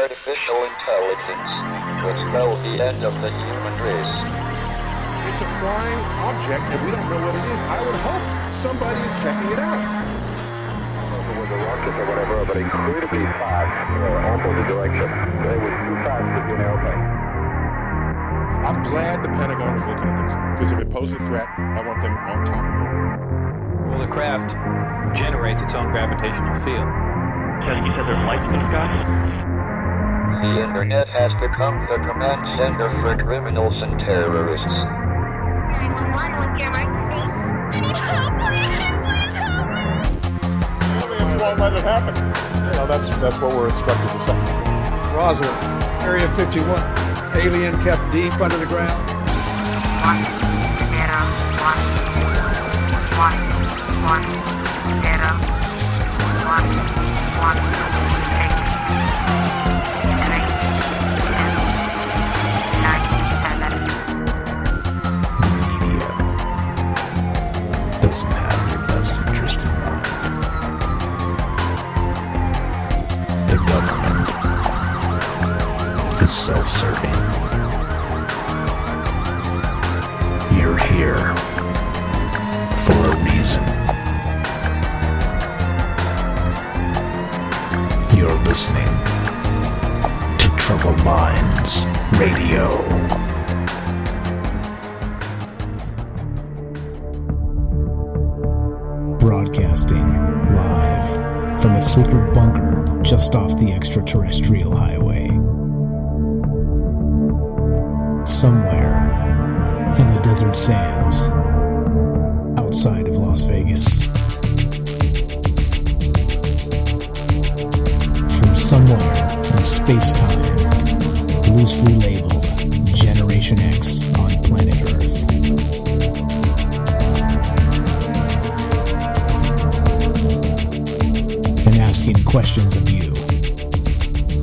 artificial intelligence could spell the end of the human race. It's a flying object, and we don't know what it is. I would hope somebody is checking it out. It was a rocket or whatever, but incredibly fast, opposite direction. It was too fast to be an airplane. I'm glad the Pentagon is looking at this, because if it poses a threat, I want them on top of it. Well, the craft generates its own gravitational field. You said there's lights in the sky? The internet has become the command center for criminals and terrorists. 911, what's your emergency? I need help, please help me! Aliens won't let it happen. You know, that's what we're instructed to say. Roswell, Area 51. Alien kept deep under the ground. 1 0 1 1 1 0 1 1 6 3 2 9 7. Media doesn't have your best interest in mind. The government is self-serving. You're here for a reason. You're listening to Troubled Minds Radio. Broadcasting live from a secret bunker just off the extraterrestrial highway. Somewhere in the desert sands outside of Las Vegas. From somewhere in space-time, loosely labeled Generation X on planet Earth. And asking questions of you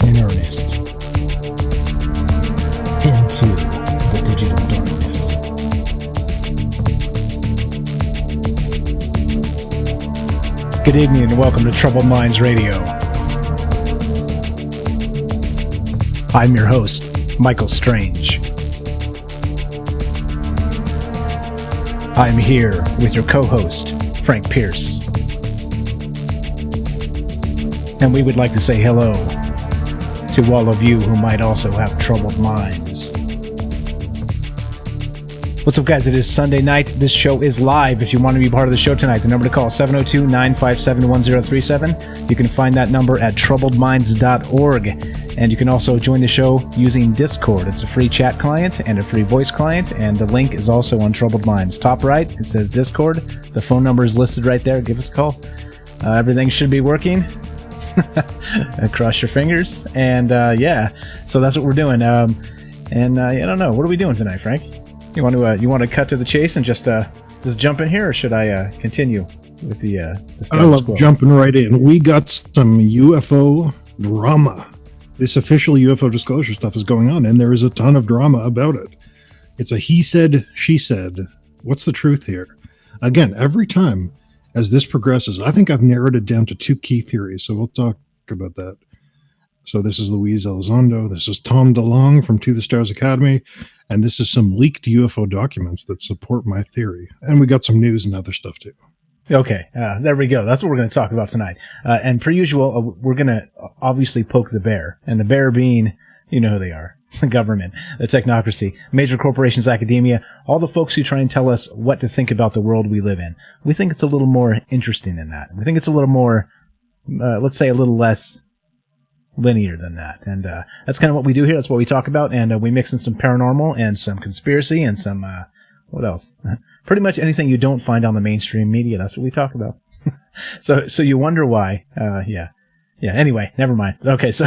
in earnest into the digital darkness. Good evening and welcome to Troubled Minds Radio. I'm your host, Michael Strange. I'm here with your co-host, Frank Pierce. And we would like to say hello to all of you who might also have troubled minds. What's up, guys? It is Sunday night. This show is live. If you want to be part of the show tonight, the number to call is 702-957-1037. You can find that number at troubledminds.org. And you can also join the show using Discord. It's a free chat client and a free voice client, and the link is also on Troubled Minds. Top right, it says Discord. The phone number is listed right there. Give us a call. Everything should be working. Cross your fingers. And yeah, so that's what we're doing. I don't know. What are we doing tonight, Frank? You want to cut to the chase and just jump in here, or should I continue with the status I love quo? Jumping right in. We got some UFO drama. This official UFO disclosure stuff is going on, and there is a ton of drama about it. It's a he said, she said. What's the truth here? Again, every time as this progresses, I think I've narrowed it down to two key theories, so we'll talk about that. So this is Luis Elizondo. This is Tom DeLonge from To the Stars Academy. And this is some leaked UFO documents that support my theory. And we got some news and other stuff too. Okay, there we go. That's what we're going to talk about tonight. And per usual, we're going to obviously poke the bear. And the bear being, you know who they are. The government, the technocracy, major corporations, academia, all the folks who try and tell us what to think about the world we live in. We think it's a little more interesting than that. We think it's a little more, let's say a little less linear than that. And that's kind of what we do here. That's what we talk about. And we mix in some paranormal and some conspiracy and some, what else? Pretty much anything you don't find on the mainstream media. That's what we talk about. So you wonder why. Yeah. Anyway, never mind. Okay. So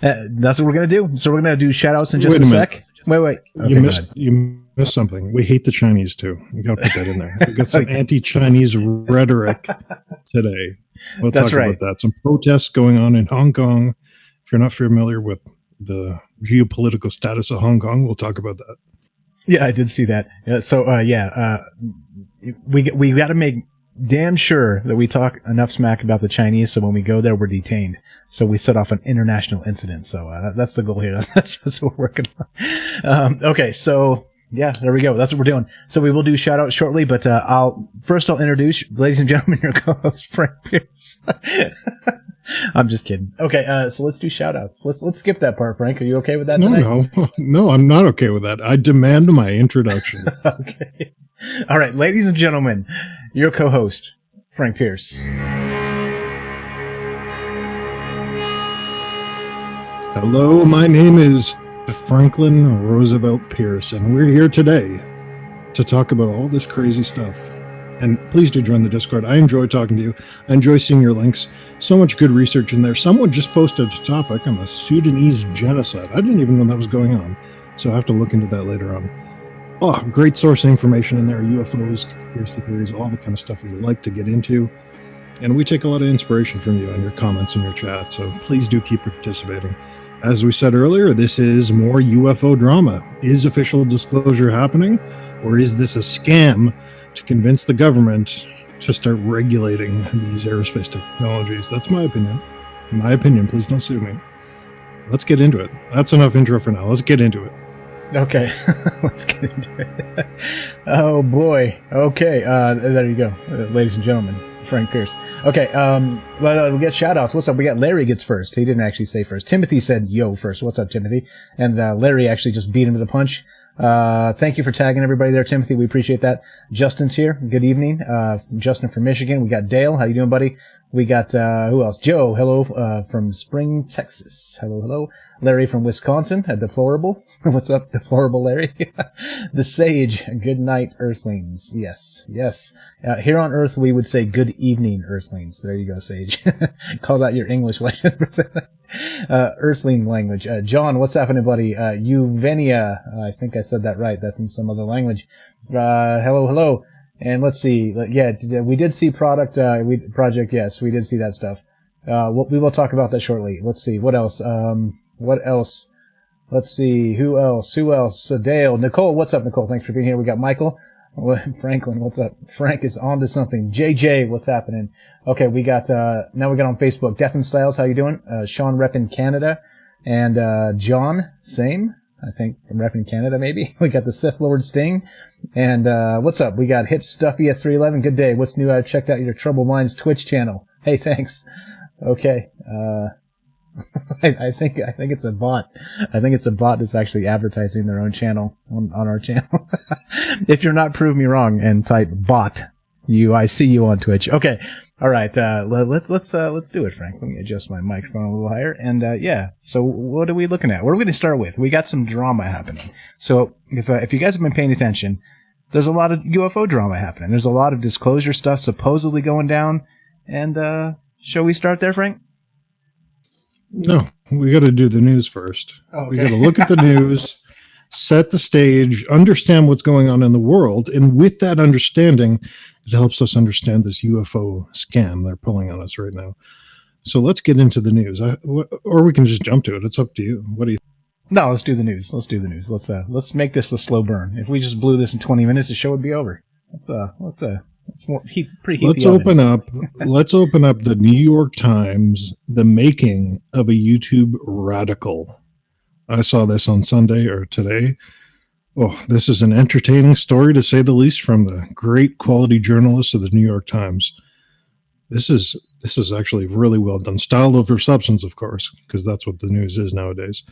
that's what we're going to do. So we're going to do shout outs in just a sec. Wait. Okay, you missed something. We hate the Chinese too. You got to put that in there. We got some anti-Chinese rhetoric today. We'll talk about that. Some protests going on in Hong Kong. If you're not familiar with the geopolitical status of Hong Kong, we'll talk about that. Yeah, I did see that. We got to make damn sure that we talk enough smack about the Chinese, so when we go there, we're detained. So we set off an international incident. So that's the goal here. That's what we're working on. Okay, so yeah, there we go. That's what we're doing. So we will do shout outs shortly, but I'll introduce, ladies and gentlemen, your co-host Frank Pierce. I'm just kidding. Okay, so let's do shout outs. Let's skip that part, Frank. Are you okay with that tonight? No, I'm not okay with that. I demand my introduction. Okay. All right, ladies and gentlemen, your co-host, Frank Pierce. Hello, my name is Franklin Roosevelt Pierce, and we're here today to talk about all this crazy stuff. And please do join the Discord. I enjoy talking to you. I enjoy seeing your links. So much good research in there. Someone just posted a topic on the Sudanese genocide. I didn't even know that was going on, so I have to look into that later on. Oh, great source information in there. UFOs, conspiracy theories, all the kind of stuff we like to get into. And we take a lot of inspiration from you and your comments in your chat, so please do keep participating. As we said earlier, this is more UFO drama. Is official disclosure happening, or is this a scam to convince the government to start regulating these aerospace technologies? That's my opinion. My opinion, please don't sue me. Let's get into it. That's enough intro for now. Let's get into it. Okay, let's get into it. Oh boy. Okay, there you go, ladies and gentlemen. Frank Pierce. Okay, well, we get shout outs. What's up? We got Larry gets first. He didn't actually say first. Timothy said yo first. What's up, Timothy? And Larry actually just beat him to the punch. Thank you for tagging everybody there, Timothy. We appreciate that. Justin's here. Good evening. Justin from Michigan. We got Dale. How you doing, buddy? We got, who else? Joe. Hello, from Spring, Texas. Hello. Larry from Wisconsin. Deplorable. What's up, Deplorable Larry? The Sage. Good night, Earthlings. Yes. Here on Earth, we would say good evening, Earthlings. There you go, Sage. Call that your English language. Earthling language. John, what's happening, buddy? Euvenia. I think I said that right. That's in some other language. Hello. And let's see. Yeah, we did see project. Yes, we did see that stuff. We will talk about that shortly. Let's see. What else? Let's see. Who else? Dale. Nicole, what's up, Nicole? Thanks for being here. We got Michael. Franklin, what's up? Frank is on to something. JJ, what's happening? Okay, we got, now we got on Facebook. Death and Styles, how you doing? Sean repping Canada. And, John, same. I think I'm repping Canada, maybe. We got the Sith Lord Sting. And, what's up? We got Hip Stuffy at 311. Good day. What's new? I checked out your Troubled Minds Twitch channel. Hey, thanks. Okay. I think it's a bot. I think it's a bot that's actually advertising their own channel on our channel. If you're not, prove me wrong and type bot. I see you on Twitch. Okay. All right. Let's do it, Frank. Let me adjust my microphone a little higher. And, yeah. So what are we looking at? What are we going to start with? We got some drama happening. So if you guys have been paying attention, there's a lot of UFO drama happening. There's a lot of disclosure stuff supposedly going down. And, shall we start there, Frank? No, we got to do the news first. Okay. We got to look at the news, set the stage, understand what's going on in the world, and with that understanding, it helps us understand this UFO scam they're pulling on us right now. So let's get into the news, or we can just jump to it. It's up to you. What do you? No, let's do the news. Let's make this a slow burn. If we just blew this in 20 minutes, the show would be over. Let's open up the New York Times, the making of a YouTube radical. I saw this on Sunday or today. Oh, this is an entertaining story to say the least from the great quality journalists of the New York Times. This is actually really well done. Style over substance, of course, because that's what the news is nowadays.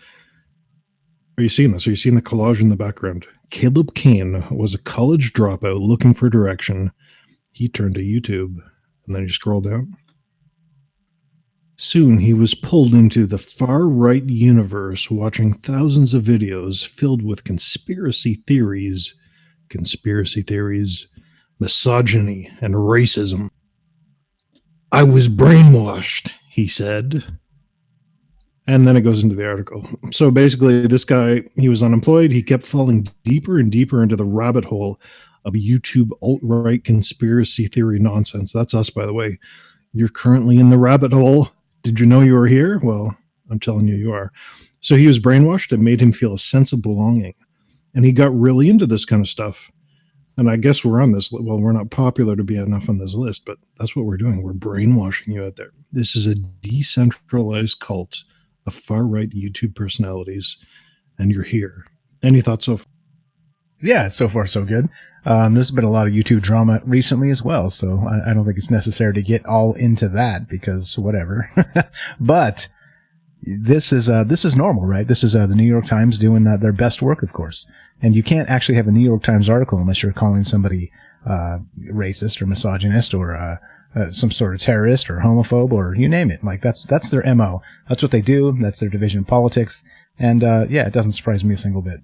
Are you seeing this? Are you seeing the collage in the background? Caleb Kane was a college dropout looking for direction. He turned to YouTube, and then you scroll down. Soon he was pulled into the far-right universe, watching thousands of videos filled with conspiracy theories, misogyny, and racism. I was brainwashed, he said. And then it goes into the article. So basically, this guy, he was unemployed. He kept falling deeper and deeper into the rabbit hole of YouTube alt-right conspiracy theory nonsense. That's us, by the way. You're currently in the rabbit hole. Did you know you were here? Well, I'm telling you, you are. So he was brainwashed. It made him feel a sense of belonging. And he got really into this kind of stuff. And I guess we're on this. Well, we're not popular to be enough on this list, but that's what we're doing. We're brainwashing you out there. This is a decentralized cult of far-right YouTube personalities, and you're here. Any thoughts so far? Yeah, so far so good. There's been a lot of YouTube drama recently as well, so I don't think it's necessary to get all into that because whatever. But this is normal, right? This is the New York Times doing their best work, of course. And you can't actually have a New York Times article unless you're calling somebody racist or misogynist or some sort of terrorist or homophobe or you name it. Like that's their MO. That's what they do. That's their division of politics. And yeah, it doesn't surprise me a single bit.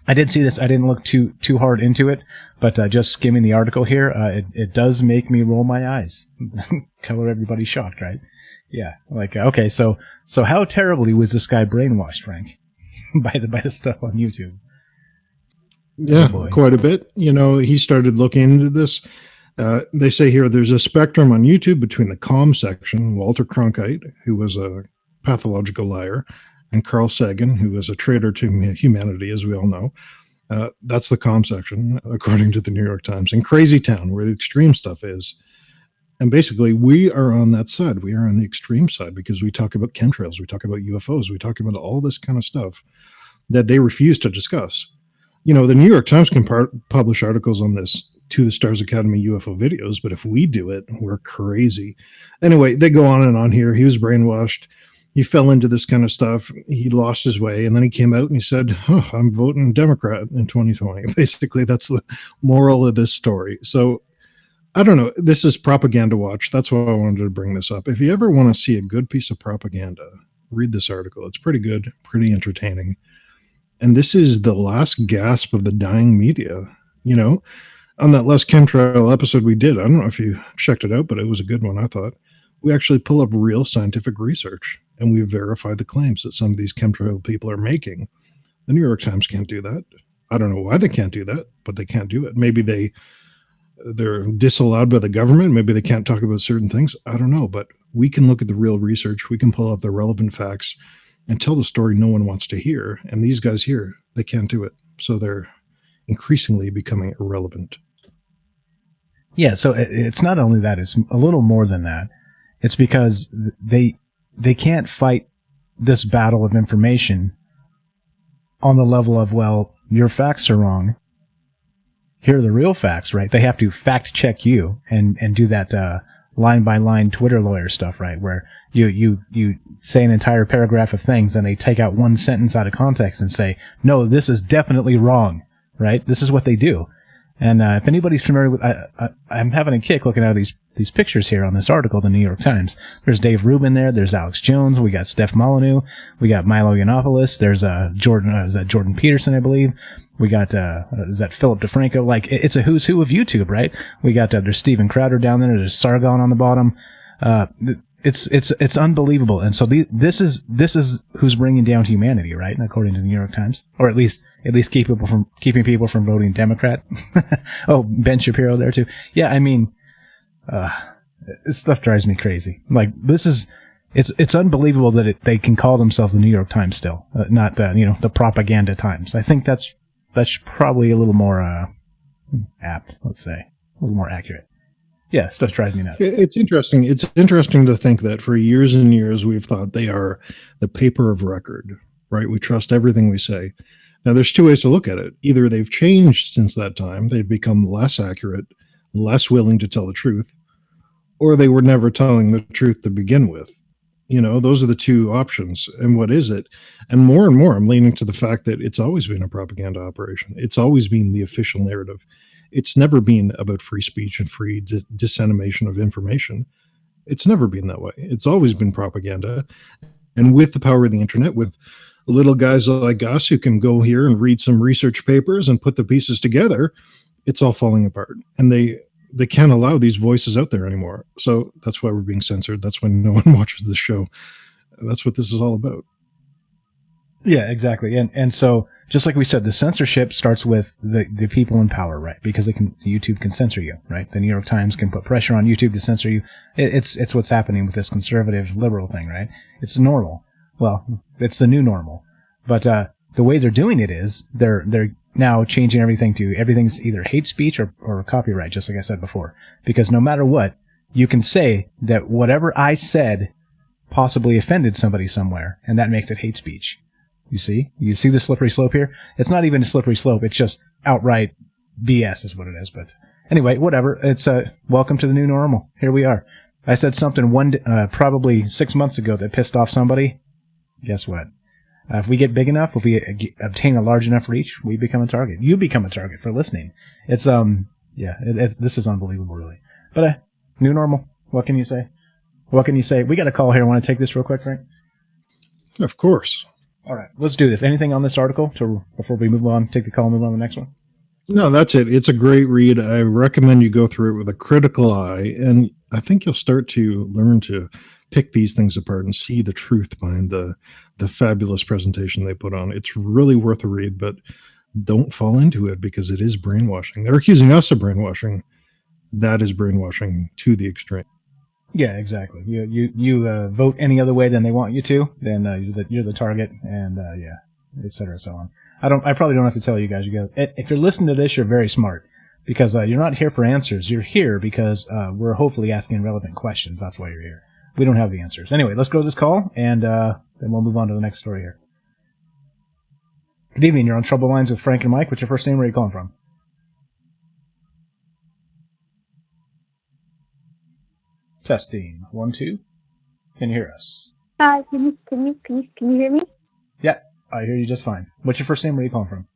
I did see this. I didn't look too hard into it, but just skimming the article here, it does make me roll my eyes. Color everybody shocked, right? Yeah. Like okay, so how terribly was this guy brainwashed, Frank, by the stuff on YouTube? Yeah, quite a bit. You know, he started looking into this. They say here there's a spectrum on YouTube between the calm section, Walter Cronkite, who was a pathological liar, and Carl Sagan, who was a traitor to humanity, as we all know. That's the calm section, according to the New York Times. And Crazy Town, where the extreme stuff is. And basically, we are on that side. We are on the extreme side because we talk about chemtrails, we talk about UFOs, we talk about all this kind of stuff that they refuse to discuss. You know, the New York Times can publish articles on this To the Stars Academy UFO videos, but if we do it, we're crazy. Anyway, they go on and on here. He was brainwashed. He fell into this kind of stuff. He lost his way, and then he came out and he said, oh, I'm voting Democrat in 2020. Basically, that's the moral of this story. So, I don't know. This is propaganda watch. That's why I wanted to bring this up. If you ever want to see a good piece of propaganda, read this article. It's pretty good, pretty entertaining. And this is the last gasp of the dying media. You know, on that last chemtrail episode we did, I don't know if you checked it out, but it was a good one, I thought. We actually pull up real scientific research and we verify the claims that some of these chemtrail people are making. The New York Times can't do that. I don't know why they can't do that, but they can't do it. Maybe they're disallowed by the government. Maybe they can't talk about certain things. I don't know, but we can look at the real research. We can pull up the relevant facts and tell the story no one wants to hear. And these guys here, they can't do it. So they're increasingly becoming irrelevant. Yeah, so it's not only that, it's a little more than that. It's because they can't fight this battle of information on the level of, well, your facts are wrong. Here are the real facts, right? They have to fact check you and do that line by line Twitter lawyer stuff, right? Where you say an entire paragraph of things and they take out one sentence out of context and say, no, this is definitely wrong, right? This is what they do. And if anybody's familiar with, I'm having a kick looking at these pictures here on this article, the New York Times. There's Dave Rubin there. There's Alex Jones. We got Steph Molyneux. We got Milo Yiannopoulos. There's Jordan Peterson, I believe. We got is that Philip DeFranco? Like it's a who's who of YouTube, right? We got there's Steven Crowder down there. There's Sargon on the bottom. It's unbelievable. And so this is who's bringing down humanity, right? According to the New York Times, or at least keeping people from voting Democrat. Oh, Ben Shapiro there too. Yeah, I mean, this stuff drives me crazy. Like it's unbelievable that they can call themselves the New York Times still, not the propaganda Times. I think that's probably a little more apt. Let's say a little more accurate. Yeah, stuff drives me nuts. It's interesting. It's interesting to think that for years and years we've thought they are the paper of record, right? We trust everything we say. Now, there's two ways to look at it. Either they've changed since that time, they've become less accurate, less willing to tell the truth, or they were never telling the truth to begin with. You know, those are the two options. And what is it? And more, I'm leaning to the fact that it's always been a propaganda operation. It's always been the official narrative. It's never been about free speech and free dissemination of information. It's never been that way. It's always been propaganda. And with the power of the internet, with little guys like us who can go here and read some research papers and put the pieces together, it's all falling apart. And they can't allow these voices out there anymore. So that's why we're being censored. That's why no one watches this show. That's what this is all about. Yeah, exactly. And so just like we said, the censorship starts with the people in power, right? Because YouTube can censor you, right? The New York Times can put pressure on YouTube to censor you. It's what's happening with this conservative liberal thing, right? It's normal. Well, it's the new normal. But the way they're doing it is they're now changing everything to everything's either hate speech or copyright, just like I said before. Because no matter what, you can say that whatever I said possibly offended somebody somewhere, and that makes it hate speech. You see the slippery slope here? It's not even a slippery slope. It's just outright BS is what it is. But anyway, whatever. It's welcome to the new normal. Here we are. I said something probably 6 months ago that pissed off somebody. Guess what? If we get big enough, if we obtain a large enough reach, we become a target. You become a target for listening. It's this is unbelievable, really. But new normal. What can you say? What can you say? We got a call here. Want to take this real quick, Frank? Of course. All right, let's do this. Anything on this article before we move on? Take the call and move on to the next one. No, that's it. It's a great read. I recommend you go through it with a critical eye, and I think you'll start to learn to pick these things apart and see the truth behind the fabulous presentation they put on. It's really worth a read, but don't fall into it because it is brainwashing. They're accusing us of brainwashing. That is brainwashing to the extreme. Yeah, exactly. You vote any other way than they want you to, then you're the target, and et cetera, so on. I probably don't have to tell you guys. If you're listening to this, you're very smart because you're not here for answers. You're here because we're hopefully asking relevant questions. That's why you're here. We don't have the answers. Anyway, let's go to this call, and then we'll move on to the next story here. Good evening. You're on Trouble Lines with Frank and Mike. What's your first name? Where are you calling from? Testing 1 2. Can you hear us? Can you hear me? Yeah, I hear you just fine. What's your first name? Where are you calling from?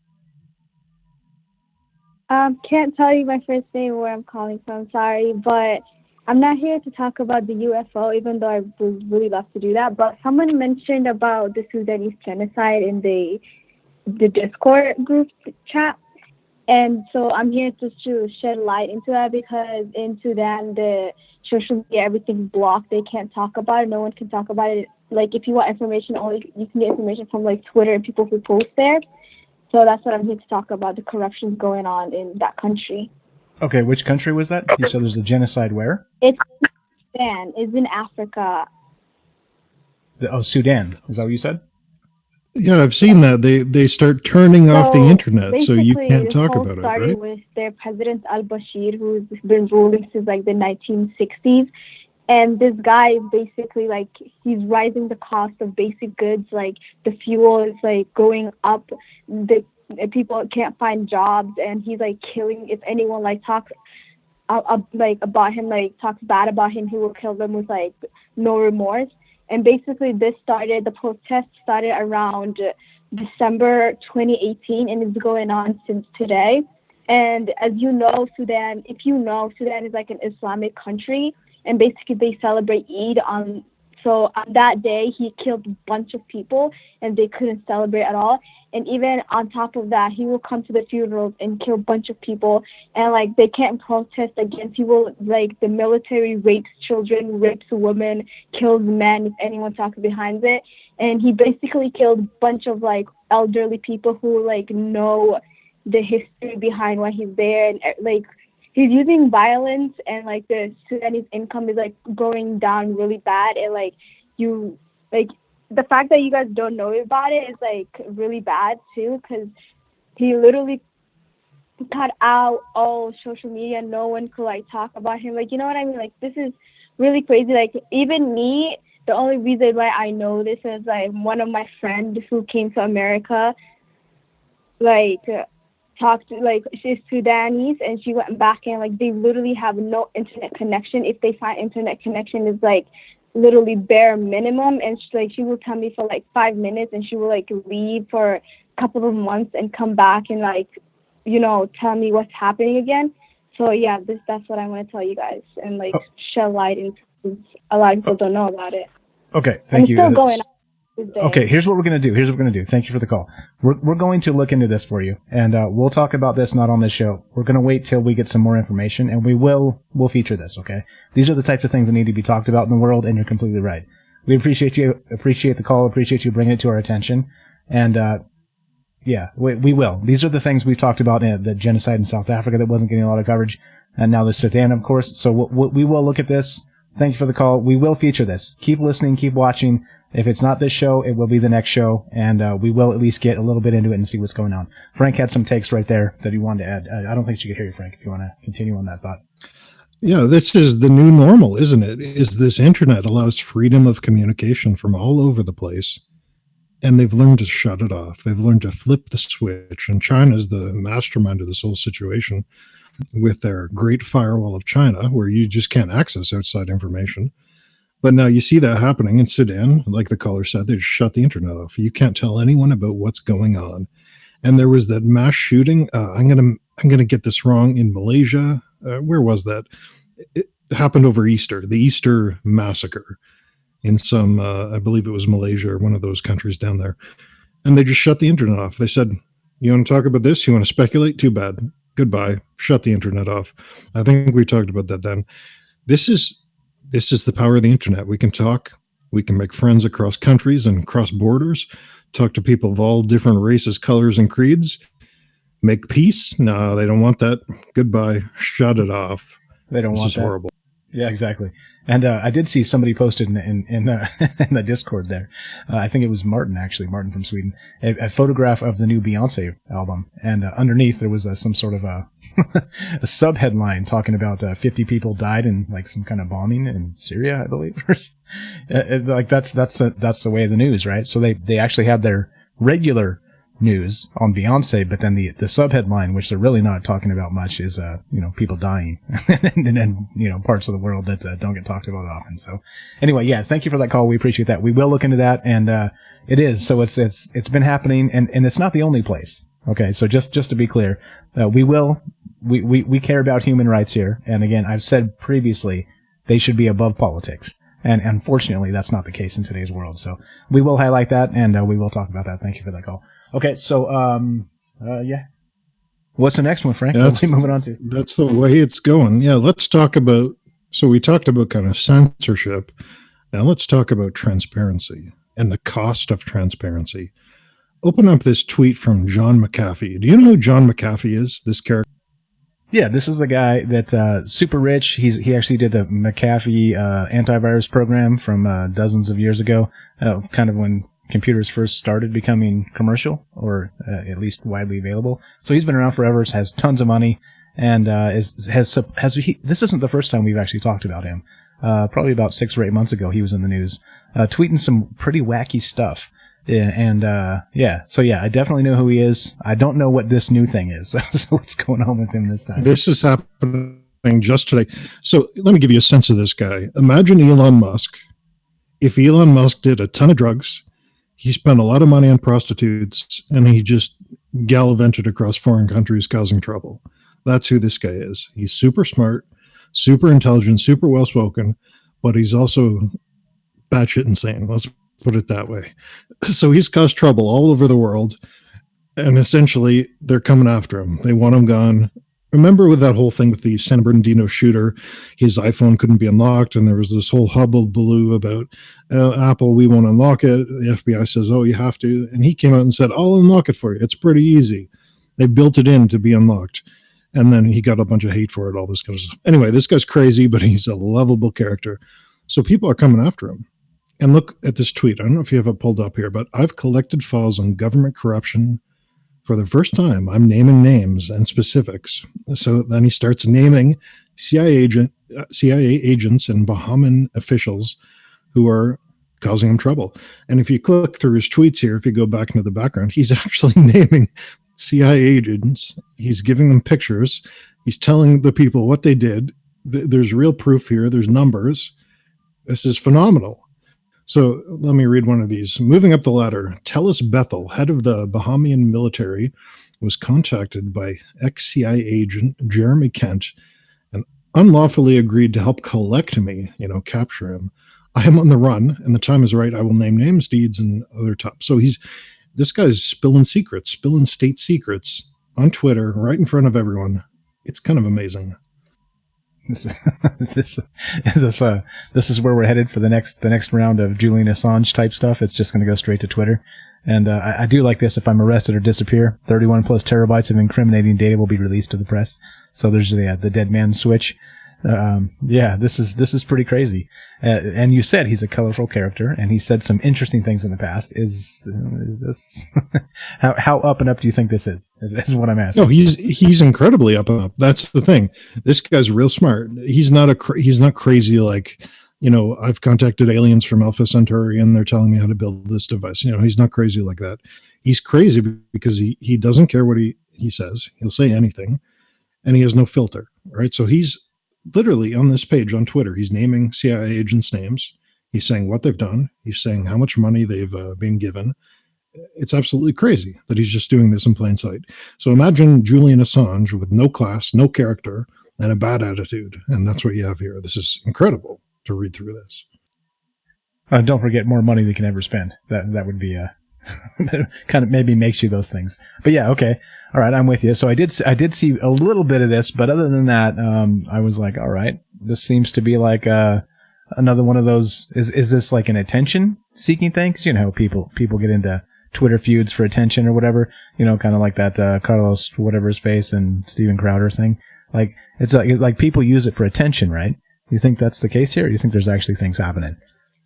Can't tell you my first name or where I'm calling from. Sorry, but I'm not here to talk about the UFO, even though I would really love to do that. But someone mentioned about the Sudanese genocide in the Discord group chat. And so I'm here just to shed light into that because in Sudan, the social media, everything's blocked. They can't talk about it. No one can talk about it. Like, if you want information, only you can get information from, like, Twitter and people who post there. So that's what I'm here to talk about, the corruptions going on in that country. Okay, which country was that? You said there's a genocide where? It's Sudan. It's in Africa. Sudan. Is that what you said? Yeah, I've seen that. They start turning off the internet, so you can't talk about it, right? Started with their president al-Bashir, who's been ruling since like the 1960s, and this guy is basically like he's rising the cost of basic goods, like the fuel is like going up, the people can't find jobs, and he's like killing. If anyone like talks like about him, like talks bad about him, he will kill them with like no remorse. And basically the protest started around December 2018 and it's going on since today. And as you know, Sudan is like an Islamic country, and basically they celebrate Eid so on that day he killed a bunch of people and they couldn't celebrate at all. And even on top of that, he will come to the funerals and kill a bunch of people, and like they can't protest against. He will, like, the military rapes children, rapes women, kills men if anyone talks behind it. And he basically killed a bunch of like elderly people who like know the history behind why he's there, and like he's using violence, and like the Sudanese income is like going down really bad, and like the fact that you guys don't know about it is like really bad too, because he literally cut out all social media. No one could like talk about him. Like, you know what I mean? Like, this is really crazy. Like, even me, the only reason why I know this is like one of my friends who came to America, like talked to, like, she's Sudanese and she went back, and like they literally have no internet connection. If they find internet connection, is like literally bare minimum, and she will tell me for like 5 minutes, and she will like leave for a couple of months and come back and like, you know, tell me what's happening again. So yeah, that's what I want to tell you guys, and like shed light into a lot of people don't know about it. Okay, thank you. Still going on. Okay, here's what we're going to do. Thank you for the call. We're going to look into this for you, and we'll talk about this not on this show. We're going to wait till we get some more information, and we'll feature this, okay? These are the types of things that need to be talked about in the world, and you're completely right. We appreciate the call, appreciate you bringing it to our attention, and yeah, we will. These are the things we've talked about in the genocide in South Africa that wasn't getting a lot of coverage, and now the Sudan, of course. So we will look at this. Thank you for the call. We will feature this. Keep listening, keep watching. If it's not this show, it will be the next show, and we will at least get a little bit into it and see what's going on. Frank had some takes right there that he wanted to add. I don't think she could hear you, Frank, if you want to continue on that thought. Yeah, this is the new normal, isn't it? Is this internet allows freedom of communication from all over the place, and they've learned to shut it off. They've learned to flip the switch, and China's the mastermind of this whole situation with their Great Firewall of China, where you just can't access outside information. But now you see that happening in Sudan. Like the caller said, they just shut the internet off. You can't tell anyone about what's going on. And there was that mass shooting. I'm gonna get this wrong, in Malaysia. Where was that? It happened over Easter. The Easter massacre in some, I believe it was Malaysia or one of those countries down there. And they just shut the internet off. They said, "You want to talk about this? You want to speculate? Too bad. Goodbye." Shut the internet off. I think we talked about that then. This is the power of the internet. We can talk. We can make friends across countries and across borders, talk to people of all different races, colors, and creeds. Make peace? No, they don't want that. Goodbye. Shut it off. They don't want that. This is horrible. Yeah, exactly. And I did see somebody posted in the in the Discord there. I think it was Martin from Sweden. A photograph of the new Beyonce album, and underneath there was some sort of a sub headline talking about 50 people died in like some kind of bombing in Syria, I believe. Like that's the way of the news, right? So they actually have their regular news on Beyonce, but then the sub headline, which they're really not talking about much, is people dying and parts of the world that don't get talked about often. So anyway, yeah, thank you for that call. We appreciate that. We will look into that, and it is so it's been happening, and it's not the only place. Okay, so just to be clear, we care about human rights here, and again, I've said previously they should be above politics. And unfortunately, that's not the case in today's world. So we will highlight that, and we will talk about that. Thank you for that call. Okay, so, yeah. What's the next one, Frank? Let's keep moving on to. That's the way it's going. Yeah, let's talk about, so we talked about kind of censorship. Now let's talk about transparency and the cost of transparency. Open up this tweet from John McAfee. Do you know who John McAfee is, this character? Yeah, this is the guy that super rich. He actually did the McAfee antivirus program from dozens of years ago, kind of when computers first started becoming commercial, or at least widely available. So he's been around forever, has tons of money, and this isn't the first time we've actually talked about him. Probably about 6 or 8 months ago, he was in the news, tweeting some pretty wacky stuff. And I definitely know who he is. I don't know what this new thing is. So what's going on with him this time? This is happening just today. So let me give you a sense of this guy. Imagine Elon Musk. If Elon Musk did a ton of drugs, he spent a lot of money on prostitutes, and he just gallivanted across foreign countries causing trouble. That's who this guy is. He's super smart, super intelligent, super well-spoken, but he's also batshit insane. Let's put it that way. So he's caused trouble all over the world, and essentially they're coming after him. They want him gone. Remember with that whole thing with the San Bernardino shooter, his iPhone couldn't be unlocked, and there was this whole hullabaloo about Apple, we won't unlock it. The FBI says, oh, you have to. And he came out and said, I'll unlock it for you. It's pretty easy. They built it in to be unlocked. And then he got a bunch of hate for it, all this kind of stuff. Anyway, this guy's crazy, but he's a lovable character. So people are coming after him. And look at this tweet. I don't know if you have it pulled up here, but I've collected files on government corruption. For the first time, I'm naming names and specifics. So then he starts naming CIA agents and Bahamian officials who are causing him trouble. And if you click through his tweets here, if you go back into the background, he's actually naming CIA agents. He's giving them pictures. He's telling the people what they did. There's real proof here. There's numbers. This is phenomenal. So let me read one of these. Moving up the ladder, Tellis Bethel, head of the Bahamian military, was contacted by ex-CIA agent Jeremy Kent and unlawfully agreed to help collect me, capture him. I am on the run, and the time is right. I will name names, deeds, and other top. So this guy's spilling state secrets on Twitter right in front of everyone. It's kind of amazing. This is where we're headed for the next round of Julian Assange type stuff. It's just going to go straight to Twitter. And I do like this. If I'm arrested or disappear, 31 plus terabytes of incriminating data will be released to the press. So there's the dead man switch. Yeah, this is pretty crazy. And you said he's a colorful character, and he said some interesting things in the past. Is this how up and up do you think this is? Is what I'm asking. No, he's incredibly up and up. That's the thing. This guy's real smart. He's not crazy like, I've contacted aliens from Alpha Centauri and they're telling me how to build this device. He's not crazy like that. He's crazy because he doesn't care what he says. He'll say anything, and he has no filter, right? So he's literally on this page on Twitter, he's naming CIA agents' names. He's saying what they've done. He's saying how much money they've been given. It's absolutely crazy that he's just doing this in plain sight. So imagine Julian Assange with no class, no character, and a bad attitude. And that's what you have here. This is incredible to read through this. Don't forget more money they can ever spend. That would be kind of maybe makes you those things. But yeah, okay. All right, I'm with you. So I did see a little bit of this, but other than that, I was like, all right, this seems to be like another one of those. Is this like an attention seeking thing? Because how people get into Twitter feuds for attention or whatever. Kind of like that Carlos whatever his face and Steven Crowder thing. Like it's like people use it for attention, right? You think that's the case here, or do you think there's actually things happening?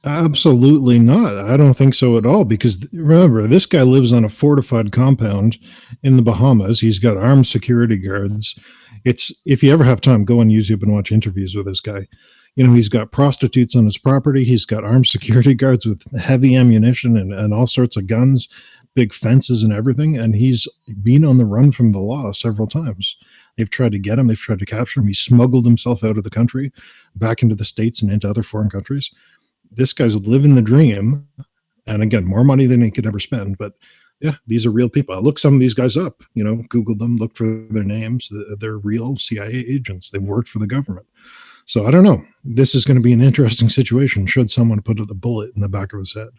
Absolutely not. I don't think so at all, because remember, this guy lives on a fortified compound in the Bahamas. He's got armed security guards. If you ever have time, go on YouTube and watch interviews with this guy. He's got prostitutes on his property. He's got armed security guards with heavy ammunition and all sorts of guns, big fences and everything. And he's been on the run from the law several times. They've tried to get him. They've tried to capture him. He smuggled himself out of the country, back into the States and into other foreign countries. This guy's living the dream. And again, more money than he could ever spend. But yeah, these are real people. I look some of these guys up, Google them, look for their names. They're real CIA agents. They've worked for the government. So I don't know. This is going to be an interesting situation should someone put a bullet in the back of his head.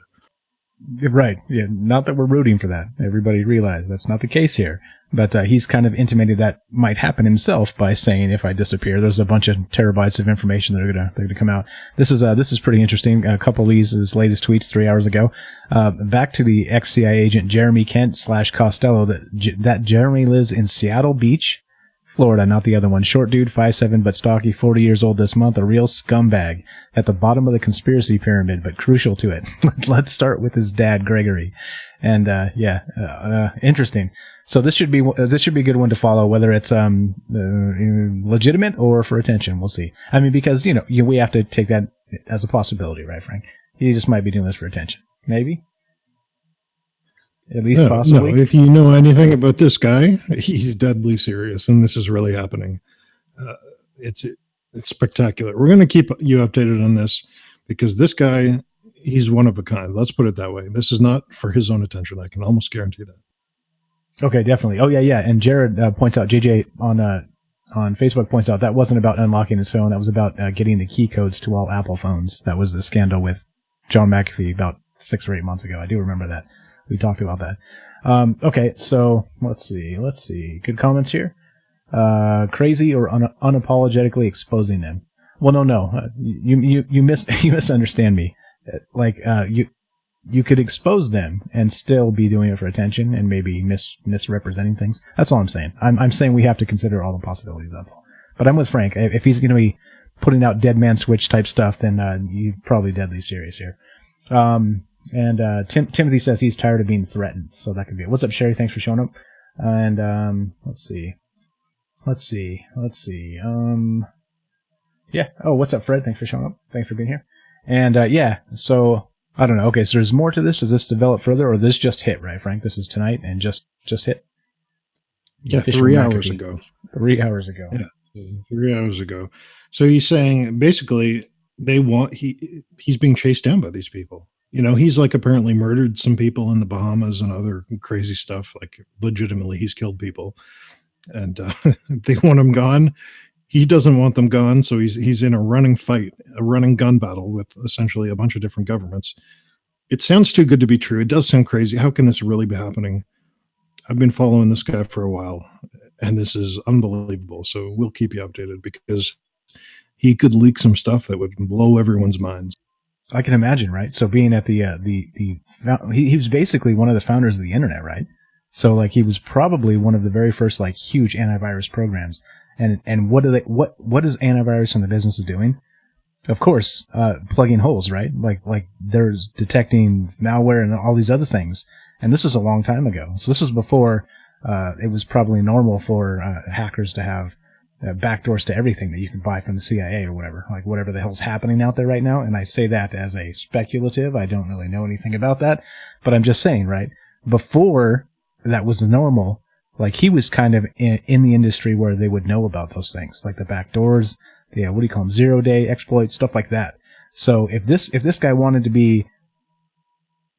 Right. Yeah. Not that we're rooting for that. Everybody realize that's not the case here. But he's kind of intimated that might happen himself by saying, if I disappear, there's a bunch of terabytes of information that are gonna come out. This is pretty interesting. A couple of his latest tweets 3 hours ago. Back to the ex-CIA agent Jeremy Kent / Costello. That Jeremy lives in Seattle Beach, Florida, not the other one. Short dude, 5'7", but stocky, 40 years old this month. A real scumbag at the bottom of the conspiracy pyramid, but crucial to it. Let's start with his dad, Gregory. And interesting. So this should be a good one to follow, whether it's legitimate or for attention. We'll see. I mean, because we have to take that as a possibility, right, Frank? He just might be doing this for attention, maybe. At least possibly. No, if you know anything about this guy, he's deadly serious, and this is really happening. It's spectacular. We're going to keep you updated on this because this guy, he's one of a kind. Let's put it that way. This is not for his own attention. I can almost guarantee that. Okay, definitely. Oh yeah. And Jared points out, JJ on Facebook points out that wasn't about unlocking his phone. That was about getting the key codes to all Apple phones. That was the scandal with John McAfee about 6 or 8 months ago. I do remember that. We talked about that. Okay, so let's see. Good comments here. Crazy or unapologetically exposing them. Well, no. You misunderstand me. You could expose them and still be doing it for attention and maybe misrepresenting things. That's all I'm saying. I'm saying we have to consider all the possibilities. That's all. But I'm with Frank. If he's going to be putting out dead man switch type stuff, then you're probably deadly serious here. And Timothy says he's tired of being threatened, so that could be it. What's up, Sherry? Thanks for showing up. And let's see. Yeah. Oh, what's up, Fred? Thanks for showing up. Thanks for being here. And so I don't know. Okay, so there's more to this. Does this develop further, or this just hit, right, Frank? This is tonight and just hit. Yeah, 3 hours ago. 3 hours ago. Yeah, 3 hours ago. So he's saying basically he's being chased down by these people. He's like apparently murdered some people in the Bahamas and other crazy stuff. Like legitimately, he's killed people, and they want him gone. He doesn't want them gone, so he's in a running fight, a running gun battle with essentially a bunch of different governments. It sounds too good to be true. It does sound crazy. How can this really be happening? I've been following this guy for a while, and this is unbelievable. So we'll keep you updated because he could leak some stuff that would blow everyone's minds. I can imagine, right? So being at he was basically one of the founders of the internet, right? So like he was probably one of the very first like huge antivirus programs. And what is antivirus in the business of doing? Of course, plugging holes, right? Like there's detecting malware and all these other things. And this was a long time ago. So this was before it was probably normal for hackers to have backdoors to everything that you can buy from the CIA or whatever, like whatever the hell's happening out there right now. And I say that as a speculative. I don't really know anything about that, but I'm just saying, right? Before that was normal, like he was kind of in the industry where they would know about those things, like the backdoors, the, what do you call them? 0-day exploits, stuff like that. So if this guy wanted to be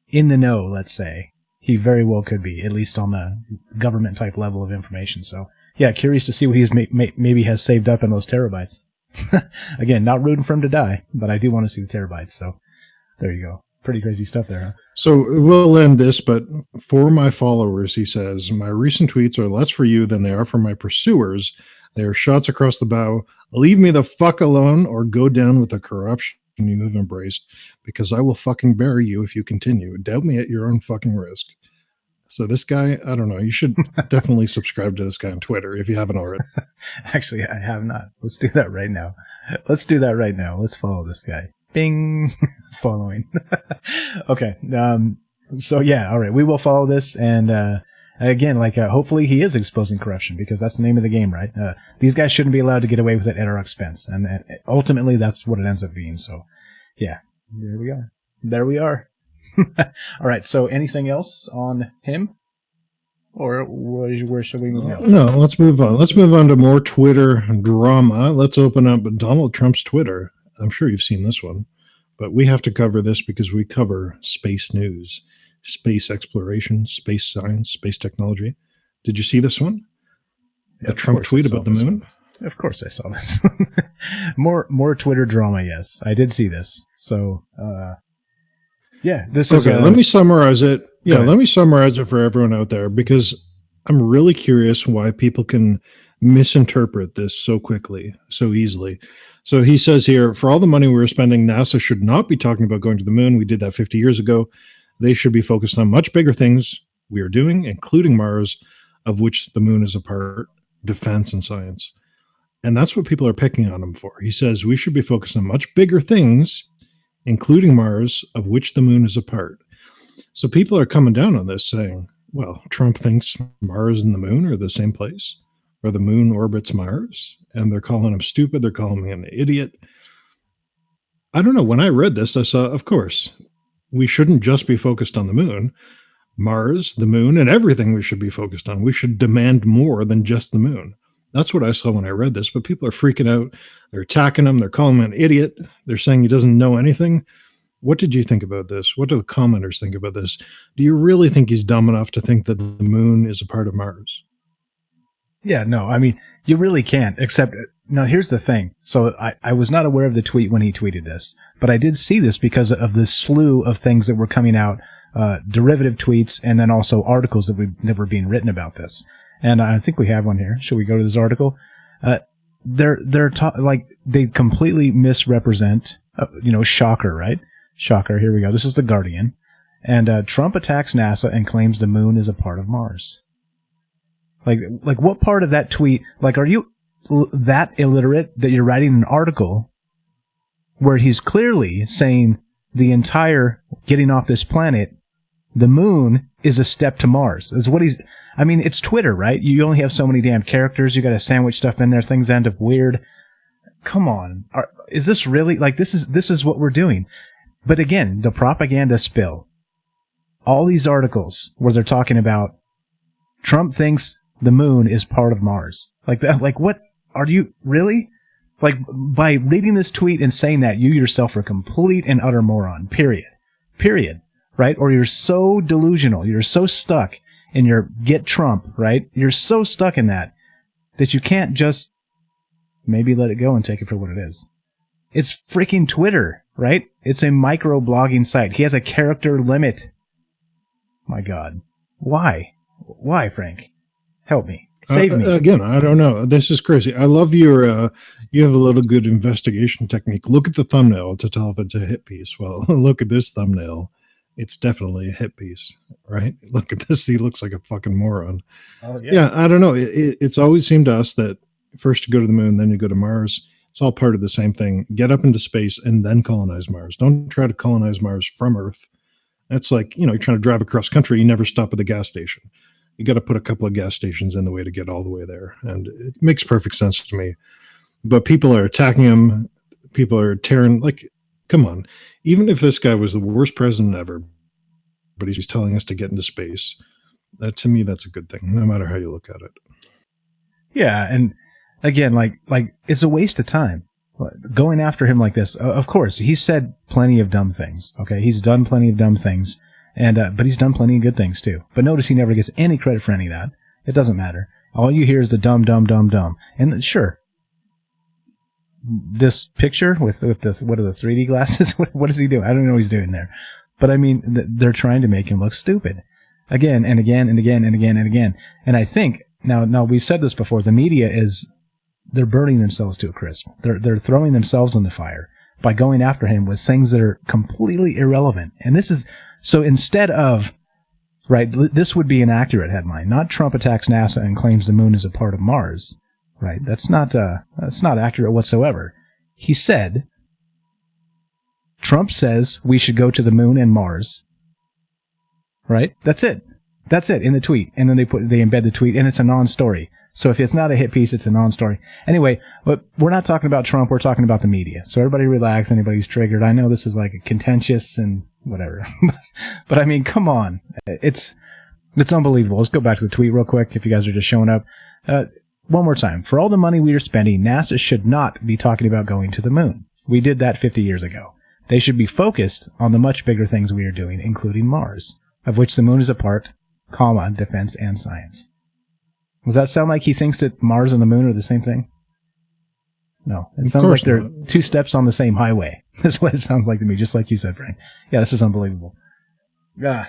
in the know, let's say, he very well could be, at least on the government type level of information. So yeah, curious to see what he's maybe has saved up in those terabytes. Again, not rooting for him to die, but I do want to see the terabytes. So there you go. Pretty crazy stuff there, huh? So we'll end this, but for my followers, he says, my recent tweets are less for you than they are for my pursuers. They are shots across the bow. Leave me the fuck alone or go down with the corruption you have embraced, because I will fucking bury you if you continue. Doubt me at your own fucking risk. So this guy, I don't know. You should definitely subscribe to this guy on Twitter if you haven't already. Actually, I have not. Let's do that right now. Let's follow this guy. Bing. Following. Okay. So yeah, all right. We will follow this. And again, like hopefully he is exposing corruption, because that's the name of the game, right? These guys shouldn't be allowed to get away with it at our expense. And ultimately, that's what it ends up being. So yeah, there we are. All right. So anything else on him? Or where should we move on? No, let's move on. Let's move on to more Twitter drama. Let's open up Donald Trump's Twitter. I'm sure you've seen this one, but we have to cover this because we cover space news, space exploration, space science, space technology. Did you see this one? Yeah, the Trump tweet about the moon? One. Of course I saw this one. more Twitter drama, yes. I did see this. So, yeah, this is... Okay, let me summarize it. Yeah, let me summarize it for everyone out there, because I'm really curious why people can misinterpret this so quickly, so easily. So he says here, for all the money we're spending, NASA should not be talking about going to the moon. We did that 50 years ago. They should be focused on much bigger things we are doing, including Mars, of which the moon is a part, defense and science. And that's what people are picking on him for. He says we should be focused on much bigger things, including Mars, of which the moon is a part. So people are coming down on this saying, well, Trump thinks Mars and the moon are the same place, or the moon orbits Mars, and they're calling him stupid. They're calling him an idiot. I don't know. When I read this, I saw, of course, we shouldn't just be focused on the moon. Mars, the moon, and everything we should be focused on. We should demand more than just the moon. That's what I saw when I read this, but people are freaking out. They're attacking him. They're calling him an idiot. They're saying he doesn't know anything. What did you think about this? What do the commenters think about this? Do you really think he's dumb enough to think that the moon is a part of Mars? Yeah, no, I mean, you really can't, except, now here's the thing. So I was not aware of the tweet when he tweeted this, but I did see this because of the slew of things that were coming out, derivative tweets, and then also articles that were being written about this. And I think we have one here. Should we go to this article? Like, they completely misrepresent, shocker, right? Shocker, here we go. This is The Guardian. And Trump attacks NASA and claims the moon is a part of Mars. Like what part of that tweet, like, are you that illiterate that you're writing an article where he's clearly saying the entire getting off this planet, the moon is a step to Mars? Is what he's, I mean, it's Twitter, right? You only have so many damn characters. You got to sandwich stuff in there. Things end up weird. Come on. Is this really, like, this is what we're doing? But again, the propaganda spill. All these articles where they're talking about Trump thinks the moon is part of Mars. Like that, like what are you really? Like, by reading this tweet and saying that, you yourself are a complete and utter moron. Period. Right? Or you're so delusional. You're so stuck in your get Trump, right? You're so stuck in that you can't just maybe let it go and take it for what it is. It's freaking Twitter, right? It's a micro blogging site. He has a character limit. My God. Why? Why, Frank? Help me. Save me. Again, I don't know. This is crazy. I love your, you have a little good investigation technique. Look at the thumbnail to tell if it's a hit piece. Well, look at this thumbnail. It's definitely a hit piece, right? Look at this. He looks like a fucking moron. Oh, yeah. Yeah, I don't know. It's always seemed to us that first you go to the moon, then you go to Mars. It's all part of the same thing. Get up into space and then colonize Mars. Don't try to colonize Mars from Earth. That's like, you're trying to drive across country. You never stop at the gas station. You got to put a couple of gas stations in the way to get all the way there. And it makes perfect sense to me. But people are attacking him. People are tearing, like, come on. Even if this guy was the worst president ever, but he's telling us to get into space, to me, that's a good thing, no matter how you look at it. Yeah, and again, like it's a waste of time going after him like this. Of course, he said plenty of dumb things. Okay, he's done plenty of dumb things, and but he's done plenty of good things too. But notice he never gets any credit for any of that. It doesn't matter. All you hear is the dumb, dumb, dumb, dumb. And sure, this picture with the what are the 3D glasses? What is he doing? I don't know what he's doing there. But I mean, they're trying to make him look stupid again and again and again and again and again. And I think now we've said this before. The media they're burning themselves to a crisp. They're throwing themselves in the fire by going after him with things that are completely irrelevant. And this is so instead of right, this would be an accurate headline. Not Trump attacks NASA and claims the moon is a part of Mars. Right, that's not accurate whatsoever. He said, Trump says we should go to the moon and Mars. Right, that's it in the tweet, and then they embed the tweet, and it's a non-story. So if it's not a hit piece, it's a non-story. Anyway, but we're not talking about Trump. We're talking about the media. So everybody relax. Anybody's triggered. I know this is like a contentious and whatever, but I mean, come on, it's unbelievable. Let's go back to the tweet real quick. If you guys are just showing up. One more time. For all the money we are spending, NASA should not be talking about going to the moon. We did that 50 years ago. They should be focused on the much bigger things we are doing, including Mars, of which the moon is a part, comma, defense and science. Does that sound like he thinks that Mars and the moon are the same thing? No. It sounds like they're two steps on the same highway. That's what it sounds like to me, just like you said, Frank. Yeah, this is unbelievable. Yeah.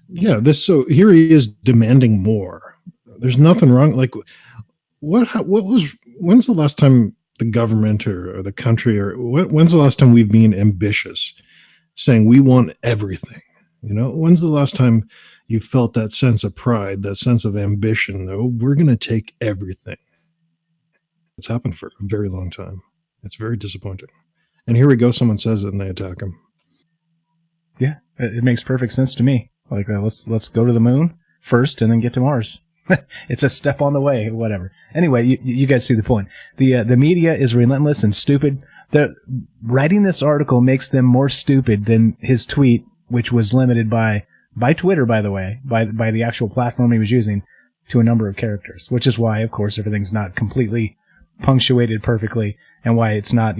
Yeah, so here he is demanding more. There's nothing wrong. Like, when's the last time the government or the country when's the last time we've been ambitious, saying we want everything? When's the last time you felt that sense of pride, that sense of ambition? Oh, we're going to take everything. It's happened for a very long time. It's very disappointing. And here we go. Someone says it and they attack him. Yeah, it makes perfect sense to me. Like, let's go to the moon first and then get to Mars. It's a step on the way, whatever. Anyway, you guys see the point. The media is relentless and stupid. Writing this article makes them more stupid than his tweet, which was limited by Twitter, by the way, by the actual platform he was using, to a number of characters, which is why, of course, everything's not completely punctuated perfectly, and why it's not,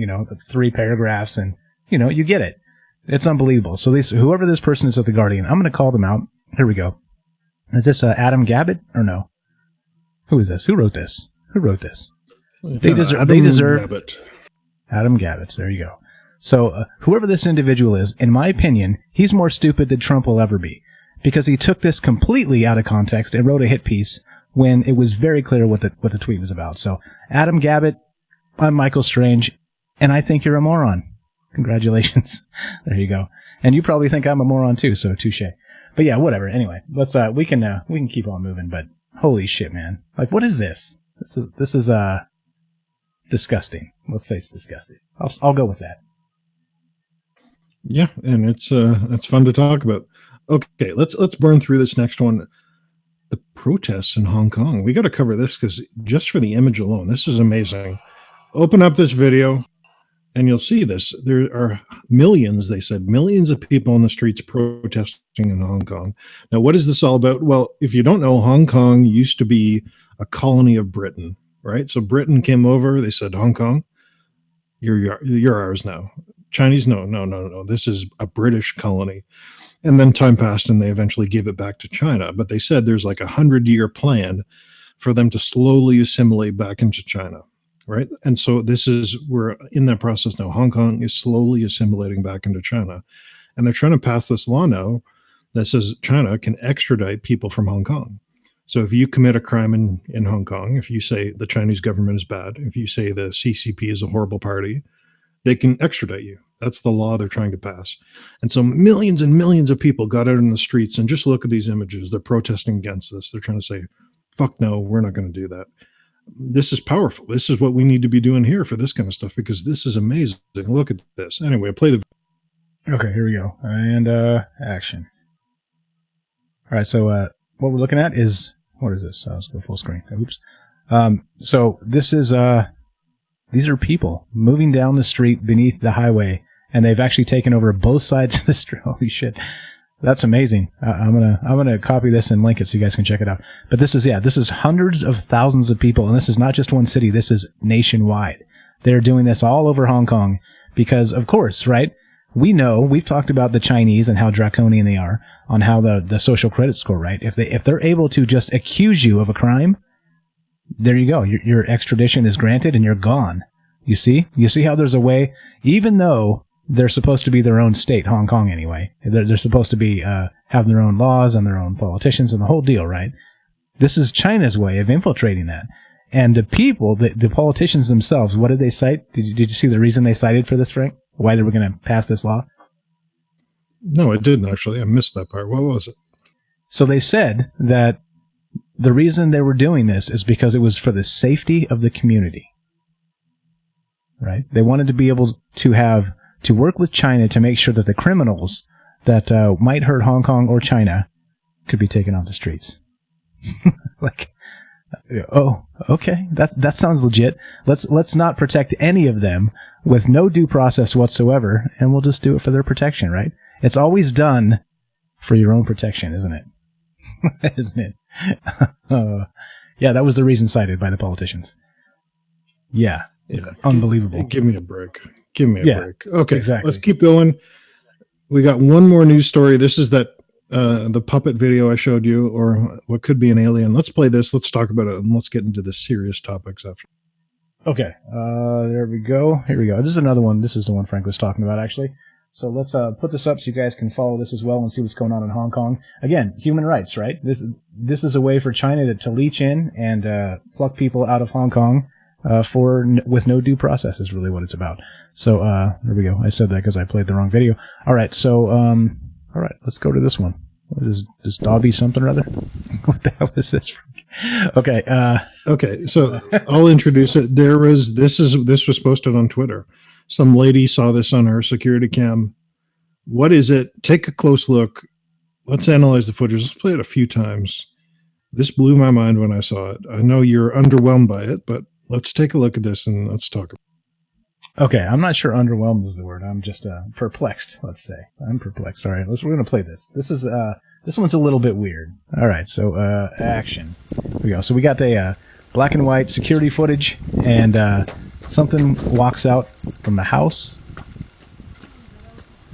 3 paragraphs, and, you get it. It's unbelievable. So whoever this person is at The Guardian, I'm going to call them out. Here we go. Is this Adam Gabbett or no? Who is this? Who wrote this? They deserve Adam Gabbett. There you go. So whoever this individual is, in my opinion, he's more stupid than Trump will ever be, because he took this completely out of context and wrote a hit piece when it was very clear what the tweet was about. So Adam Gabbett, I'm Michael Strange, and I think you're a moron. Congratulations. There you go. And you probably think I'm a moron too, so touche. But yeah, whatever. Anyway, let's we can keep on moving. But holy shit, man! Like, what is this? This is disgusting. Let's say it's disgusting. I'll go with that. Yeah, and it's fun to talk about. Okay, let's burn through this next one. The protests in Hong Kong. We got to cover this because just for the image alone, this is amazing. Open up this video. And you'll see this. There are millions, they said, millions of people on the streets protesting in Hong Kong. Now, what is this all about? Well, if you don't know, Hong Kong used to be a colony of Britain, right? So Britain came over. They said, Hong Kong, you're ours now. Chinese, no. This is a British colony. And then time passed and they eventually gave it back to China. But they said there's like a 100-year plan for them to slowly assimilate back into China. Right. And so we're in that process now. Hong Kong is slowly assimilating back into China. And they're trying to pass this law now that says China can extradite people from Hong Kong. So if you commit a crime in Hong Kong, if you say the Chinese government is bad, if you say the CCP is a horrible party, they can extradite you. That's the law they're trying to pass. And so millions and millions of people got out in the streets, and just look at these images. They're protesting against this. They're trying to say, fuck no, we're not going to do that. this is powerful. This is what we need to be doing here for this kind of stuff, because this is amazing. Look at this. Anyway, play the. Okay, here we go. And action. All right, so what we're looking at is, what is this? Let's go full screen. Oops. So this is these are people moving down the street beneath the highway, and they've actually taken over both sides of the street. Holy shit. That's amazing. I'm gonna copy this and link it so you guys can check it out. But this is hundreds of thousands of people, and this is not just one city. This is nationwide. They're doing this all over Hong Kong because, of course, right? We've talked about the Chinese and how draconian they are on how the social credit score, right? If they're able to just accuse you of a crime, there you go. Your extradition is granted and you're gone. You see how there's a way, even though they're supposed to be their own state, Hong Kong anyway. They're supposed to be have their own laws and their own politicians and the whole deal, right? This is China's way of infiltrating that. And the people, the politicians themselves, what did they cite? Did you see the reason they cited for this, Frank? Why they were going to pass this law? No, I didn't actually. I missed that part. What was it? So they said that the reason they were doing this is because it was for the safety of the community. Right? They wanted to be able to work with China to make sure that the criminals that might hurt Hong Kong or China could be taken off the streets. Like, oh, okay, that sounds legit. Let's not protect any of them with no due process whatsoever, and we'll just do it for their protection, right? It's always done for your own protection, isn't it? Isn't it? Yeah, that was the reason cited by the politicians. Yeah. Unbelievable. Give me a break. Give me a break. Okay, exactly. Let's keep going. We got one more news story. This is that the puppet video I showed you, or what could be an alien. Let's play this. Let's talk about it, and let's get into the serious topics after. Okay, there we go. Here we go. This is another one. This is the one Frank was talking about, actually. So let's put this up so you guys can follow this as well and see what's going on in Hong Kong. Again, human rights, right? This is a way for China to leech in and pluck people out of Hong Kong with no due process is really what it's about. So there we go. I said that because I played the wrong video. All right, so all right, let's go to this one. What is this Dobby something or other? What the hell is this? Okay. Okay, so I'll introduce it. This was posted on Twitter. Some lady saw this on her security cam. What is it? Take a close look. Let's analyze the footage. Let's play it a few times. This blew my mind when I saw it. I know you're underwhelmed by it, but let's take a look at this and let's talk about it. Okay, I'm not sure underwhelmed is the word. I'm just perplexed, let's say. I'm perplexed. All right, we're going to play this. This one's a little bit weird. All right, so action. Here we go. So we got a black and white security footage, and something walks out from the house.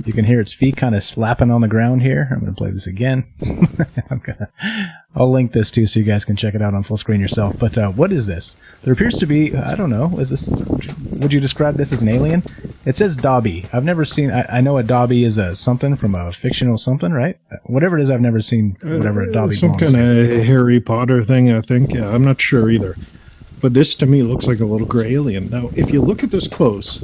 You can hear its feet kind of slapping on the ground here. I'm going to play this again. I'll link this too so you guys can check it out on full screen yourself. But what is this? There appears to be, I don't know, would you describe this as an alien? It says Dobby. I've never seen, I know a Dobby is a something from a fictional something, right? Whatever it is, I've never seen whatever a Dobby some kind of Harry Potter thing, I think. Yeah, I'm not sure either. But this, to me, looks like a little gray alien. Now, if you look at this close,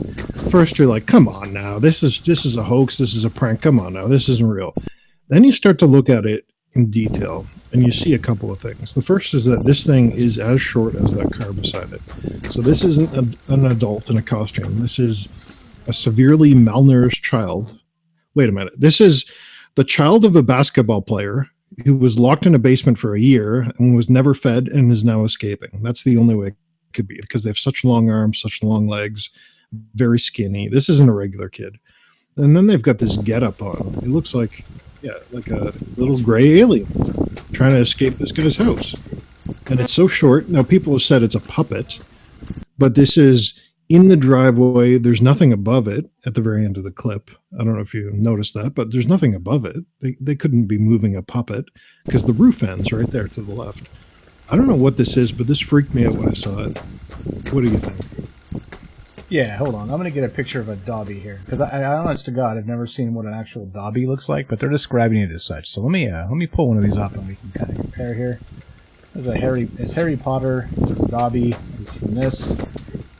first you're like, come on now. This is a hoax. This is a prank. Come on now. This isn't real. Then you start to look at it in detail, and you see a couple of things. The first is that this thing is as short as that car beside it. So this isn't an adult in a costume. This is a severely malnourished child. Wait a minute. This is the child of a basketball player who was locked in a basement for a year and was never fed and is now escaping. That's the only way it could be, because they have such long arms, such long legs, very skinny. This isn't a regular kid. And then they've got this getup on. It looks like, like a little gray alien trying to escape this guy's house. And it's so short. Now, people have said it's a puppet, but this is in the driveway. There's nothing above it at the very end of the clip. I don't know if you noticed that, but there's nothing above it. They couldn't be moving a puppet because the roof ends right there to the left. I don't know what this is, but this freaked me out when I saw it. What do you think? Yeah, hold on. I'm going to get a picture of a Dobby here, because I honest to God, I've never seen what an actual Dobby looks like, but they're describing it as such. So let me pull one of these up and we can kind of compare here. There's Harry Potter, there's a Dobby, is from this.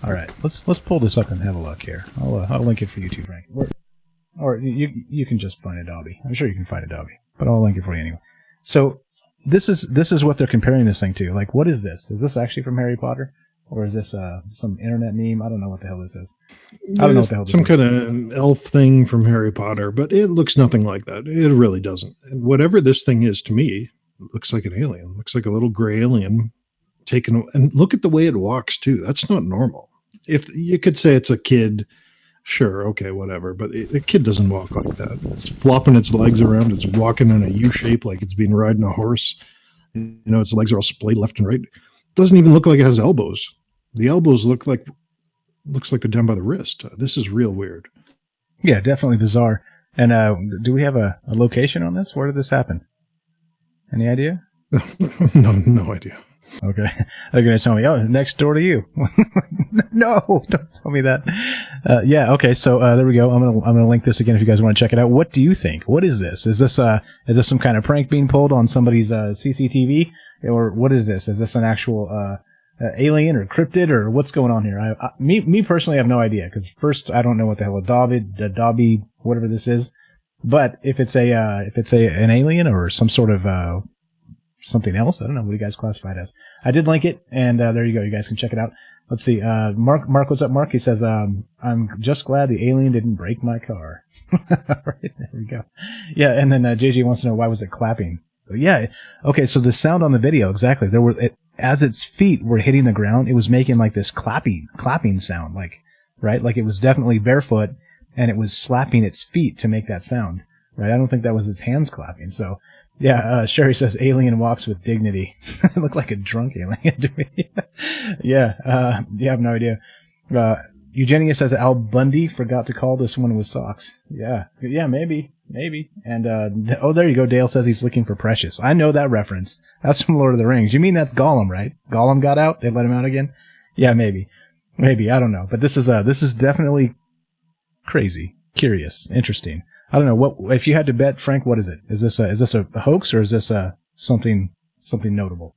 All right, let's pull this up and have a look here. I'll link it for you too, Frank. Or you can just find a Dobby. I'm sure you can find a Dobby, but I'll link it for you anyway. So this is what they're comparing this thing to. Like, what is this? Is this actually from Harry Potter? Or is this some internet meme? I don't know what the hell this is. I don't know what the hell this some is. kind of elf thing from Harry Potter, but it looks nothing like that. It really doesn't. And whatever this thing is to me, it looks like an alien. It looks like a little gray alien taken. And look at the way it walks too. That's not normal. If you could say it's a kid, sure, okay, whatever. But a kid doesn't walk like that. It's flopping its legs around. It's walking in a U shape like it's been riding a horse. You know, its legs are all splayed left and right. It doesn't even look like it has elbows. The elbows looks like they're down by the wrist. This is real weird. Yeah, definitely bizarre. And do we have a location on this? Where did this happen? Any idea? No idea. Okay. They're going to tell me, oh, next door to you. No, don't tell me that. Yeah, okay, so there we go. I'm gonna link this again if you guys want to check it out. What do you think? What is this? Is this some kind of prank being pulled on somebody's CCTV? Or what is this? Is this an actual alien or cryptid or what's going on here? Me personally, I have no idea, because first, I don't know what the hell a Dobby, whatever this is. But if it's an alien or some sort of something else, I don't know what you guys classify it as. I did link it, and there you go. You guys can check it out. Let's see. Mark, what's up, Mark? He says, I'm just glad the alien didn't break my car. Right, there we go. Yeah, and then JJ wants to know, why was it clapping? Yeah, okay, so the sound on the video, exactly. As its feet were hitting the ground, it was making like this clapping sound, like, right? Like it was definitely barefoot, and it was slapping its feet to make that sound, right? I don't think that was its hands clapping, so... Yeah, Sherry says alien walks with dignity. It looked like a drunk alien to me. Yeah, I have no idea. Eugenia says Al Bundy forgot to call this one with socks. Yeah, maybe. And there you go. Dale says he's looking for Precious. I know that reference. That's from Lord of the Rings. You mean that's Gollum, right? Gollum got out. They let him out again. Yeah, maybe. I don't know. But this is definitely crazy, curious, interesting. I don't know what if you had to bet, Frank. What is it? Is this a hoax, or is this something notable?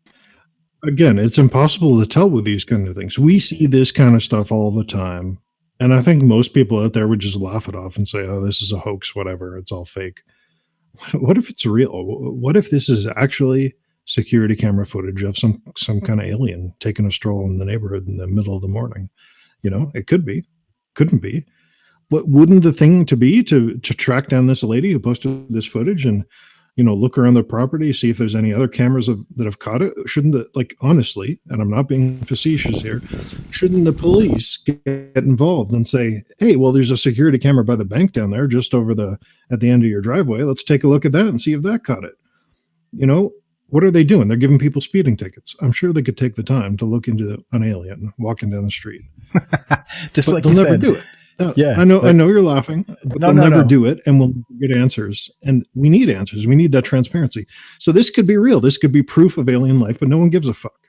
Again, it's impossible to tell with these kind of things. We see this kind of stuff all the time, and I think most people out there would just laugh it off and say, "Oh, this is a hoax. Whatever. It's all fake." What if it's real? What if this is actually security camera footage of some kind of alien taking a stroll in the neighborhood in the middle of the morning? You know, it could be, couldn't be. What wouldn't the thing to be to track down this lady who posted this footage and, you know, look around the property, see if there's any other cameras that have caught it? Shouldn't honestly, and I'm not being facetious here, shouldn't the police get involved and say, hey, well, there's a security camera by the bank down there just over at the end of your driveway. Let's take a look at that and see if that caught it. You know, what are they doing? They're giving people speeding tickets. I'm sure they could take the time to look into an alien walking down the street. Just but like they'll you never said. do it. Yeah, I know you're laughing, but they'll never do it, and we'll get answers. And we need answers. We need that transparency. So this could be real. This could be proof of alien life, but no one gives a fuck.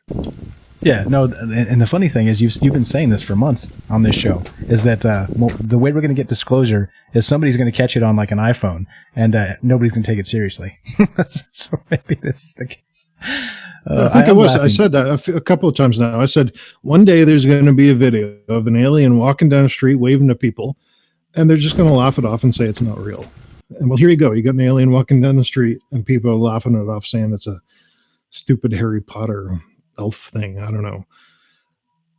Yeah, no, and the funny thing is, you've been saying this for months on this show, is that the way we're going to get disclosure is somebody's going to catch it on like an iPhone, and nobody's going to take it seriously. So maybe this is the case. I think I said that a couple of times now. I said one day there's going to be a video of an alien walking down the street waving to people, and they're just going to laugh it off and say it's not real. And well, here you go. You got an alien walking down the street, and people are laughing it off, saying it's a stupid Harry Potter elf thing. I don't know.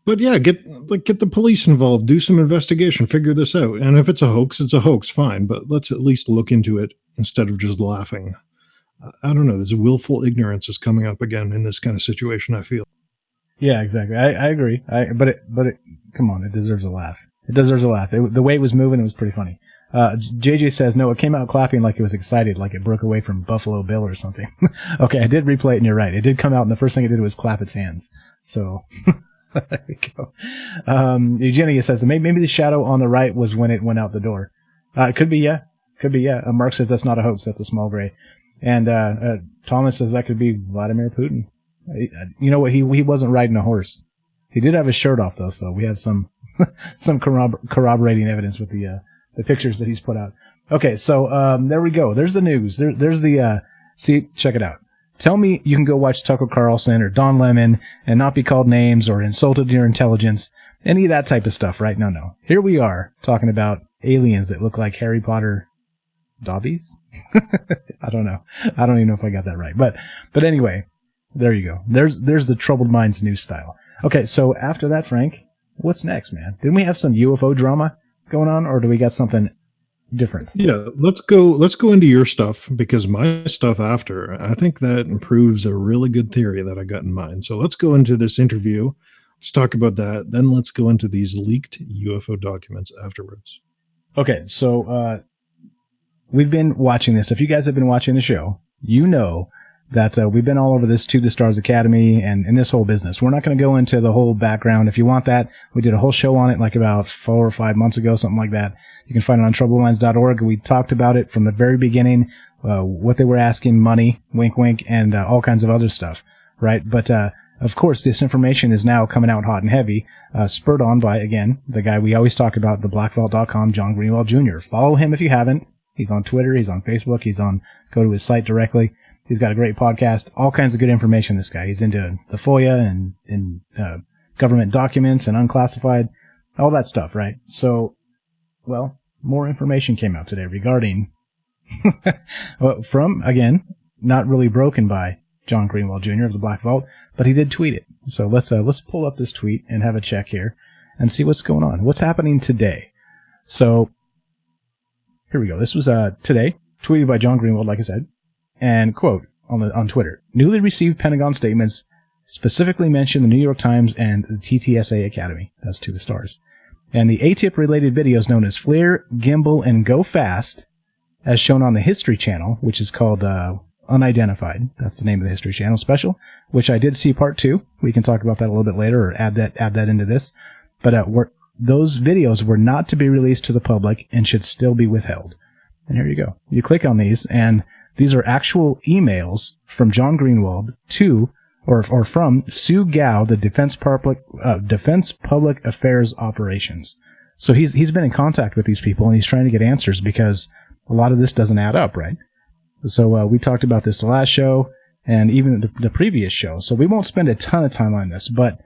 But yeah, get the police involved, do some investigation, figure this out. And if it's a hoax, it's a hoax, fine. But let's at least look into it instead of just laughing. I don't know. This willful ignorance is coming up again in this kind of situation, I feel. Yeah, exactly. I agree. But it, come on, it deserves a laugh. It deserves a laugh. The way it was moving, it was pretty funny. JJ says, no, it came out clapping like it was excited, like it broke away from Buffalo Bill or something. Okay, I did replay it, and you're right. It did come out, and the first thing it did was clap its hands. So, there we go. Eugenia says, maybe the shadow on the right was when it went out the door. It could be, yeah. Mark says that's not a hoax. That's a small gray. And Thomas says that could be Vladimir Putin. You know what? He wasn't riding a horse. He did have his shirt off, though, so we have some corroborating evidence with the pictures that he's put out. Okay, so there we go. There's the news. There's the see. Check it out. Tell me you can go watch Tucker Carlson or Don Lemon and not be called names or insulted your intelligence, any of that type of stuff, right? No. Here we are talking about aliens that look like Harry Potter Dobbies. I don't know. I don't even know if I got that right. But anyway, there you go. There's the Troubled Minds news style. Okay, so after that, Frank, what's next, man? Didn't we have some UFO drama going on, or do we got something different? Yeah, let's go into your stuff, because my stuff after, I think that proves a really good theory that I got in mind. So let's go into this interview. Let's talk about that. Then let's go into these leaked UFO documents afterwards. Okay, so we've been watching this. If you guys have been watching the show, you know that we've been all over this To the Stars Academy and this whole business. We're not going to go into the whole background. If you want that, we did a whole show on it like about 4 or 5 months ago, something like that. You can find it on troubledminds.org. We talked about it from the very beginning, what they were asking, money, wink, wink, and all kinds of other stuff, right? But of course, this information is now coming out hot and heavy, spurred on by, again, the guy we always talk about, the blackvault.com, John Greenwald Jr. Follow him if you haven't. He's on Twitter. He's on Facebook. Go to his site directly. He's got a great podcast, all kinds of good information, this guy. He's into the FOIA and government documents and unclassified, all that stuff, right? So, well, more information came out today regarding, from, again, not really broken by John Greenwald Jr. of the Black Vault, but he did tweet it. So let's pull up this tweet and have a check here and see what's going on. What's happening today? So, here we go. This was today, tweeted by John Greenwald, like I said. And quote on Twitter, newly received Pentagon statements specifically mention the New York Times and the TTSA Academy. That's To the Stars. And the ATIP related videos known as Flare, Gimbal, and Go Fast, as shown on the History Channel, which is called Unidentified. That's the name of the History Channel special, which I did see part 2. We can talk about that a little bit later or add that into this. But those videos were not to be released to the public and should still be withheld. And here you go. You click on these, and these are actual emails from John Greenwald to, or from Sue Gao, the Defense Public Affairs Operations. So he's been in contact with these people, and he's trying to get answers because a lot of this doesn't add up, right? So we talked about this the last show and even the previous show. So we won't spend a ton of time on this, but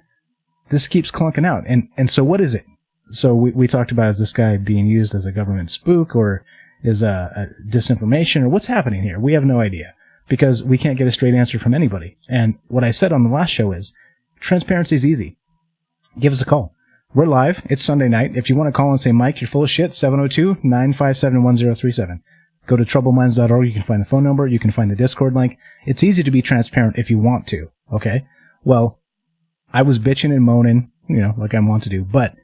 this keeps clunking out. And so what is it? So we talked about, is this guy being used as a government spook, or is a disinformation, or what's happening here? We have no idea, because we can't get a straight answer from anybody. And what I said on the last show is, transparency is easy. Give us a call. We're live. It's Sunday night. If you want to call and say, Mike, you're full of shit, 702-957-1037. Go to troubledminds.org. You can find the phone number. You can find the Discord link. It's easy to be transparent if you want to, okay? Well, I was bitching and moaning, like I want to do, but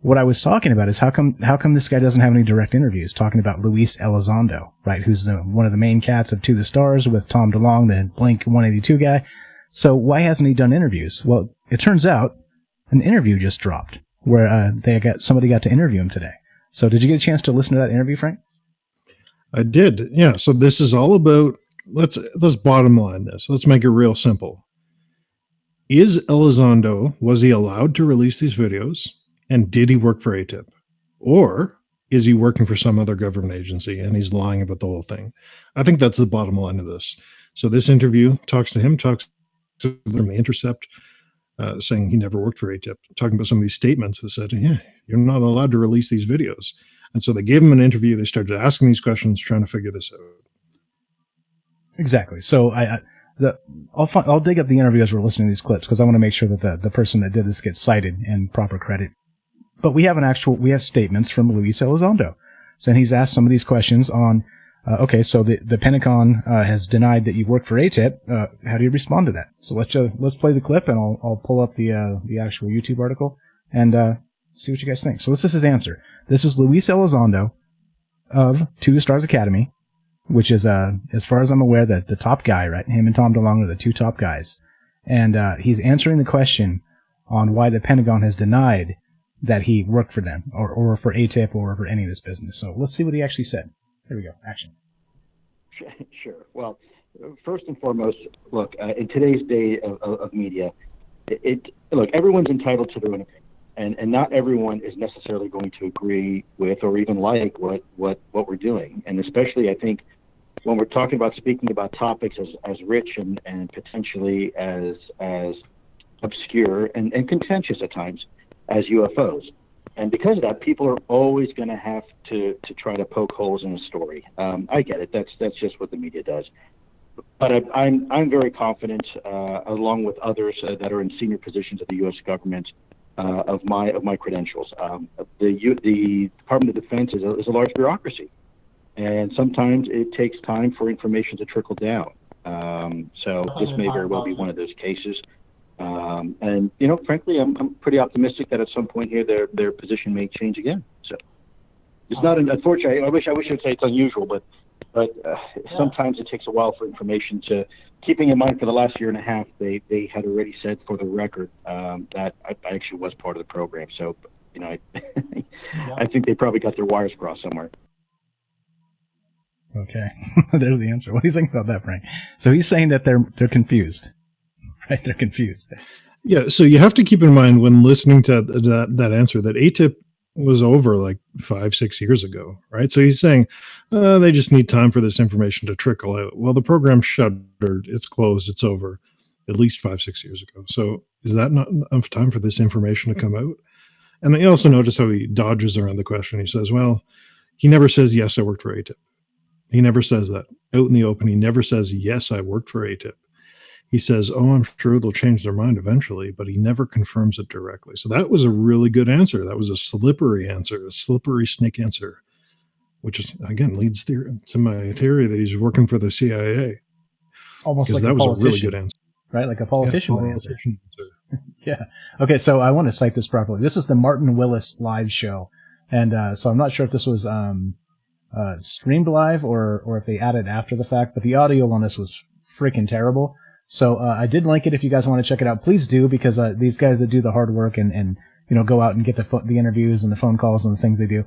what I was talking about is how come this guy doesn't have any direct interviews talking about Luis Elizondo, right? Who's one of the main cats of To the Stars with Tom DeLonge, the Blink 182 guy. So why hasn't he done interviews? Well, it turns out an interview just dropped where somebody got to interview him today. So did you get a chance to listen to that interview, Frank? I did. Yeah. So this is all about, let's bottom line this. Let's make it real simple. Was he allowed to release these videos? And did he work for ATIP? Or is he working for some other government agency and he's lying about the whole thing? I think that's the bottom line of this. So this interview talks to him from The Intercept, saying he never worked for ATIP, talking about some of these statements that said, yeah, you're not allowed to release these videos. And so they gave him an interview. They started asking these questions, trying to figure this out. Exactly. So I'll dig up the interview as we're listening to these clips, because I want to make sure that the person that did this gets cited and proper credit. But we have statements from Luis Elizondo. So he's asked some of these questions on, so the Pentagon has denied that you work for ATIP. How do you respond to that? So let's play the clip, and I'll pull up the actual YouTube article and see what you guys think. So this is his answer. This is Luis Elizondo of To the Stars Academy, which is, as far as I'm aware, the top guy, right? Him and Tom DeLonge are the two top guys. And he's answering the question on why the Pentagon has denied that he worked for them, or for ATIP, or for any of this business. So let's see what he actually said. Here we go. Action. Sure. Well, first and foremost, look, in today's day of media, everyone's entitled to their own opinion. And not everyone is necessarily going to agree with or even like what we're doing. And especially, I think, when we're speaking about topics as rich and potentially as obscure and contentious at times as UFOs. And because of that, people are always going to have to try to poke holes in a story. I get it. That's just what the media does. but I'm very confident, along with others that are in senior positions of the U.S. government, of my credentials. The Department of Defense is a large bureaucracy, and sometimes it takes time for information to trickle down. So this may very well be one of those cases. And frankly, I'm pretty optimistic that at some point here their position may change again. So it's not unfortunately. I wish I would say it's unusual, but sometimes it takes a while for information to. Keeping in mind, for the last year and a half, they had already said for the record that I actually was part of the program. So I think they probably got their wires crossed somewhere. Okay, there's the answer. What do you think about that, Frank? So he's saying that they're confused, right? They're confused. Yeah. So you have to keep in mind when listening to that answer that ATIP was over like 5-6 years ago, right? So he's saying they just need time for this information to trickle out. Well, the program's shuttered, it's closed, it's over at least 5-6 years ago. So is that not enough time for this information to come out? And I also notice how he dodges around the question. He says, well, he never says, yes, I worked for ATIP. He never says that out in the open. He never says, yes, I worked for ATIP. He says, oh, I'm sure they'll change their mind eventually, but he never confirms it directly. So that was a really good answer. That was a slippery answer, a slippery snake answer, which is, again, leads to my theory that he's working for the CIA. Almost like that was a really good answer. Right? Like a politician would answer. Yeah. Okay, so I want to cite this properly. This is the Martin Willis live show. And so I'm not sure if this was streamed live or if they added after the fact, but the audio on this was freaking terrible. So I did link it. If you guys want to check it out, please do, because these guys that do the hard work and go out and get the interviews and the phone calls and the things they do,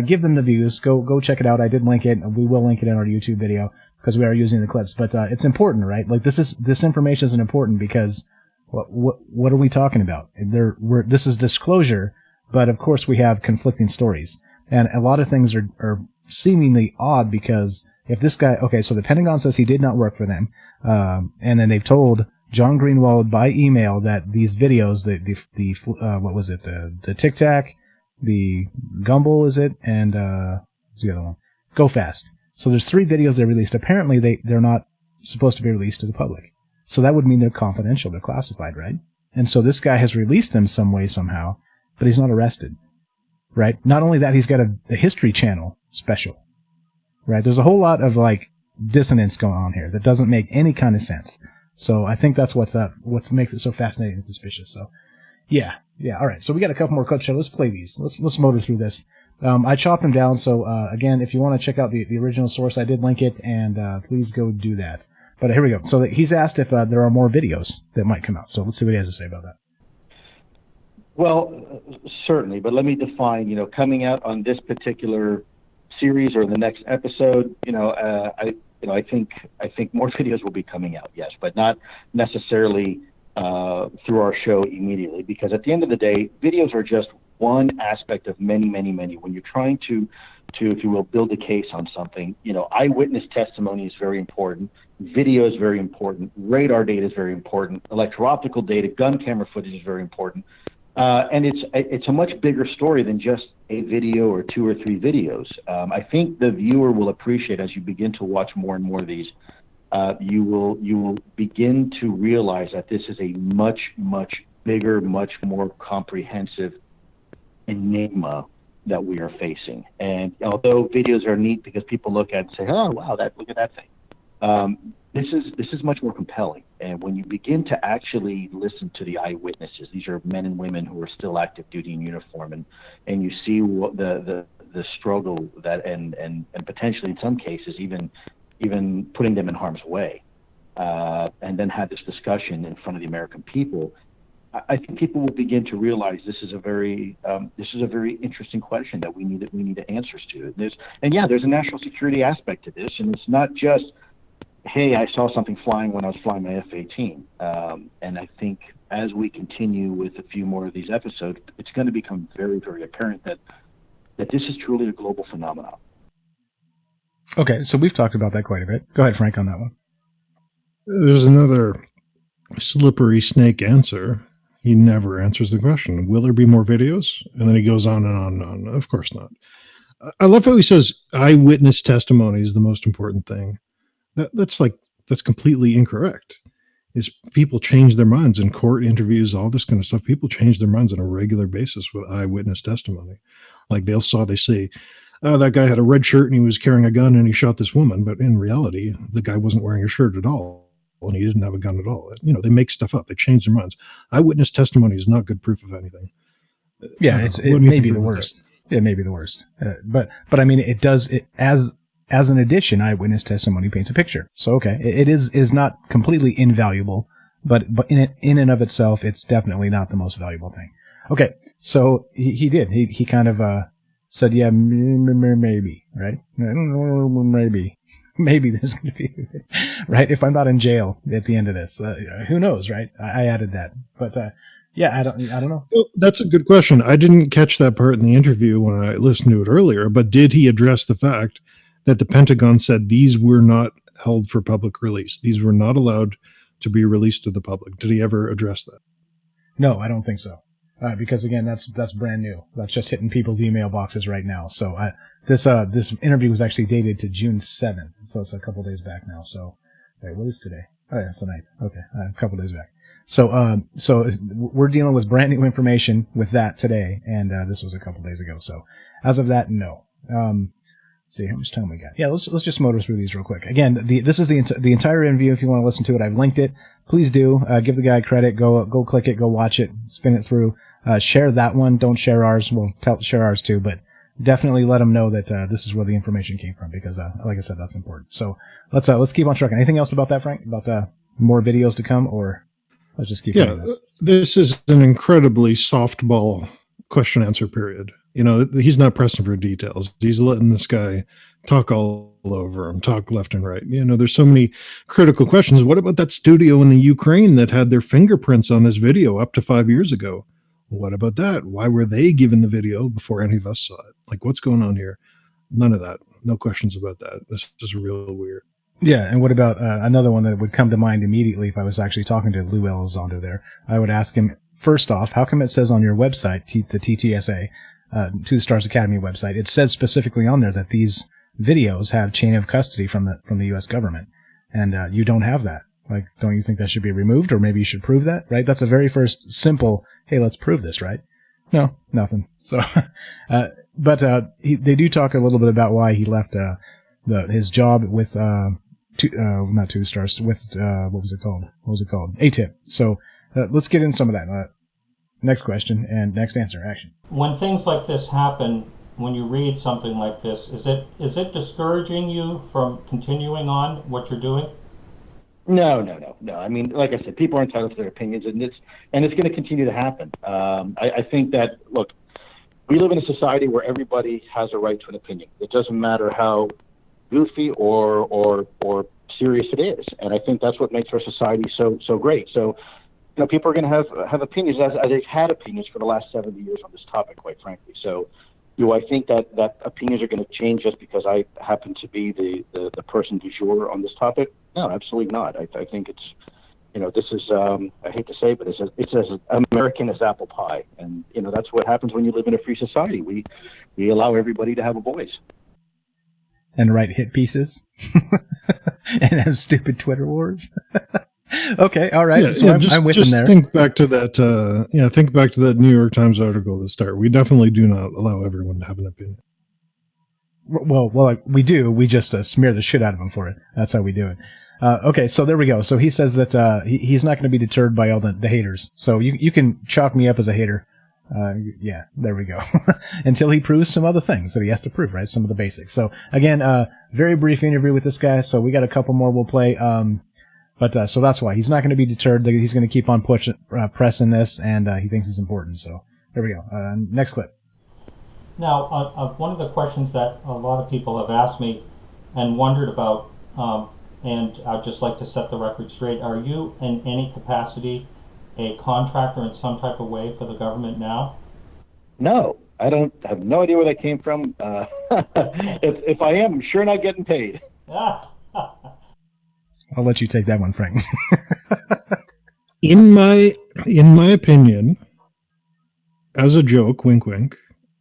give them the views. Go check it out. I did link it. We will link it in our YouTube video because we are using the clips. But it's important, right? Like this information is important because what are we talking about? This is disclosure, but of course we have conflicting stories, and a lot of things are seemingly odd because if this guy, okay, so the Pentagon says he did not work for them, and then they've told John Greenwald by email that these videos, what was it, the Tic Tac, the Gumball, is it, and what's the other one? Go Fast. So there's 3 videos they released. Apparently they're not supposed to be released to the public. So that would mean they're confidential, they're classified, right? And so this guy has released them some way, somehow, but he's not arrested, right? Not only that, he's got a History Channel special. Right, there's a whole lot of dissonance going on here that doesn't make any kind of sense. So I think that's what makes it so fascinating and suspicious. So, yeah. All right, so we got a couple more clips here. Let's play these. Let's motor through this. I chopped them down. So again, if you want to check out the original source, I did link it, and please go do that. But here we go. So he's asked if there are more videos that might come out. So let's see what he has to say about that. Well, certainly, but let me define. Coming out on this particular series or the next episode, I think more videos will be coming out, yes, but not necessarily through our show immediately, because at the end of the day, videos are just one aspect of many, many, many. When you're trying to, if you will, build a case on something, eyewitness testimony is very important, video is very important, radar data is very important, electro-optical data, gun camera footage is very important. And it's a much bigger story than just a video or 2 or 3 videos. I think the viewer will appreciate, as you begin to watch more and more of these, you will begin to realize that this is a much, much bigger, much more comprehensive enigma that we are facing. And although videos are neat because people look at it and say, oh, wow, look at that thing. This is much more compelling. And when you begin to actually listen to the eyewitnesses, these are men and women who are still active duty in uniform, and you see what the struggle that and potentially in some cases even putting them in harm's way, and then have this discussion in front of the American people. I think people will begin to realize this is a very interesting question that we need answers to. There's a national security aspect to this, and it's not just, hey, I saw something flying when I was flying my F-18. And I think as we continue with a few more of these episodes, it's going to become very, very apparent that this is truly a global phenomenon. Okay, so we've talked about that quite a bit. Go ahead, Frank, on that one. There's another slippery snake answer. He never answers the question. Will there be more videos? And then he goes on and on and on. Of course not. I love how he says eyewitness testimony is the most important thing. That's like That's completely incorrect. Is people change their minds in court interviews, all this kind of stuff. People change their minds on a regular basis with eyewitness testimony. Like they say, oh, that guy had a red shirt and he was carrying a gun and he shot this woman. But in reality, the guy wasn't wearing a shirt at all and he didn't have a gun at all. You know, they make stuff up. They change their minds. Eyewitness testimony is not good proof of anything. Yeah, it may be the worst. It may be the worst. But I mean, it does, as an addition, eyewitness testimony paints a picture. So, okay, it is not completely invaluable, but in and of itself, it's definitely not the most valuable thing. Okay, so he kind of said, yeah, maybe, right? Maybe there's going to be, right? If I'm not in jail at the end of this, who knows, right? I added that, but yeah, I don't know. Well, that's a good question. I didn't catch that part in the interview when I listened to it earlier, but did he address the fact that the Pentagon said these were not held for public release? These were not allowed to be released to the public. Did he ever address that? No, I don't think so. Because again, that's brand new. That's just hitting people's email boxes right now. So this interview was actually dated to June 7th. So it's a couple days back now. So wait, what is today? Oh yeah, it's the 9th. Okay. A couple days back. So we're dealing with brand new information with that today. And, this was a couple days ago. So as of that, no. Let's see how much time we got. Yeah, let's just motor through these real quick. Again, this is the entire interview. If you want to listen to it, I've linked it. Please do. Give the guy credit. Go click it. Go watch it. Spin it through. Share that one. Don't share ours. Well, share ours too, but definitely let them know that this is where the information came from because, like I said, that's important. So let's keep on trucking. Anything else about that, Frank? About more videos to come, or let's just keep doing this? This is an incredibly softball question answer period. You know, he's not pressing for details. He's letting this guy talk all over him, talk left and right. You know, there's so many critical questions. What about that studio in the Ukraine that had their fingerprints on this video up to 5 years ago? What about that? Why were they given the video before any of us saw it? Like, what's going on here? None of that. No questions about that. This is real weird. Yeah, and what about another one that would come to mind immediately if I was actually talking to Lou Elizondo there? I would ask him, first off, how come it says on your website, the TTSA, To the Stars Academy website, it says specifically on there that these videos have chain of custody from the U.S. government, and you don't have that. Like, don't you think that should be removed, or maybe you should prove that, right? That's a very first simple, hey, let's prove this, right? No, nothing. So, but they do talk a little bit about why he left his job with not Two Stars, with what was it called? ATIP. So let's get into some of that. Next question and next answer. Action. When things like this happen, when you read something like this, is it discouraging you from continuing on what you're doing? No. I mean, like I said, people are entitled to their opinions, and it's going to continue to happen. I think that, look, we live in a society where everybody has a right to an opinion. It doesn't matter how goofy or serious it is, and I think that's what makes our society so great. So, you know, people are going to have opinions as they've had opinions for the last 70 years on this topic, quite frankly. So, do I think that opinions are going to change just because I happen to be the person du jour on this topic? No, absolutely not. I think it's, you know, this is, I hate to say, but it's as American as apple pie. And, you know, that's what happens when you live in a free society. We allow everybody to have a voice. And write hit pieces. And have stupid Twitter wars. Okay, all right. Yeah, so I'm with them there. Think back to that. Think back to that New York Times article at the start. We definitely do not allow everyone to have an opinion. Well, we do. We just smear the shit out of them for it. That's how we do it. Okay, so there we go. So he says that he's not going to be deterred by all the haters. So you can chalk me up as a hater. Yeah, there we go. Until he proves some other things that he has to prove, right? Some of the basics. So again, very brief interview with this guy. So we got a couple more we'll play. But so that's why he's not going to be deterred. He's going to keep on pressing this, and he thinks it's important. So there we go. Next clip. Now, one of the questions that a lot of people have asked me and wondered about, and I'd just like to set the record straight, are you in any capacity a contractor in some type of way for the government now? No, I have no idea where that came from. If I am, I'm sure not getting paid. I'll let you take that one, Frank. In my opinion, as a joke, wink, wink,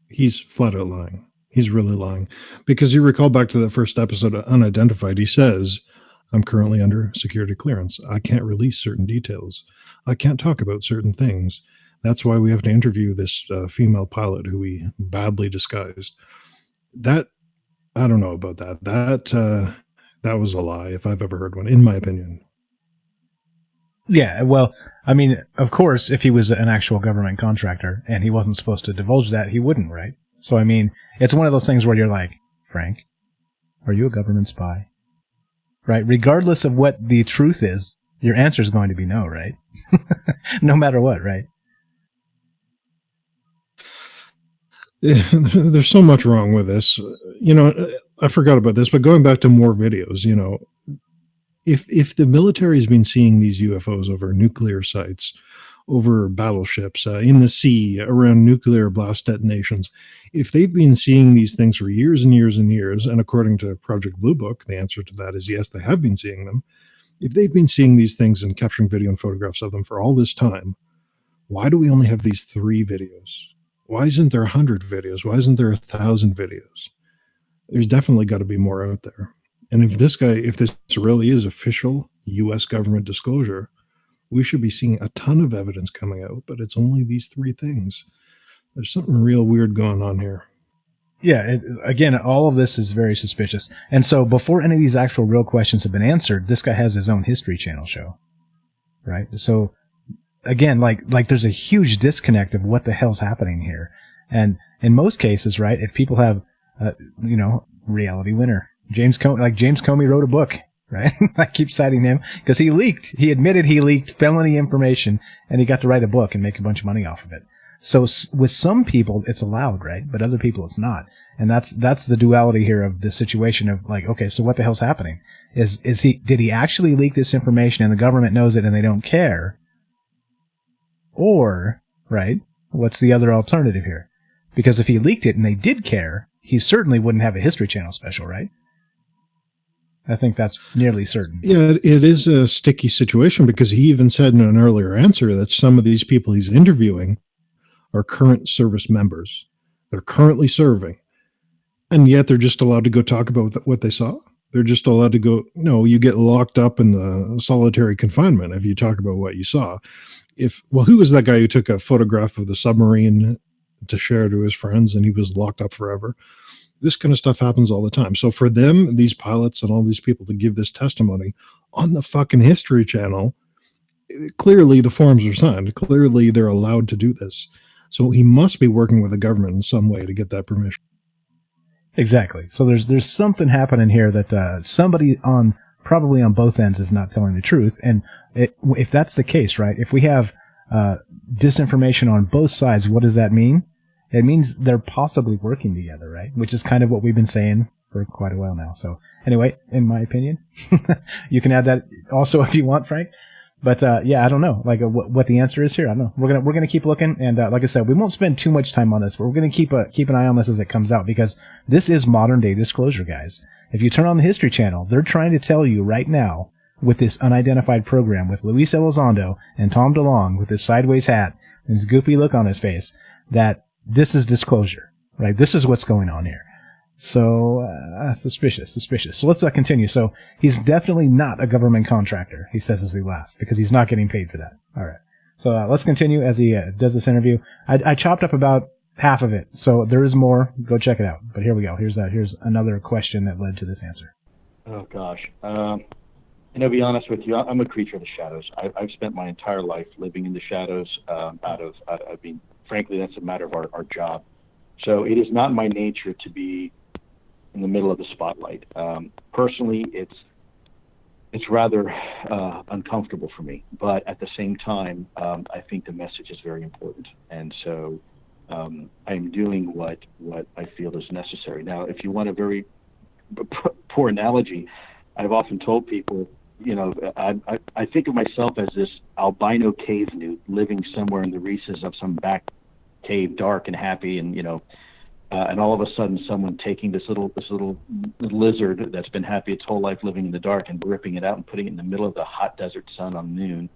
he's flat out lying. He's really lying. Because you recall back to the first episode of Unidentified, he says, I'm currently under security clearance. I can't release certain details. I can't talk about certain things. That's why we have to interview this female pilot who we badly disguised. That, I don't know about that. That was a lie if I've ever heard one, in my opinion. Yeah, well, I mean, of course, if he was an actual government contractor and he wasn't supposed to divulge that, he wouldn't, right? So, I mean, it's one of those things where you're like, Frank, are you a government spy? Right? Regardless of what the truth is, your answer is going to be no, right? No matter what, right? There's so much wrong with this. I forgot about this, but going back to more videos, if the military has been seeing these UFOs over nuclear sites, over battleships, in the sea, around nuclear blast detonations, if they've been seeing these things for years and years and years, and according to Project Blue Book, the answer to that is yes, they have been seeing them. If they've been seeing these things and capturing video and photographs of them for all this time, why do we only have these 3 videos? Why isn't there 100 videos? Why isn't there 1,000 videos? There's definitely got to be more out there. And if this really is official U.S. government disclosure, we should be seeing a ton of evidence coming out, but it's only these 3 things. There's something real weird going on here. Yeah, again, all of this is very suspicious. And so before any of these actual real questions have been answered, this guy has his own History Channel show, right? So again, like there's a huge disconnect of what the hell's happening here. And in most cases, right, if people have, reality winner, James Comey wrote a book, right? I keep citing him because he admitted he leaked felony information and he got to write a book and make a bunch of money off of it. So with some people it's allowed, right? But other people it's not. And that's the duality here of the situation of like, okay, so what the hell's happening? Did he actually leak this information and the government knows it and they don't care? Or, right, what's the other alternative here? Because if he leaked it and they did care, he certainly wouldn't have a History Channel special, right? I think that's nearly certain. Yeah, it is a sticky situation because he even said in an earlier answer that some of these people he's interviewing are current service members. They're currently serving. And yet they're just allowed to go talk about what they saw. They're just allowed to go, no, you get locked up in the solitary confinement if you talk about what you saw. Who was that guy who took a photograph of the submarine to share to his friends and he was locked up forever? This kind of stuff happens all the time. So for them, these pilots and all these people to give this testimony on the fucking History Channel, clearly the forms are signed. Clearly they're allowed to do this. So he must be working with the government in some way to get that permission. Exactly. So there's something happening here that somebody probably on both ends is not telling the truth. And if that's the case, right, if we have disinformation on both sides, what does that mean? It means they're possibly working together, right? Which is kind of what we've been saying for quite a while now. So anyway, in my opinion, you can add that also if you want, Frank. But yeah, I don't know, like what the answer is here. I don't know. We're gonna keep looking, and like I said, we won't spend too much time on this, but we're gonna keep an eye on this as it comes out because this is modern day disclosure, guys. If you turn on the History Channel, they're trying to tell you right now with this unidentified program with Luis Elizondo and Tom DeLonge with his sideways hat and his goofy look on his face that this is disclosure, right? This is what's going on here. So, suspicious. So let's continue. So he's definitely not a government contractor, he says as he laughs, because he's not getting paid for that. All right. So let's continue as he does this interview. I chopped up about half of it, so there is more. Go check it out. But here we go. Here's another question that led to this answer. Oh, gosh. And to be honest with you, I'm a creature of the shadows. I've spent my entire life living in the shadows. Frankly, that's a matter of our job. So it is not my nature to be in the middle of the spotlight. Personally, it's rather uncomfortable for me. But at the same time, I think the message is very important. And so I'm doing what I feel is necessary. Now, if you want a very poor analogy, I've often told people, I think of myself as this albino cave newt living somewhere in the recesses of some back cave, dark and happy, and and all of a sudden someone taking this little lizard that's been happy its whole life living in the dark and ripping it out and putting it in the middle of the hot desert sun on noon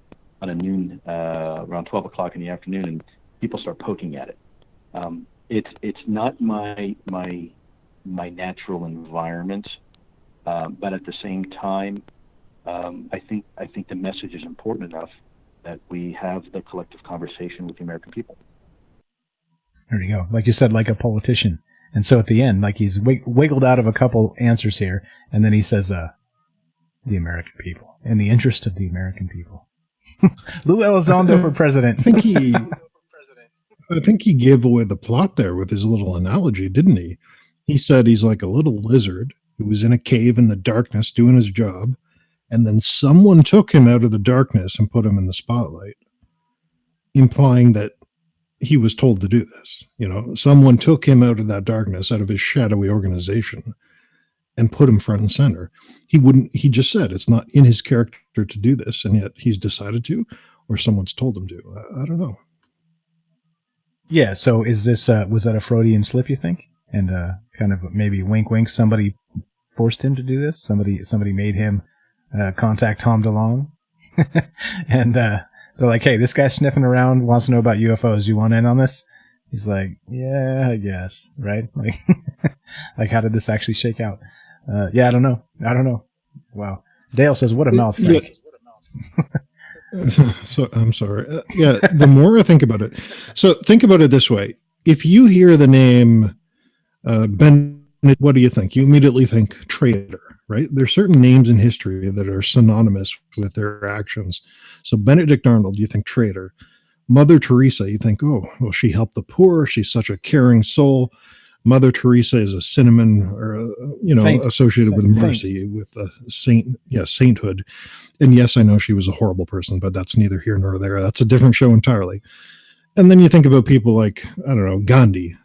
around 12 o'clock in the afternoon, and people start poking at it. It's not my natural environment, but at the same time, I think the message is important enough that we have the collective conversation with the American people. There you go. Like you said, like a politician. And so at the end, like he's wiggled out of a couple answers here, and then he says, the American people, in the interest of the American people. Lou Elizondo for president. I think he gave away the plot there with his little analogy, didn't he? He said he's like a little lizard who was in a cave in the darkness doing his job, and then someone took him out of the darkness and put him in the spotlight, implying that he was told to do this. You know, someone took him out of that darkness, out of his shadowy organization, and put him front and center. He just said it's not in his character to do this, and yet he's decided to, or someone's told him to. I don't know. Yeah, so is this, was that a Freudian slip, you think? And kind of maybe wink wink, somebody forced him to do this? Somebody made him contact Tom DeLonge? And they're like, hey, this guy's sniffing around, wants to know about UFOs. You want in on this? He's like, yeah, I guess, right? Like, like how did this actually shake out? Yeah, I don't know. Wow. Dale says, what a mouth, Frank. Yeah. So I'm sorry. Yeah, the more I think about it. So think about it this way. If you hear the name Ben, what do you think? You immediately think traitor, right? There's certain names in history that are synonymous with their actions. So Benedict Arnold, you think traitor. Mother Teresa, you think, oh, well, she helped the poor. She's such a caring soul. Mother Teresa is a synonym, or Saint. associated with mercy, with sainthood. And yes, I know she was a horrible person, but that's neither here nor there. That's a different show entirely. And then you think about people like, I don't know, Gandhi,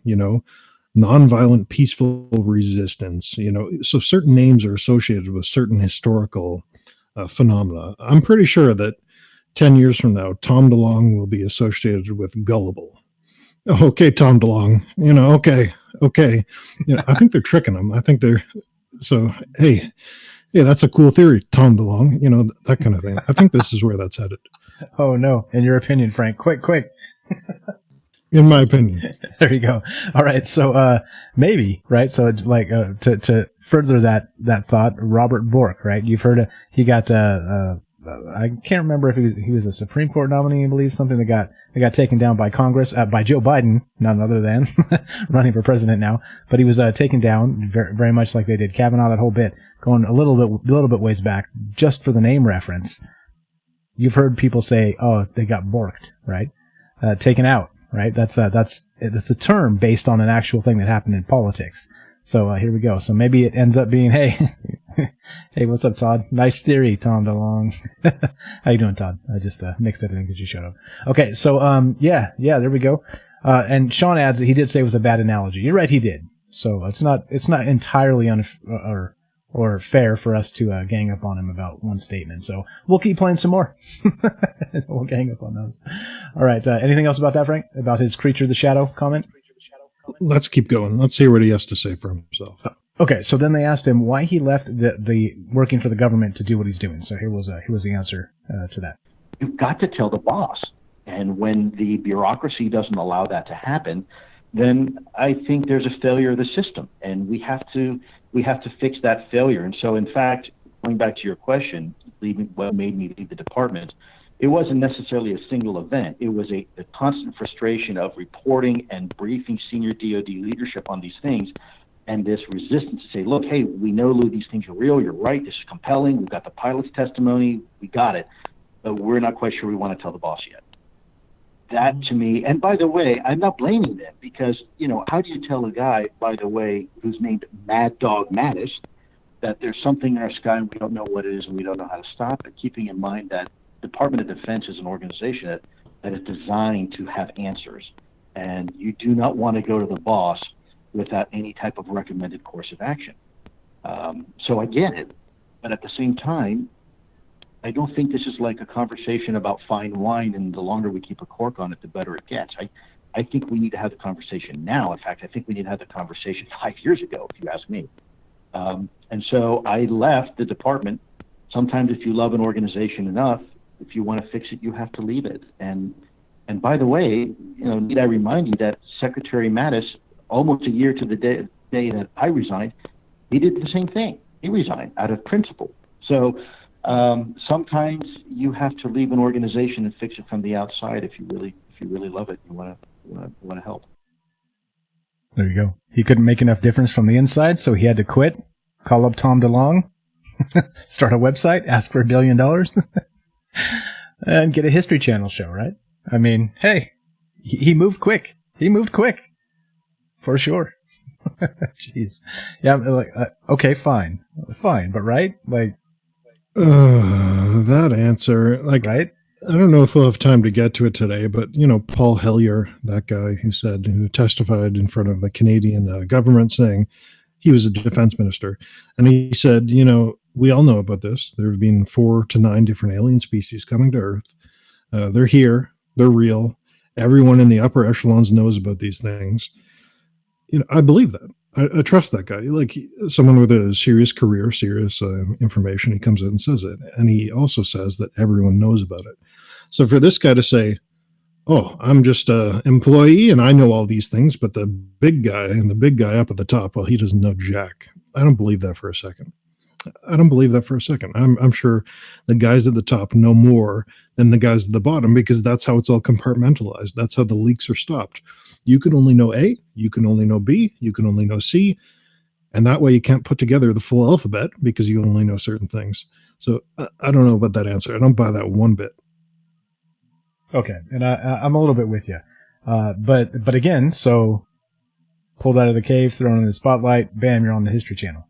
nonviolent, peaceful resistance, so certain names are associated with certain historical phenomena. I'm pretty sure that 10 years from now, Tom DeLonge will be associated with gullible. Okay, Tom DeLonge, okay. I think they're tricking him. I think hey, that's a cool theory, Tom DeLonge, that kind of thing. I think this is where that's headed. Oh, no. In your opinion, Frank, quick. In my opinion. There you go. All right. So, maybe, right? So like, to further that thought, Robert Bork, right? You've heard he got, I can't remember if he was a Supreme Court nominee, I believe, something that got taken down by Congress, by Joe Biden, none other than running for president now. But he was taken down very, very much like they did Kavanaugh, that whole bit, going a little bit ways back, just for the name reference. You've heard people say, oh, they got borked, right? Taken out, right? That's a term based on an actual thing that happened in politics. So here we go. So maybe it ends up being, hey, hey, what's up, Todd? Nice theory, Tom DeLonge. How you doing, Todd? I just mixed everything because you showed up. Okay, so yeah, there we go. And Sean adds that he did say it was a bad analogy. You're right, he did. So it's not entirely or fair for us to gang up on him about one statement. So we'll keep playing some more. We'll gang up on those. All right. Anything else about that, Frank? About his Creature of the Shadow comment? Let's keep going. Let's hear what he has to say for himself. Okay, so then they asked him why he left the working for the government to do what he's doing. So here was the answer to that. You've got to tell the boss. And when the bureaucracy doesn't allow that to happen, then I think there's a failure of the system, and we have to fix that failure. And so, in fact, going back to your question, what made me leave the department, it wasn't necessarily a single event. It was the constant frustration of reporting and briefing senior DoD leadership on these things, and this resistance to say, look, hey, we know, Lou, these things are real. You're right. This is compelling. We've got the pilot's testimony. We got it. But we're not quite sure we want to tell the boss yet. That to me, and by the way, I'm not blaming them because, how do you tell a guy, by the way, who's named Mad Dog Mattis, that there's something in our sky and we don't know what it is and we don't know how to stop it, keeping in mind that Department of Defense is an organization that is designed to have answers. And you do not want to go to the boss without any type of recommended course of action. So I get it. But at the same time, I don't think this is like a conversation about fine wine, and the longer we keep a cork on it, the better it gets. I think we need to have the conversation now. In fact, I think we need to have the conversation 5 years ago, if you ask me. And so I left the department. Sometimes if you love an organization enough, if you want to fix it, you have to leave it. And by the way, need I remind you that Secretary Mattis, almost a year to the day that I resigned, he did the same thing. He resigned out of principle. So sometimes you have to leave an organization and fix it from the outside if you really love it. You want to help. There you go. He couldn't make enough difference from the inside, so he had to quit, call up Tom DeLonge, start a website, ask for $1 billion, and get a History Channel show, right? I mean, hey, he moved quick. He moved quick. For sure. Jeez. Yeah, like, okay, fine, but right? Like, that answer, like, right? I don't know if we'll have time to get to it today, but, Paul Hellyer, that guy who testified in front of the Canadian government saying he was a defense minister. And he said, we all know about this. There have been 4 to 9 different alien species coming to Earth. They're here. They're real. Everyone in the upper echelons knows about these things. I believe that. I trust that guy. Like, someone with a serious career, serious information, he comes out and says it. And he also says that everyone knows about it. So for this guy to say, oh, I'm just an employee and I know all these things, but the big guy and the big guy up at the top, well, he doesn't know jack. I don't believe that for a second. I'm sure the guys at the top know more than the guys at the bottom, because that's how it's all compartmentalized. That's how the leaks are stopped. You can only know A, you can only know B, you can only know C, and that way you can't put together the full alphabet because you only know certain things. So I don't know about that answer. I don't buy that one bit. Okay, and I'm a little bit with you. But again, so pulled out of the cave, thrown in the spotlight, bam, you're on the History Channel.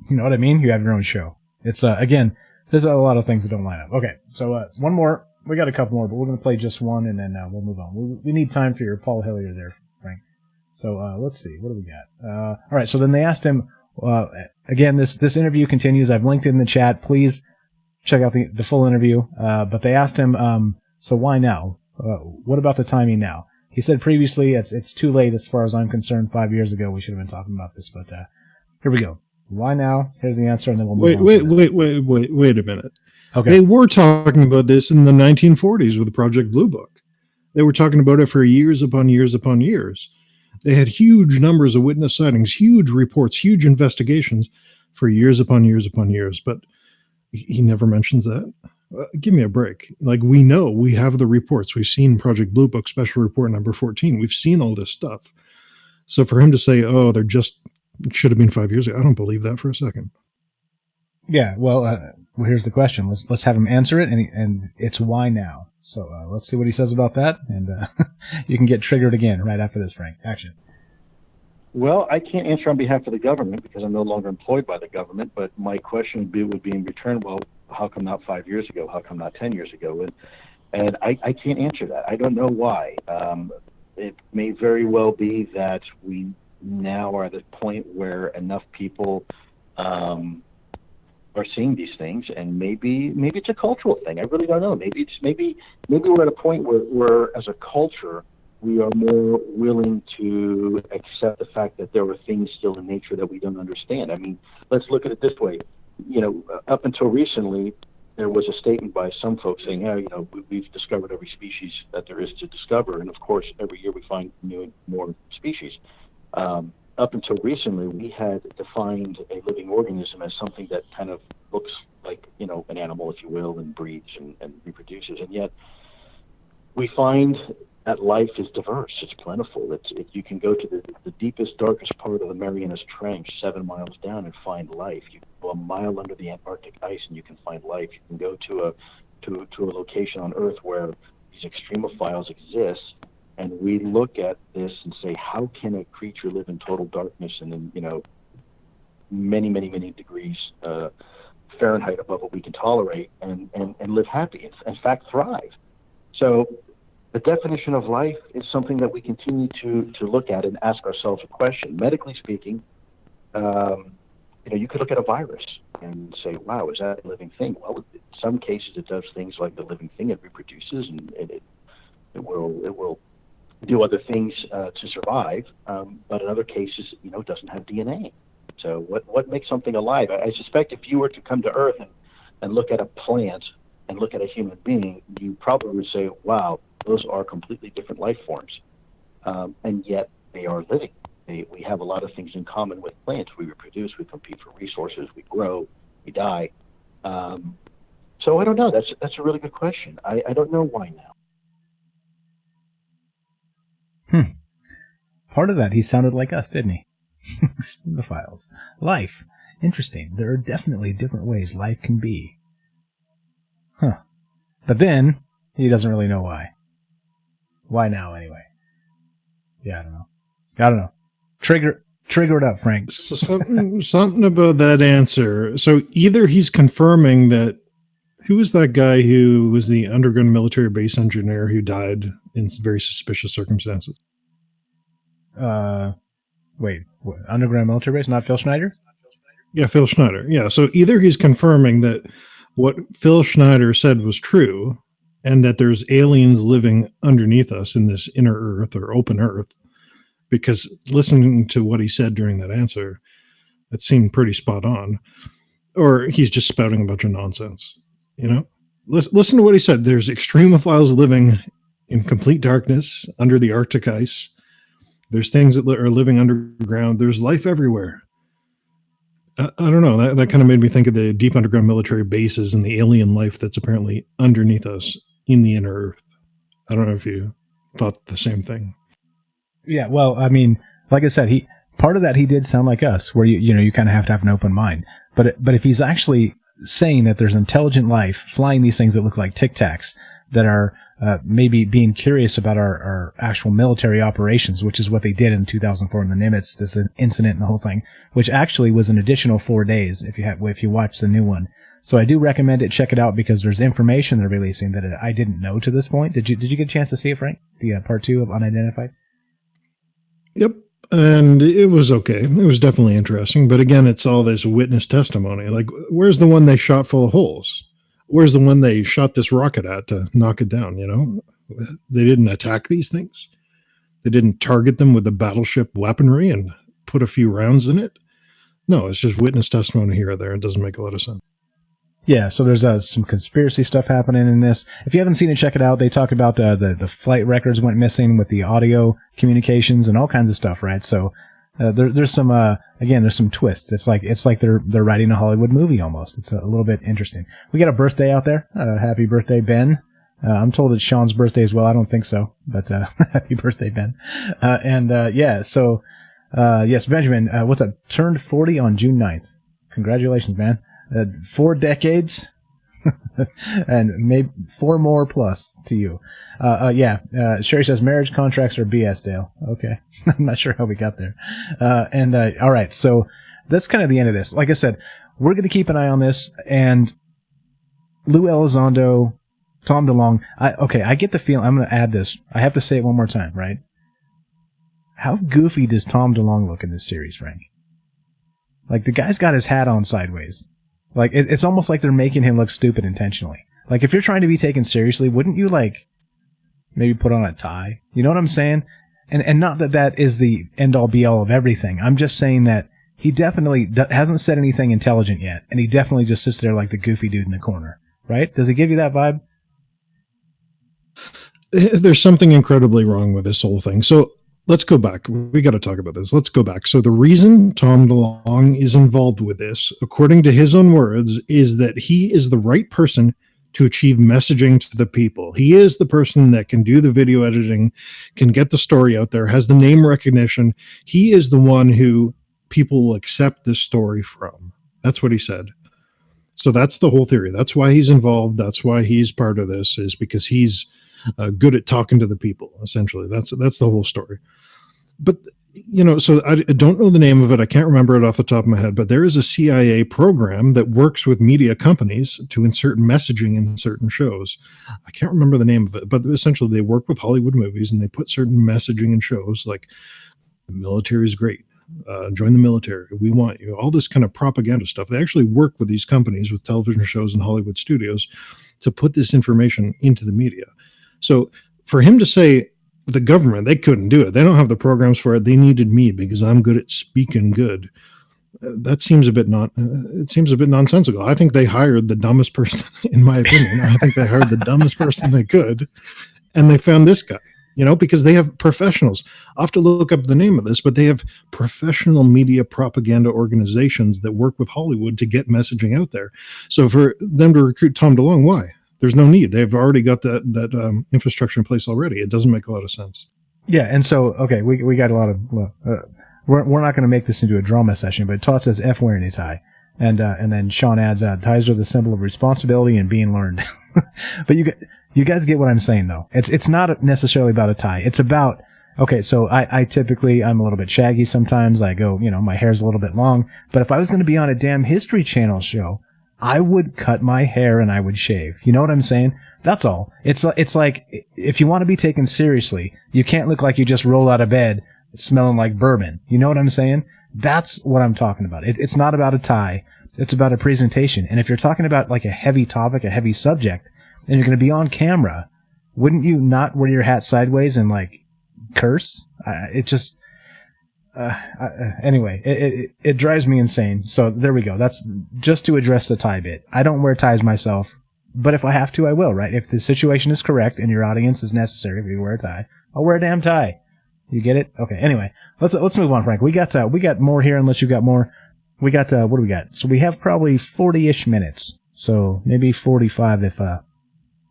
You know what I mean? You have your own show. It's, again, there's a lot of things that don't line up. Okay, so one more. We got a couple more, but we're going to play just one, and then we'll move on. We need time for your Paul Hellyer there, Frank. So let's see. What do we got? All right, so then they asked him, again, this interview continues. I've linked it in the chat. Please check out the full interview. But they asked him, so why now? What about the timing now? He said previously, it's too late as far as I'm concerned. 5 years ago, we should have been talking about this, but here we go. Why now? Here's the answer, and then we'll move on. Wait a minute. Okay. They were talking about this in the 1940s with Project Blue Book. They were talking about it for years upon years upon years. They had huge numbers of witness sightings, huge reports, huge investigations for years upon years upon years. But he never mentions that. Give me a break. Like, we know, we have the reports. We've seen Project Blue Book Special Report number 14. We've seen all this stuff. So for him to say, oh, it should have been 5 years ago, I don't believe that for a second. Yeah, well, here's the question. Let's have him answer it, and it's why now. So let's see what he says about that, and you can get triggered again right after this, Frank. Action. Well, I can't answer on behalf of the government because I'm no longer employed by the government, but my question would be in return, well, how come not 5 years ago? How come not 10 years ago? And I can't answer that. I don't know why. It may very well be that we now are at the point where enough people are seeing these things, and maybe it's a cultural thing. I really don't know. Maybe we're at a point where as a culture we are more willing to accept the fact that there are things still in nature that we don't understand. I mean, let's look at it this way. Up until recently, there was a statement by some folks saying, we've discovered every species that there is to discover, and of course, every year we find new and more species. Up until recently, we had defined a living organism as something that kind of looks like, an animal, if you will, and breeds and reproduces. And yet we find that life is diverse. It's plentiful. You can go to the deepest, darkest part of the Marianas Trench, 7 miles down, and find life. You can go a mile under the Antarctic ice, and you can find life. You can go to a location on Earth where these extremophiles exist. And we look at this and say, how can a creature live in total darkness and in, many, many, many degrees Fahrenheit above what we can tolerate and live happy, in fact, thrive? So the definition of life is something that we continue to look at and ask ourselves a question. Medically speaking, you could look at a virus and say, wow, is that a living thing? Well, in some cases it does things like the living thing. It reproduces and it will do other things to survive, but in other cases, it doesn't have DNA. So what makes something alive? I suspect if you were to come to Earth and look at a plant and look at a human being, you probably would say, wow, those are completely different life forms, and yet they are living. We have a lot of things in common with plants. We reproduce, we compete for resources, we grow, we die. So I don't know. That's a really good question. I don't know why now. Part of that, he sounded like us, didn't he? The files. Life. Interesting. There are definitely different ways life can be. Huh. But then, he doesn't really know why. Why now, anyway? Yeah, I don't know. Trigger it up, Frank. Something about that answer. So either he's confirming that, who was that guy who was the underground military base engineer who died in very suspicious circumstances? Wait, what, underground military base, not Phil Schneider? Yeah, Phil Schneider. Yeah, so either he's confirming that what Phil Schneider said was true, and that there's aliens living underneath us in this inner Earth or open Earth, because listening to what he said during that answer, it seemed pretty spot on, or he's just spouting a bunch of nonsense. You know, listen to what he said. There's extremophiles living in complete darkness under the Arctic ice. There's things that are living underground. There's life everywhere. I don't know. That kind of made me think of the deep underground military bases and the alien life that's apparently underneath us in the inner Earth. I don't know if you thought the same thing. Yeah, well, I mean, like I said, part of that he did sound like us, where you kind of have to have an open mind. But if he's actually saying that there's intelligent life flying these things that look like Tic Tacs that are maybe being curious about our actual military operations, which is what they did in 2004 in the Nimitz, this incident and the whole thing, which actually was an additional 4 days if you watch the new one. So I do recommend it. Check it out because there's information they're releasing that I didn't know to this point. Did you get a chance to see it, Frank? The part 2 of Unidentified? Yep. And it was okay. It was definitely interesting. But again, it's all this witness testimony. Like, where's the one they shot full of holes? Where's the one they shot this rocket at to knock it down? You know, they didn't attack these things. They didn't target them with the battleship weaponry and put a few rounds in it. No, it's just witness testimony here or there. It doesn't make a lot of sense. Yeah, so there's some conspiracy stuff happening in this. If you haven't seen it, check it out. They talk about the flight records went missing with the audio communications and all kinds of stuff, right? So there's some there's some twists. It's like they're writing a Hollywood movie almost. It's a little bit interesting. We got a birthday out there. Happy birthday, Ben. I'm told it's Sean's birthday as well. I don't think so, but happy birthday, Ben. So yes, Benjamin, what's up? Turned 40 on June 9th. Congratulations, man. 4 decades and maybe 4 more plus to you. Sherry says marriage contracts are BS, Dale. Okay. I'm not sure how we got there. All right. So that's kind of the end of this. Like I said, we're going to keep an eye on this, and Lou Elizondo, Tom DeLonge. I get the feeling, I'm going to add this. I have to say it one more time, right? How goofy does Tom DeLonge look in this series, Frank? Like, the guy's got his hat on sideways. Like, it's almost like they're making him look stupid intentionally. Like, if you're trying to be taken seriously, wouldn't you, like, maybe put on a tie? You know what I'm saying? And not that is the end-all, be-all of everything. I'm just saying that he definitely hasn't said anything intelligent yet, and he definitely just sits there like the goofy dude in the corner. Right? Does he give you that vibe? There's something incredibly wrong with this whole thing. So let's go back. We got to talk about this. Let's go back. So the reason Tom DeLonge is involved with this, according to his own words, is that he is the right person to achieve messaging to the people. He is the person that can do the video editing, can get the story out there, has the name recognition. He is the one who people will accept this story from. That's what he said. So that's the whole theory. That's why he's involved. That's why he's part of this, is because he's good at talking to the people, essentially. That's the whole story. But, you know, so I don't know the name of it. I can't remember it off the top of my head, but there is a CIA program that works with media companies to insert messaging in certain shows. I can't remember the name of it, but essentially they work with Hollywood movies and they put certain messaging in shows like the military is great. Join the military. We want you. All this kind of propaganda stuff. They actually work with these companies, with television shows and Hollywood studios, to put this information into the media. So for him to say, the government, they couldn't do it. They don't have the programs for it. They needed me because I'm good at speaking good. That seems a bit nonsensical. I think they hired the dumbest person, in my opinion. I think they hired the dumbest person they could, and they found this guy. because they have professionals. I'll have to look up the name of this, but they have professional media propaganda organizations that work with Hollywood to get messaging out there. So for them to recruit Tom DeLonge, why? There's no need. They've already got that infrastructure in place already. It doesn't make a lot of sense. Yeah, and so, okay, we got a lot of, we're not going to make this into a drama session, but Todd says F wearing a tie. And then Sean adds, ties are the symbol of responsibility and being learned. But you guys get what I'm saying, though. It's not necessarily about a tie. It's about, okay, so I typically, I'm a little bit shaggy sometimes. I go, my hair's a little bit long. But if I was going to be on a damn History Channel show, I would cut my hair and I would shave. You know what I'm saying? That's all. It's like, if you want to be taken seriously, you can't look like you just rolled out of bed smelling like bourbon. You know what I'm saying? That's what I'm talking about. It's not about a tie. It's about a presentation. And if you're talking about like a heavy topic, a heavy subject, and you're going to be on camera, wouldn't you not wear your hat sideways and like curse? Anyway, it drives me insane. So there we go. That's just to address the tie bit. I don't wear ties myself, but if I have to, I will, right? If the situation is correct and your audience is necessary for you to wear a tie, I'll wear a damn tie. You get it? Okay. Anyway, let's move on, Frank. We got more here, unless you got more. We got, what do we got? So we have probably 40-ish minutes. So maybe 45 if,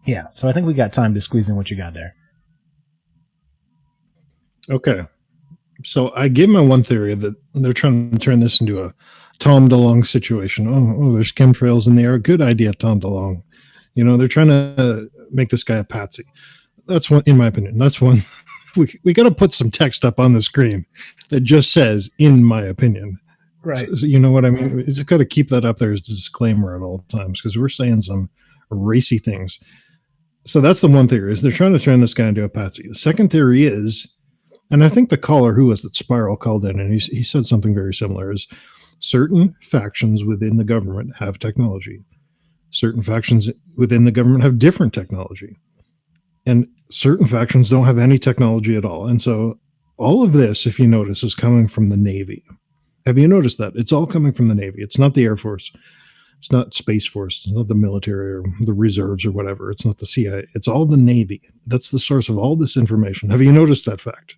yeah. So I think we got time to squeeze in what you got there. Okay. So I gave my one theory that they're trying to turn this into a Tom DeLonge situation. Oh, there's chemtrails in the air. Good idea, Tom DeLonge. They're trying to make this guy a patsy. That's one, in my opinion. That's one. We got to put some text up on the screen that just says, in my opinion. Right. So, you know what I mean? We just got to keep that up there as a disclaimer at all times, because we're saying some racy things. So that's the one theory, is they're trying to turn this guy into a patsy. The second theory is, and I think the caller, who was that Spiral, called in, and he said something very similar, is certain factions within the government have technology. Certain factions within the government have different technology. And certain factions don't have any technology at all. And so all of this, if you notice, is coming from the Navy. Have you noticed that? It's all coming from the Navy. It's not the Air Force. It's not Space Force. It's not the military or the reserves or whatever. It's not the CIA. It's all the Navy. That's the source of all this information. Have you noticed that fact?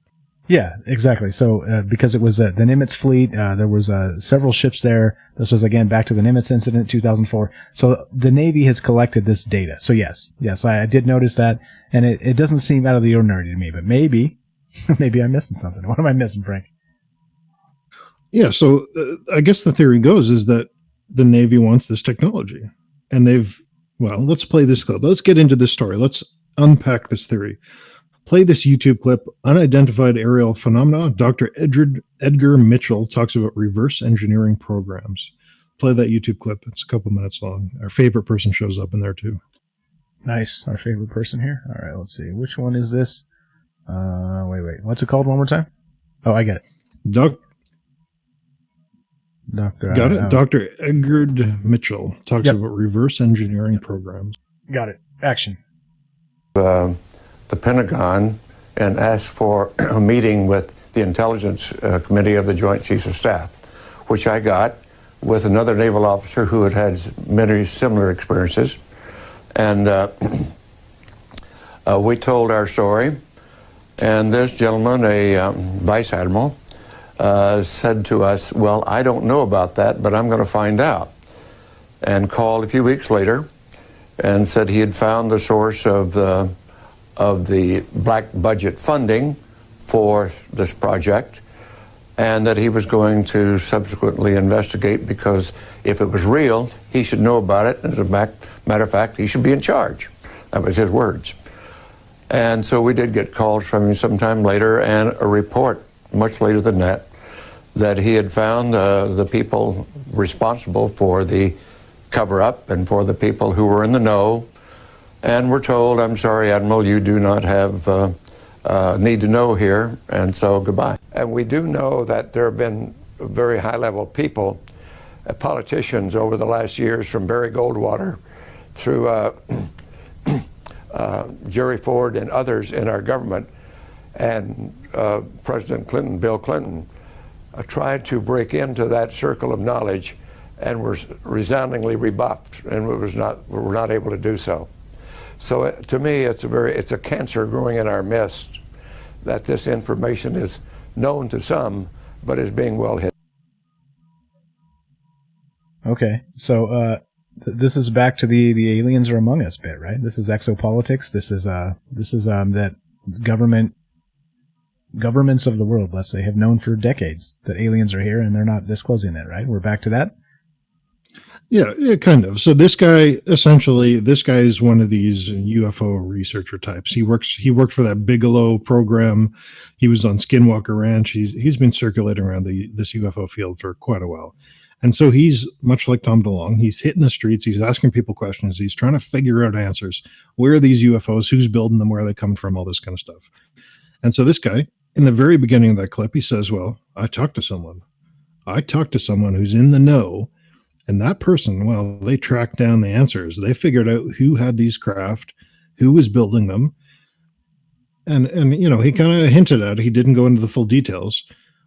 Yeah, exactly. So because it was the Nimitz fleet, there was several ships there. This was, again, back to the Nimitz incident, 2004. So the Navy has collected this data. So yes, I did notice that. And it doesn't seem out of the ordinary to me, but maybe I'm missing something. What am I missing, Frank? Yeah, so I guess the theory goes is that the Navy wants this technology. And let's play this clip. Let's get into this story. Let's unpack this theory. Play this YouTube clip, Unidentified Aerial Phenomena. Dr. Edgar Mitchell talks about reverse engineering programs. Play that YouTube clip. It's a couple minutes long. Our favorite person shows up in there too. Nice. Our favorite person here. All right, let's see. Which one is this? Wait. What's it called one more time? Oh, I get it. Dr. Edgar Mitchell talks about reverse engineering programs. Got it. Action. The Pentagon and asked for a meeting with the Intelligence Committee of the Joint Chiefs of Staff, which I got with another naval officer who had had many similar experiences. And we told our story, and this gentleman, a vice admiral, said to us, well, I don't know about that, but I'm going to find out. And called a few weeks later and said he had found the source of the black budget funding for this project, and that he was going to subsequently investigate, because if it was real, he should know about it. As a matter of fact, he should be in charge. That was his words. And so we did get calls from him sometime later, and a report much later than that he had found the people responsible for the cover-up and for the people who were in the know. And we're told, I'm sorry, Admiral, you do not have need to know here, and so goodbye. And we do know that there have been very high-level people, politicians over the last years, from Barry Goldwater through Jerry Ford and others in our government, and President Clinton, Bill Clinton, tried to break into that circle of knowledge and were resoundingly rebuffed, and were not able to do so. So to me, it's a cancer growing in our midst, that this information is known to some, but is being well hidden. Okay, so this is back to the aliens are among us bit, right? This is exopolitics. This is that governments of the world, let's say, have known for decades that aliens are here, and they're not disclosing that, right? We're back to that. Yeah, kind of. So this guy is one of these UFO researcher types. He worked for that Bigelow program. He was on Skinwalker Ranch. He's been circulating around this UFO field for quite a while. And so he's much like Tom DeLonge. He's hitting the streets. He's asking people questions. He's trying to figure out answers. Where are these UFOs? Who's building them? Where are they coming from? All this kind of stuff. And so this guy, in the very beginning of that clip, he says, well, I talked to someone who's in the know. And that person, well, they tracked down the answers. They figured out who had these craft, who was building them. And he kind of hinted at it. He didn't go into the full details.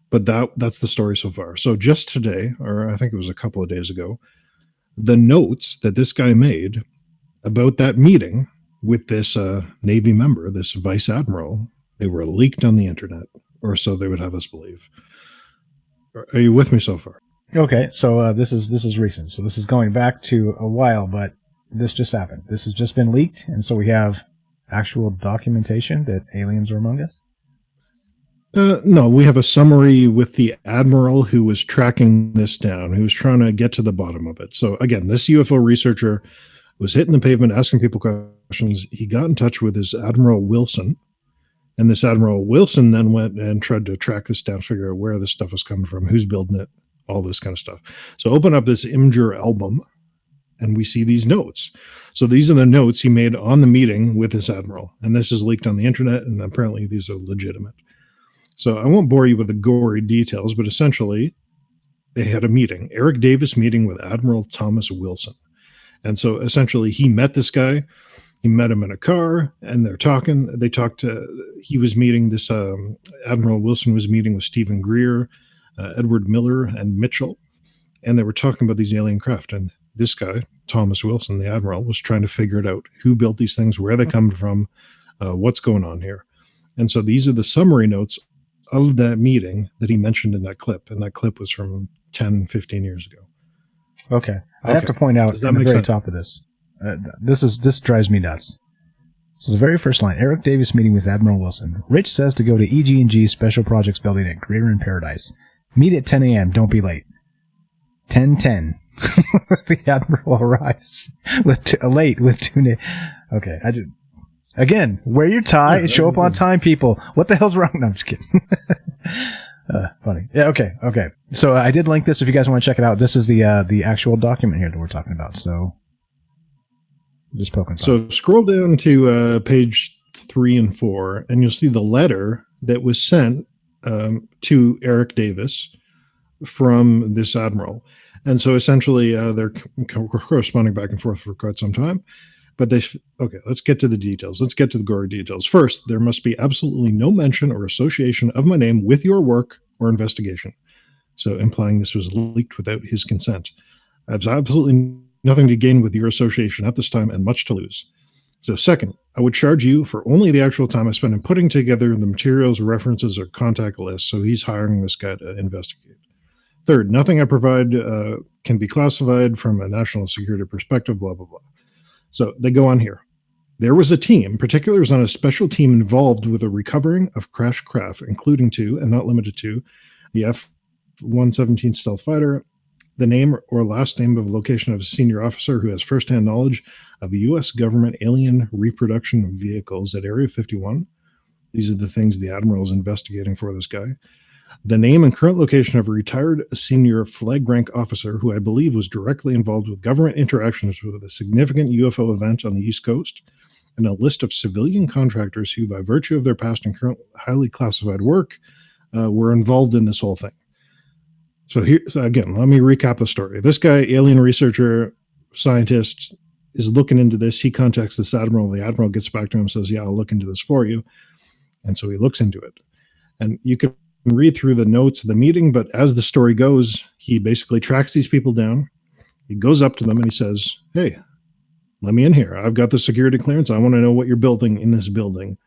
But that's the story so far. So just today, or I think it was a couple of days ago, the notes that this guy made about that meeting with this Navy member, this vice admiral, they were leaked on the internet, or so they would have us believe. Are you with me so far? Okay, so this is recent. So this is going back to a while, but this just happened. This has just been leaked, and so we have actual documentation that aliens are among us? No, we have a summary with the admiral who was tracking this down, who was trying to get to the bottom of it. So again, this UFO researcher was hitting the pavement, asking people questions. He got in touch with his Admiral Wilson, and this Admiral Wilson then went and tried to track this down, figure out where this stuff was coming from, who's building it, all this kind of stuff. So open up this Imgur album, and we see these notes. So these are the notes he made on the meeting with this admiral, and this is leaked on the internet, and apparently these are legitimate. So I won't bore you with the gory details, but essentially they had a meeting, Eric Davis meeting with Admiral Thomas Wilson. And so essentially he met this guy, he met him in a car, and they're talking. He was meeting this, Admiral Wilson was meeting with Stephen Greer, Edward Miller, and Mitchell. And they were talking about these alien craft. And this guy, Thomas Wilson, the admiral, was trying to figure it out. Who built these things? Where they come from? What's going on here? And so these are the summary notes of that meeting that he mentioned in that clip. And that clip was from 10, 15 years ago. Okay. I have to point out at the very top of this. This drives me nuts. So the very first line, Eric Davis meeting with Admiral Wilson. Rich says to go to EG&G Special Projects Building at Greer in Paradise. Meet at 10 a.m. Don't be late. 10:10. The Admiral arrives late with two. Okay. Again, wear your tie and show up on time, people. What the hell's wrong? No, I'm just kidding. Funny. Yeah, okay. So I did link this if you guys want to check it out. This is the actual document here that we're talking about. So just poking. So scroll down to page 3 and 4, and you'll see the letter that was sent to Eric Davis from this admiral. And so essentially they're corresponding back and forth for quite some time. But let's get to the details. Let's get to the gory details. First, there must be absolutely no mention or association of my name with your work or investigation. So implying this was leaked without his consent. I have absolutely nothing to gain with your association at this time and much to lose. So second, I would charge you for only the actual time I spent in putting together the materials, references, or contact lists. So he's hiring this guy to investigate. Third, nothing I provide can be classified from a national security perspective, blah, blah, blah. So they go on here. There was a team, particulars on a special team involved with the recovering of crashed craft, including to, and not limited to, the F-117 stealth fighter, the name or last name of location of a senior officer who has firsthand knowledge of U.S. government alien reproduction vehicles at Area 51. These are the things the admiral is investigating for this guy. The name and current location of a retired senior flag rank officer who I believe was directly involved with government interactions with a significant UFO event on the East Coast, and a list of civilian contractors who, by virtue of their past and current highly classified work, were involved in this whole thing. So again, let me recap the story. This guy, alien researcher, scientist, is looking into this. He contacts this admiral. The admiral gets back to him and says, yeah, I'll look into this for you. And so he looks into it. And you can read through the notes of the meeting, but as the story goes, he basically tracks these people down. He goes up to them and he says, hey, let me in here. I've got the security clearance. I want to know what you're building in this building.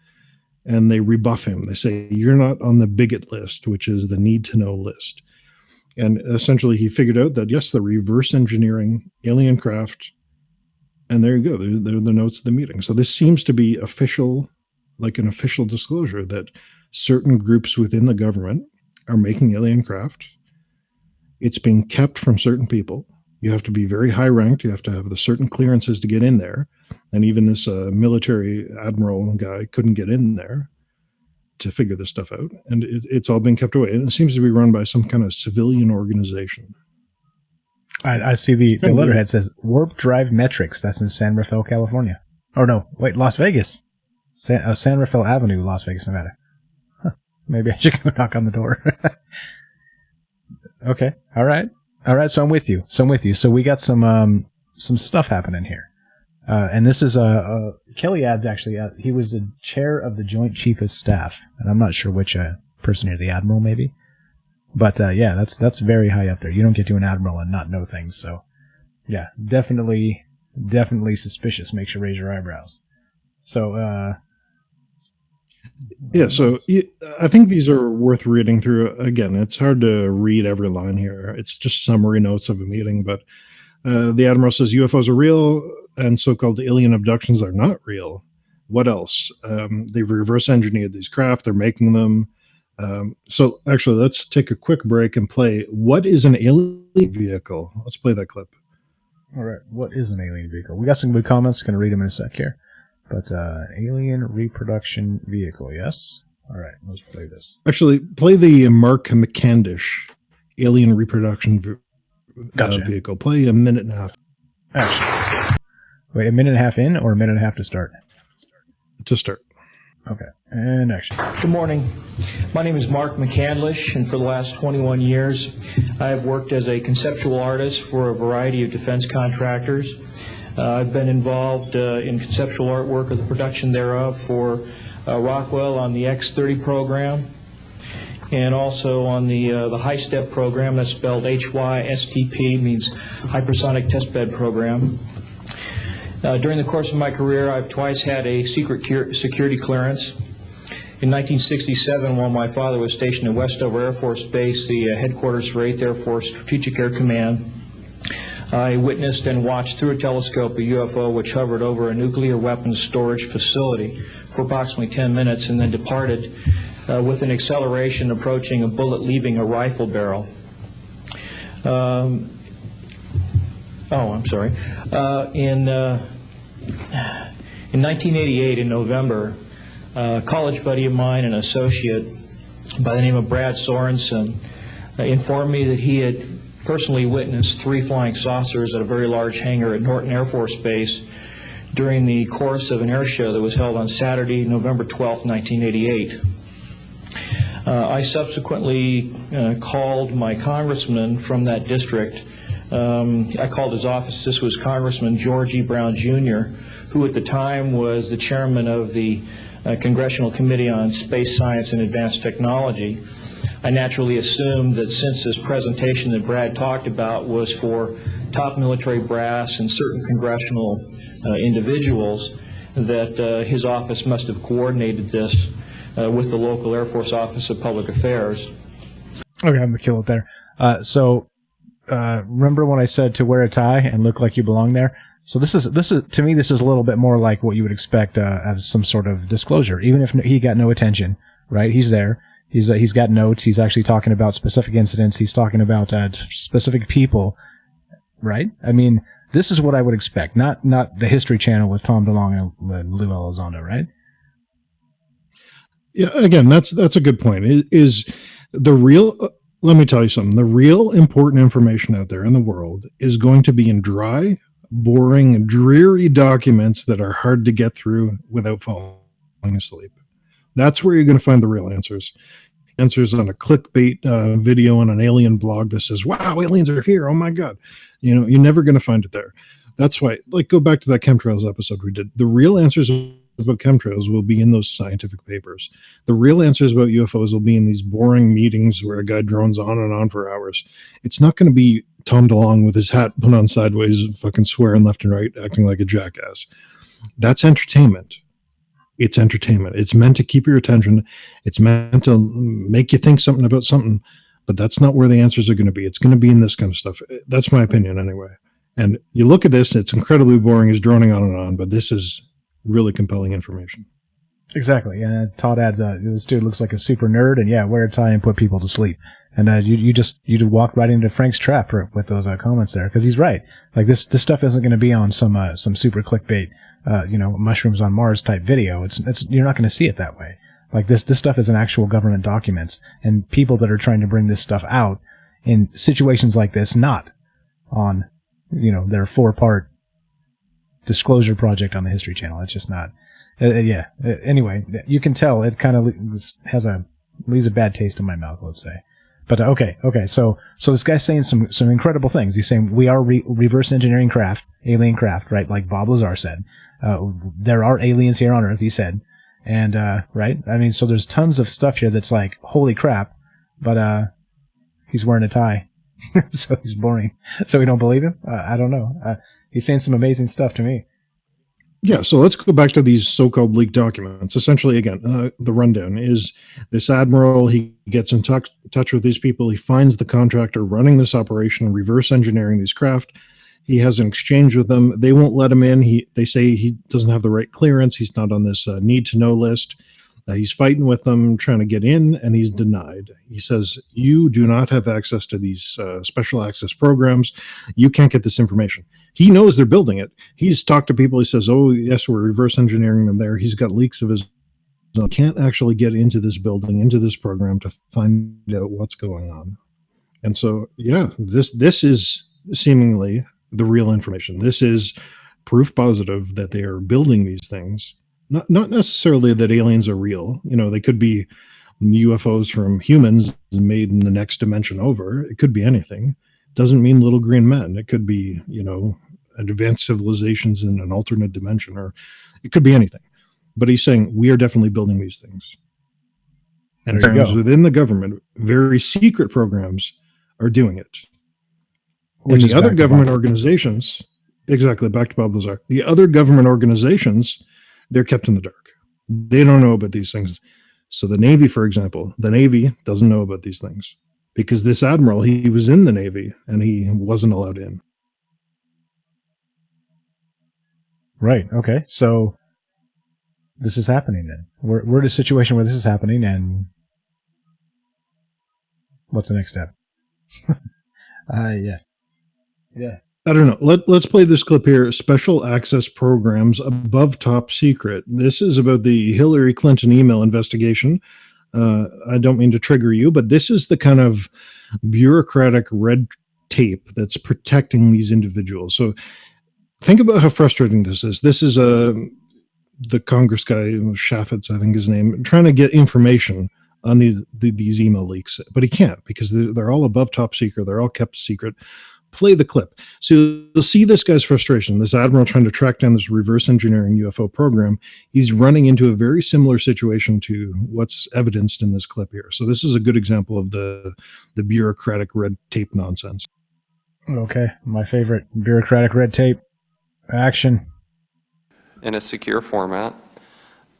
and they rebuff him. They say, you're not on the bigot list, which is the need to know list. And essentially he figured out that, yes, the reverse engineering alien craft, and there you go. They're the notes of the meeting. So this seems to be official, like an official disclosure that certain groups within the government are making alien craft. It's being kept from certain people. You have to be very high ranked. You have to have the certain clearances to get in there. And even this military admiral guy couldn't get in there to figure this stuff out. And it's all being kept away. And it seems to be run by some kind of civilian organization. I see the letterhead says Warp Drive Metrics. That's in San Rafael, California. Oh, no. Wait, Las Vegas. San Rafael Avenue, Las Vegas, Nevada. Huh. Maybe I should go knock on the door. Okay. All right. So I'm with you. So we got some stuff happening here. And this is Kelly adds actually. He was the chair of the Joint Chief of Staff, and I'm not sure which person here, the admiral maybe. But yeah, that's very high up there. You don't get to an admiral and not know things. So yeah, definitely suspicious. Makes you raise your eyebrows. So yeah, so I think these are worth reading through. Again, it's hard to read every line here. It's just summary notes of a meeting. But the admiral says UFOs are real and so-called alien abductions are not real. What else? They've reverse engineered these craft. They're making them. So actually, let's take a quick break and play What is an Alien Vehicle? Let's play that clip. All right. What is an alien vehicle? We got some good comments. Going to read them in a sec here. But alien reproduction vehicle, yes? All right, let's play this. Actually, play the Mark McCandish alien reproduction vehicle. Play a minute and a half. Actually, wait, a minute and a half in or a minute and a half to start? To start. Okay, and action. Good morning. My name is Mark McCandlish, and for the last 21 years, I have worked as a conceptual artist for a variety of defense contractors. I've been involved in conceptual artwork of the production thereof for Rockwell on the X-30 program, and also on the High Step program. That's spelled HYSTP, means Hypersonic Testbed Program. During the course of my career, I've twice had a secret security clearance. In 1967, while my father was stationed at Westover Air Force Base, the headquarters for 8th Air Force Strategic Air Command, I witnessed and watched through a telescope a UFO which hovered over a nuclear weapons storage facility for approximately 10 minutes and then departed with an acceleration approaching a bullet leaving a rifle barrel. In 1988, in November, a college buddy of mine, an associate by the name of Brad Sorensen, informed me that he had personally witnessed 3 flying saucers at a very large hangar at Norton Air Force Base during the course of an air show that was held on Saturday, November 12, 1988. I subsequently called my congressman from that district. I called his office. This was Congressman George E. Brown, Jr., who at the time was the chairman of the Congressional Committee on Space Science and Advanced Technology. I naturally assumed that since this presentation that Brad talked about was for top military brass and certain congressional individuals, that his office must have coordinated this with the local Air Force Office of Public Affairs. Okay, I'm going to kill it there. So remember when I said to wear a tie and look like you belong there? So this is to me, this is a little bit more like what you would expect as some sort of disclosure. Even if he got no attention, right? He's there. He's got notes. He's actually talking about specific incidents. He's talking about specific people, right? I mean, this is what I would expect, not the History Channel with Tom DeLonge and Lou Elizondo, right? Yeah, again, that's a good point. Is the real? Let me tell you something. The real important information out there in the world is going to be in dry, boring, dreary documents that are hard to get through without falling asleep. That's where you're going to find the real answers. Answers on a clickbait video on an alien blog that says, wow, aliens are here. Oh my God. You're never going to find it there. That's why, go back to that chemtrails episode we did. The real answers about chemtrails will be in those scientific papers. The real answers about UFOs will be in these boring meetings where a guy drones on and on for hours. It's not going to be Tom DeLonge with his hat put on sideways, fucking swearing left and right, acting like a jackass. That's entertainment. It's entertainment. It's meant to keep your attention. It's meant to make you think something about something, but that's not where the answers are going to be. It's going to be in this kind of stuff. That's my opinion anyway. And you look at this, it's incredibly boring. It's droning on and on, but this is really compelling information. Exactly. And Todd adds, this dude looks like a super nerd, and yeah, wear a tie and put people to sleep. And you just walked right into Frank's trap with those comments there, because he's right. Like this stuff isn't going to be on some super clickbait, mushrooms on Mars type video. It's you're not going to see it that way. Like this stuff is an actual government documents, and people that are trying to bring this stuff out in situations like this, not on their 4-part disclosure project on the History Channel. It's just not. Anyway, you can tell it kind of leaves a bad taste in my mouth, let's say. But okay. So this guy's saying some incredible things. He's saying we are reverse engineering alien craft, right? Like Bob Lazar said. There are aliens here on Earth, he said. And, right? I mean, so there's tons of stuff here that's like, holy crap. But, he's wearing a tie. So he's boring. So we don't believe him? I don't know. He's saying some amazing stuff to me. Yeah, so let's go back to these so-called leaked documents. Essentially, again, the rundown is this admiral, he gets in touch with these people, he finds the contractor running this operation, reverse engineering these craft. He has an exchange with them. They won't let him in. They say he doesn't have the right clearance. He's not on this need-to-know list. He's fighting with them, trying to get in, and he's denied. He says, you do not have access to these special access programs. You can't get this information. He knows they're building it. He's talked to people. He says, oh, yes, we're reverse engineering them there. He's got leaks of his own. Can't actually get into this building, into this program to find out what's going on. And so, yeah, this is seemingly the real information. This is proof positive that they are building these things. Not necessarily that aliens are real. They could be UFOs from humans made in the next dimension over. It could be anything. Doesn't mean little green men. It could be, advanced civilizations in an alternate dimension, or it could be anything. But he's saying we are definitely building these things. And within the government, very secret programs are doing it. And the other government organizations, exactly, back to Bob Lazar, the other government organizations, they're kept in the dark. They don't know about these things. So the Navy, for example, the Navy doesn't know about these things because this admiral, he was in the Navy and he wasn't allowed in. Right. Okay. So this is happening then. We're in a situation where this is happening, and what's the next step? Yeah. I don't know. Let's play this clip here. Special access programs above top secret. This is about the Hillary Clinton email investigation. I don't mean to trigger you, but this is the kind of bureaucratic red tape that's protecting these individuals. So think about how frustrating this is. This is the Congress guy, Chaffetz, I think his name, trying to get information on these email leaks, but he can't because they're all above top secret. They're all kept secret. Play the clip. So you'll see this guy's frustration, this admiral trying to track down this reverse engineering UFO program. He's running into a very similar situation to what's evidenced in this clip here. So this is a good example of the bureaucratic red tape nonsense. Okay, my favorite, bureaucratic red tape action. In a secure format,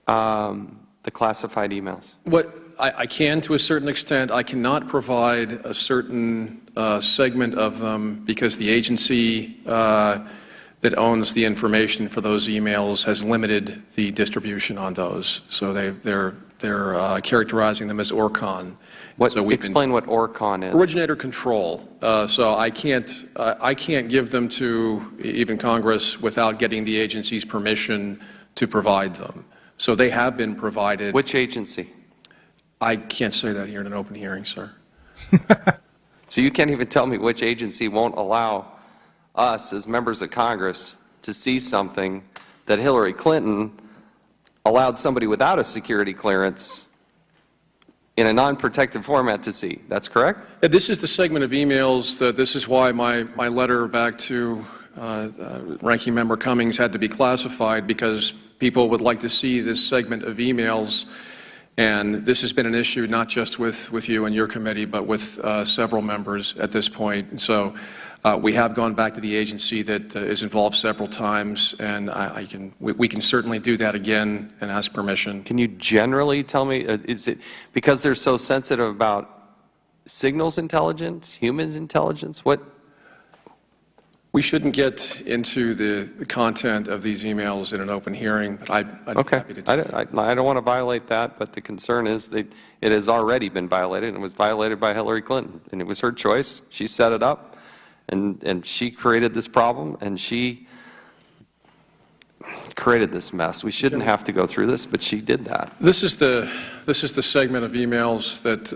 the classified emails. What I can, to a certain extent, I cannot provide a certain segment of them because the agency that owns the information for those emails has limited the distribution on those. So they're characterizing them as ORCON. Explain what ORCON is. Originator control. So I can't give them to even Congress without getting the agency's permission to provide them. So they have been provided. Which agency? I can't say that here in an open hearing, sir. So you can't even tell me which agency won't allow us as members of Congress to see something that Hillary Clinton allowed somebody without a security clearance in a non-protected format to see. That's correct? This is the segment of emails that this is why my letter back to Ranking Member Cummings had to be classified, because people would like to see this segment of emails. And this has been an issue not just with you and your committee, but with several members at this point. And so We have gone back to the agency that is involved several times, and we can certainly do that again and ask permission. Can you generally tell me, is it because they're so sensitive about signals intelligence, humans intelligence? What? We shouldn't get into the content of these emails in an open hearing, but I'd be happy to tell you. I don't want to violate that, but the concern is that it has already been violated, and it was violated by Hillary Clinton, and it was her choice. She set it up. And she created this problem, and she created this mess. We shouldn't have to go through this, but she did that. This is the segment of emails that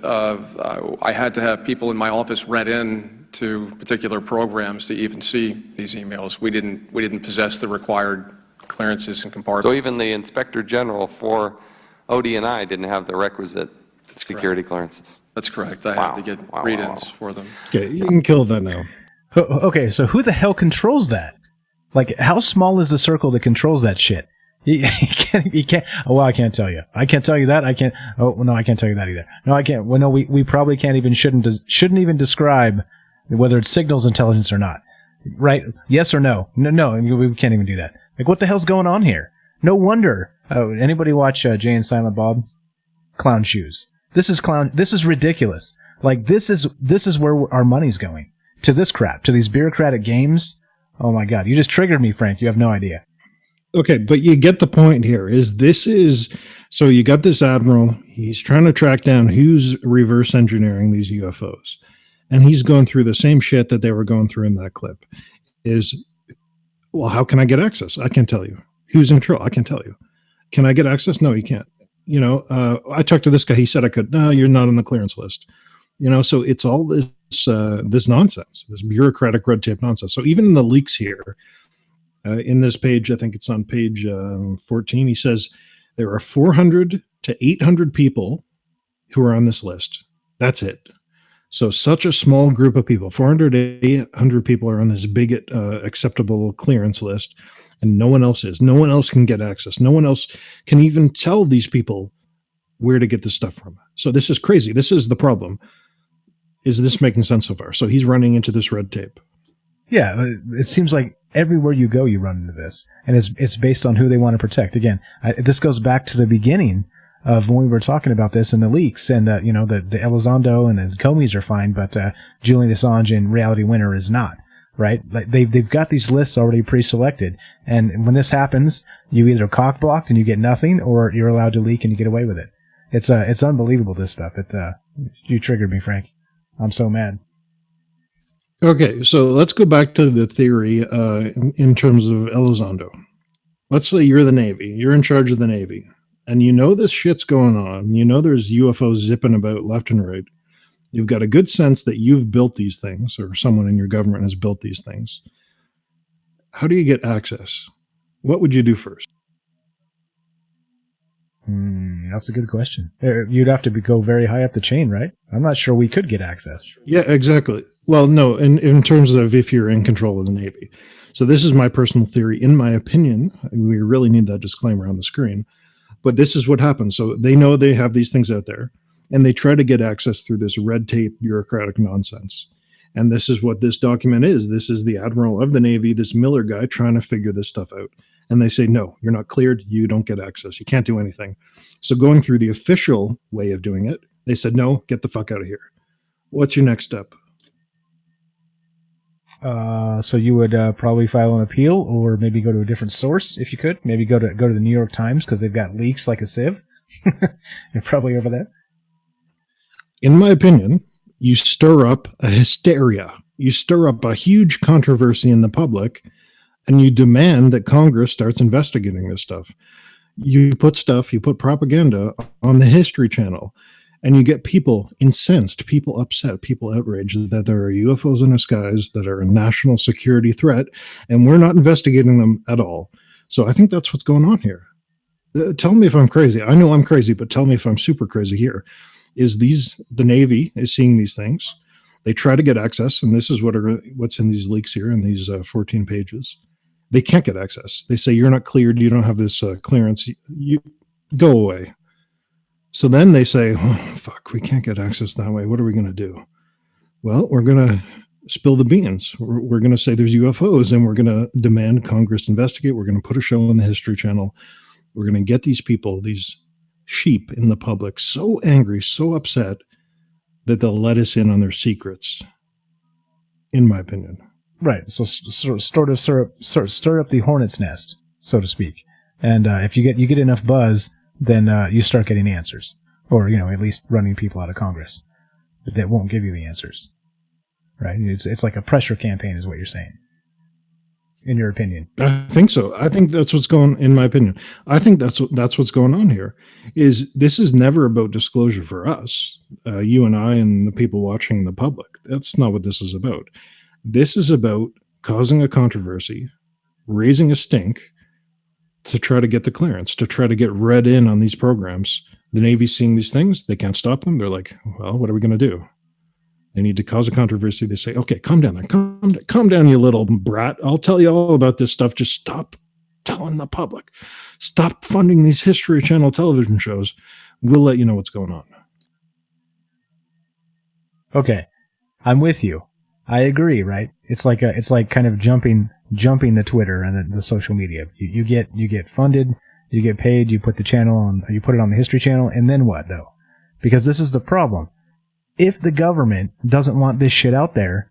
I had to have people in my office read in to particular programs to even see these emails. We didn't possess the required clearances and compartments. So even the Inspector General for ODNI didn't have the requisite security clearances. That's correct. I had to get read-ins for them. Okay, you can kill that now. Okay, so who the hell controls that? Like, how small is the circle that controls that shit? You can't. Oh, well, I can't tell you. I can't tell you that. I can't. Oh, no, I can't tell you that either. No, I can't. Well, no, we probably can't even, shouldn't even describe whether it's signals intelligence or not. Right? Yes or no? No, we can't even do that. Like, what the hell's going on here? No wonder. Oh, anybody watch Jay and Silent Bob? Clown shoes. This is ridiculous. Like, this is where our money's going. To this crap, to these bureaucratic games. Oh my God, you just triggered me, Frank. You have no idea. Okay, but you get the point here. So you got this admiral. He's trying to track down who's reverse engineering these UFOs. And he's going through the same shit that they were going through in that clip. Well, how can I get access? I can't tell you. Who's in control? I can tell you. Can I get access? No, you can't. I talked to this guy. He said I could. No, you're not on the clearance list. So it's all this nonsense, this bureaucratic red tape nonsense. So even in the leaks here, in this page, I think it's on page 14, he says there are 400 to 800 people who are on this list. That's it. So such a small group of people, 400 to 800 people are on this big acceptable clearance list, and no one else is. No one else can get access. No one else can even tell these people where to get this stuff from. So this is crazy. This is the problem. Is this making sense so far? So he's running into this red tape. Yeah, it seems like everywhere you go, you run into this, and it's based on who they want to protect. Again, this goes back to the beginning of when we were talking about this in the leaks, and the Elizondo and the Comeys are fine, but Julian Assange and Reality Winner is not. Right? Like they've got these lists already pre-selected, and when this happens, you either cock blocked and you get nothing, or you're allowed to leak and you get away with it. It's unbelievable, this stuff. You triggered me, Frank. I'm so mad. Okay, so let's go back to the theory in terms of Elizondo. Let's say you're the Navy. You're in charge of the Navy. And this shit's going on. There's UFOs zipping about left and right. You've got a good sense that you've built these things, or someone in your government has built these things. How do you get access? What would you do first? That's a good question. You'd have to go very high up the chain, right? I'm not sure we could get access. Yeah, exactly. Well, no, in terms of if you're in control of the Navy. So this is my personal theory. In my opinion, we really need that disclaimer on the screen. But this is what happens. So they know they have these things out there, and they try to get access through this red tape bureaucratic nonsense. And this is what this document is. This is the Admiral of the Navy, this Miller guy, trying to figure this stuff out. And they say, no, you're not cleared. You don't get access. You can't do anything. So going through the official way of doing it, they said, no, get the fuck out of here. What's your next step? So you would probably file an appeal, or maybe go to a different source if you could. Maybe go to the New York Times, because they've got leaks like a sieve. You're probably over there. In my opinion, you stir up a hysteria. You stir up a huge controversy in the public, and you demand that Congress starts investigating this stuff. You put propaganda on the History Channel, and you get people incensed, people upset, people outraged that there are UFOs in the skies that are a national security threat, and we're not investigating them at all. So I think that's what's going on here. Tell me if I'm crazy. I know I'm crazy, but tell me if I'm super crazy here. The Navy is seeing these things. They try to get access, and this is what's in these leaks here in these 14 pages. They can't get access. They say, you're not cleared. You don't have this clearance. You go away. So then they say, oh, fuck, we can't get access that way. What are we going to do? Well, we're going to spill the beans. We're going to say there's UFOs, and we're going to demand Congress investigate. We're going to put a show on the History Channel. We're going to get these people, these sheep in the public, so angry, so upset that they'll let us in on their secrets, in my opinion. Right. So stir up the hornet's nest, so to speak. And if you get enough buzz, then you start getting answers, or at least running people out of Congress that won't give you the answers. Right? It's like a pressure campaign, is what you're saying. In your opinion? I think so. I think that's what's going. In my opinion, I think that's what's going on here. This is never about disclosure for us, you and I, and the people watching, the public. That's not what this is about. This is about causing a controversy, raising a stink, to try to get the clearance, to try to get read in on these programs. The Navy's seeing these things. They can't stop them. They're like, well, what are we going to do? They need to cause a controversy. They say, okay, calm down there. Calm down, you little brat. I'll tell you all about this stuff. Just stop telling the public. Stop funding these History Channel television shows. We'll let you know what's going on. Okay. I'm with you. I agree, right? It's like kind of jumping the Twitter and the social media. You get funded, you get paid, you put the channel on, you put it on the History Channel, and then what though? Because this is the problem. If the government doesn't want this shit out there,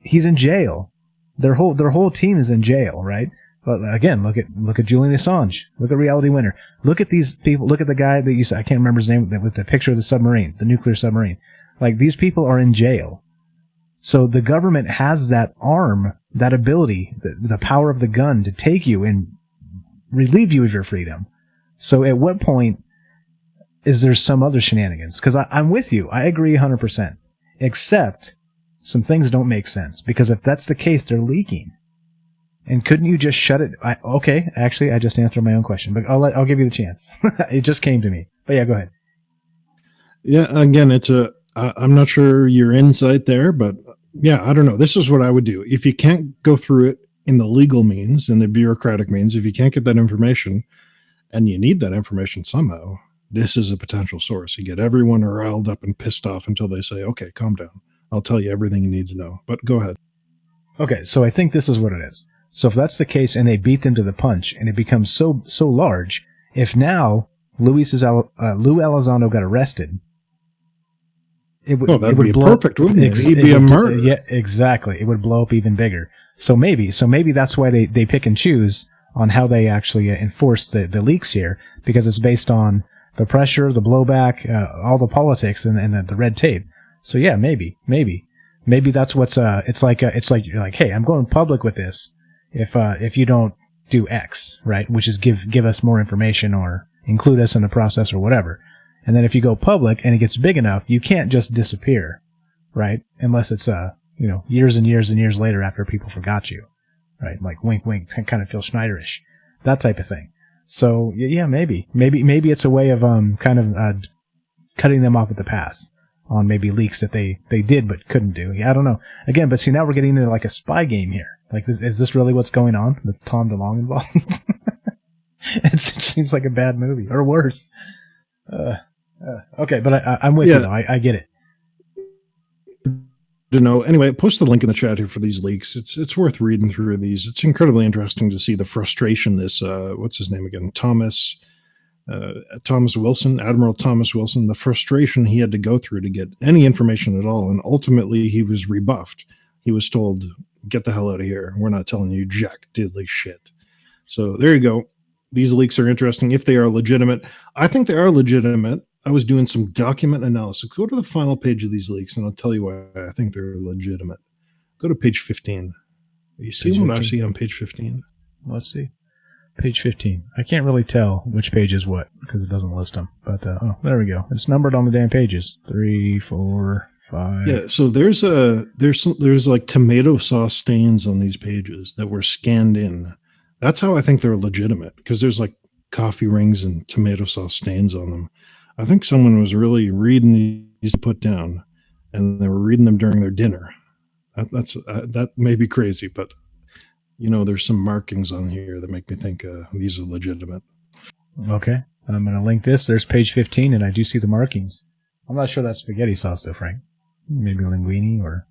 he's in jail. Their whole team is in jail, right? But again, look at Julian Assange. Look at Reality Winner. Look at these people. Look at the guy that you said, I can't remember his name, with the picture of the submarine, the nuclear submarine. Like, these people are in jail. So the government has that arm, that ability, the power of the gun to take you and relieve you of your freedom. So at what point is there some other shenanigans? Because I'm with you. I agree 100%. Except some things don't make sense. Because if that's the case, they're leaking. And couldn't you just shut it? Okay, actually, I just answered my own question. But I'll give you the chance. It just came to me. But yeah, go ahead. Yeah, again, I'm not sure your insight there, but yeah, I don't know. This is what I would do. If you can't go through it in the legal means, in the bureaucratic means, if you can't get that information, and you need that information somehow, this is a potential source. You get everyone riled up and pissed off until they say, okay, calm down. I'll tell you everything you need to know. But go ahead. Okay, so I think this is what it is. So if that's the case and they beat them to the punch and it becomes so large, if now Lou Elizondo got arrested, it would be blow perfect, wouldn't it? He'd be a murderer. Yeah, exactly. It would blow up even bigger. So maybe that's why they pick and choose on how they actually enforce the leaks here, because it's based on the pressure, the blowback, all the politics, and the red tape. So yeah, maybe that's what's it's like you're like, hey, I'm going public with this if you don't do X, right? Which is give us more information or include us in the process or whatever. And then if you go public and it gets big enough, you can't just disappear, right? Unless it's years and years and years later after people forgot you, right? Like wink, wink, kind of Phil Schneiderish, that type of thing. So yeah, maybe it's a way of cutting them off at the pass on maybe leaks that they did but couldn't do. Yeah, I don't know. Again, but see, now we're getting into like a spy game here. Like, is this really what's going on with Tom DeLonge involved? It seems like a bad movie, or worse. Okay, but I'm with you though. I get it. Anyway, post the link in the chat here for these leaks. It's worth reading through these. It's incredibly interesting to see the frustration. This what's his name again? Thomas Wilson, Admiral Thomas Wilson. The frustration he had to go through to get any information at all, and ultimately he was rebuffed. He was told, "Get the hell out of here. We're not telling you jack diddly shit." So there you go. These leaks are interesting if they are legitimate. I think they are legitimate. I was doing some document analysis. Go to the final page of these leaks, and I'll tell you why I think they're legitimate. Go to page 15. You see page what 15. I see on page 15? Let's see. Page 15. I can't really tell which page is what because it doesn't list them. But there we go. It's numbered on the damn pages. 3, 4, 5. Yeah. So there's like tomato sauce stains on these pages that were scanned in. That's how I think they're legitimate, because there's like coffee rings and tomato sauce stains on them. I think someone was really reading these put down, and they were reading them during their dinner. That may be crazy, but there's some markings on here that make me think these are legitimate. Okay, I'm going to link this. There's page 15, and I do see the markings. I'm not sure that's spaghetti sauce though, Frank. Maybe linguine or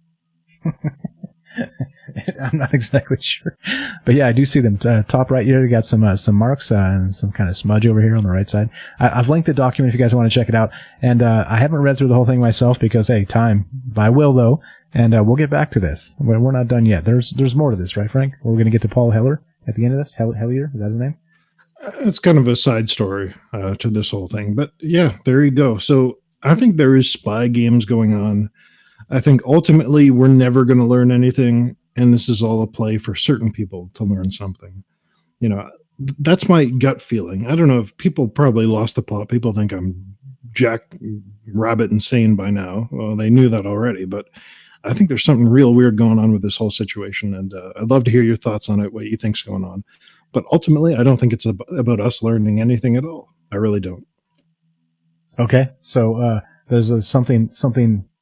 I'm not exactly sure. But yeah, I do see them. Top right here, they got some marks and some kind of smudge over here on the right side. I've linked the document if you guys want to check it out. And I haven't read through the whole thing myself because, hey, time. I will, though. And we'll get back to this. We're not done yet. There's more to this, right, Frank? We're going to get to Paul Heller at the end of this. Hellier, is that his name? It's kind of a side story to this whole thing. But yeah, there you go. So I think there is spy games going on. I think ultimately we're never going to learn anything. And this is all a play for certain people to learn something. You know, that's my gut feeling. I don't know if people probably lost the plot. People think I'm jack rabbit insane by now. Well, they knew that already, but I think there's something real weird going on with this whole situation. And I'd love to hear your thoughts on it, what you think's going on. But ultimately, I don't think it's about us learning anything at all. I really don't. Okay. So there's something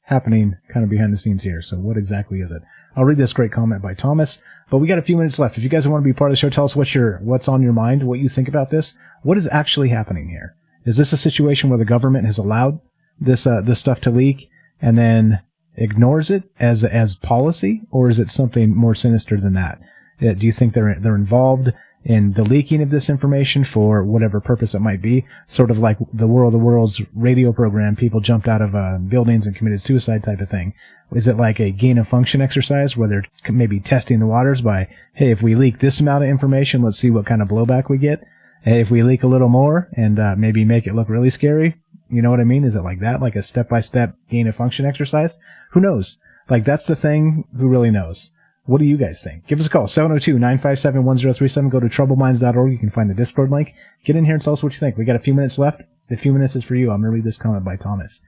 happening kind of behind the scenes here. So what exactly is it? I'll read this great comment by Thomas, but we got a few minutes left. If you guys want to be part of the show, tell us what's on your mind, what you think about this. What is actually happening here? Is this a situation where the government has allowed this stuff to leak and then ignores it as policy, or is it something more sinister than that? Do you think they're involved in the leaking of this information for whatever purpose it might be? Sort of like the War of the Worlds radio program, people jumped out of buildings and committed suicide type of thing. Is it like a gain of function exercise where they're maybe testing the waters by, hey, if we leak this amount of information, let's see what kind of blowback we get. Hey, if we leak a little more and maybe make it look really scary, you know what I mean? Is it like that, like a step-by-step gain of function exercise? Who knows? Like, that's the thing. Who really knows? What do you guys think? Give us a call, 702-957-1037. Go to troubledminds.org. You can find the Discord link. Get in here and tell us what you think. We got a few minutes left. The few minutes is for you. I'm going to read this comment by Thomas.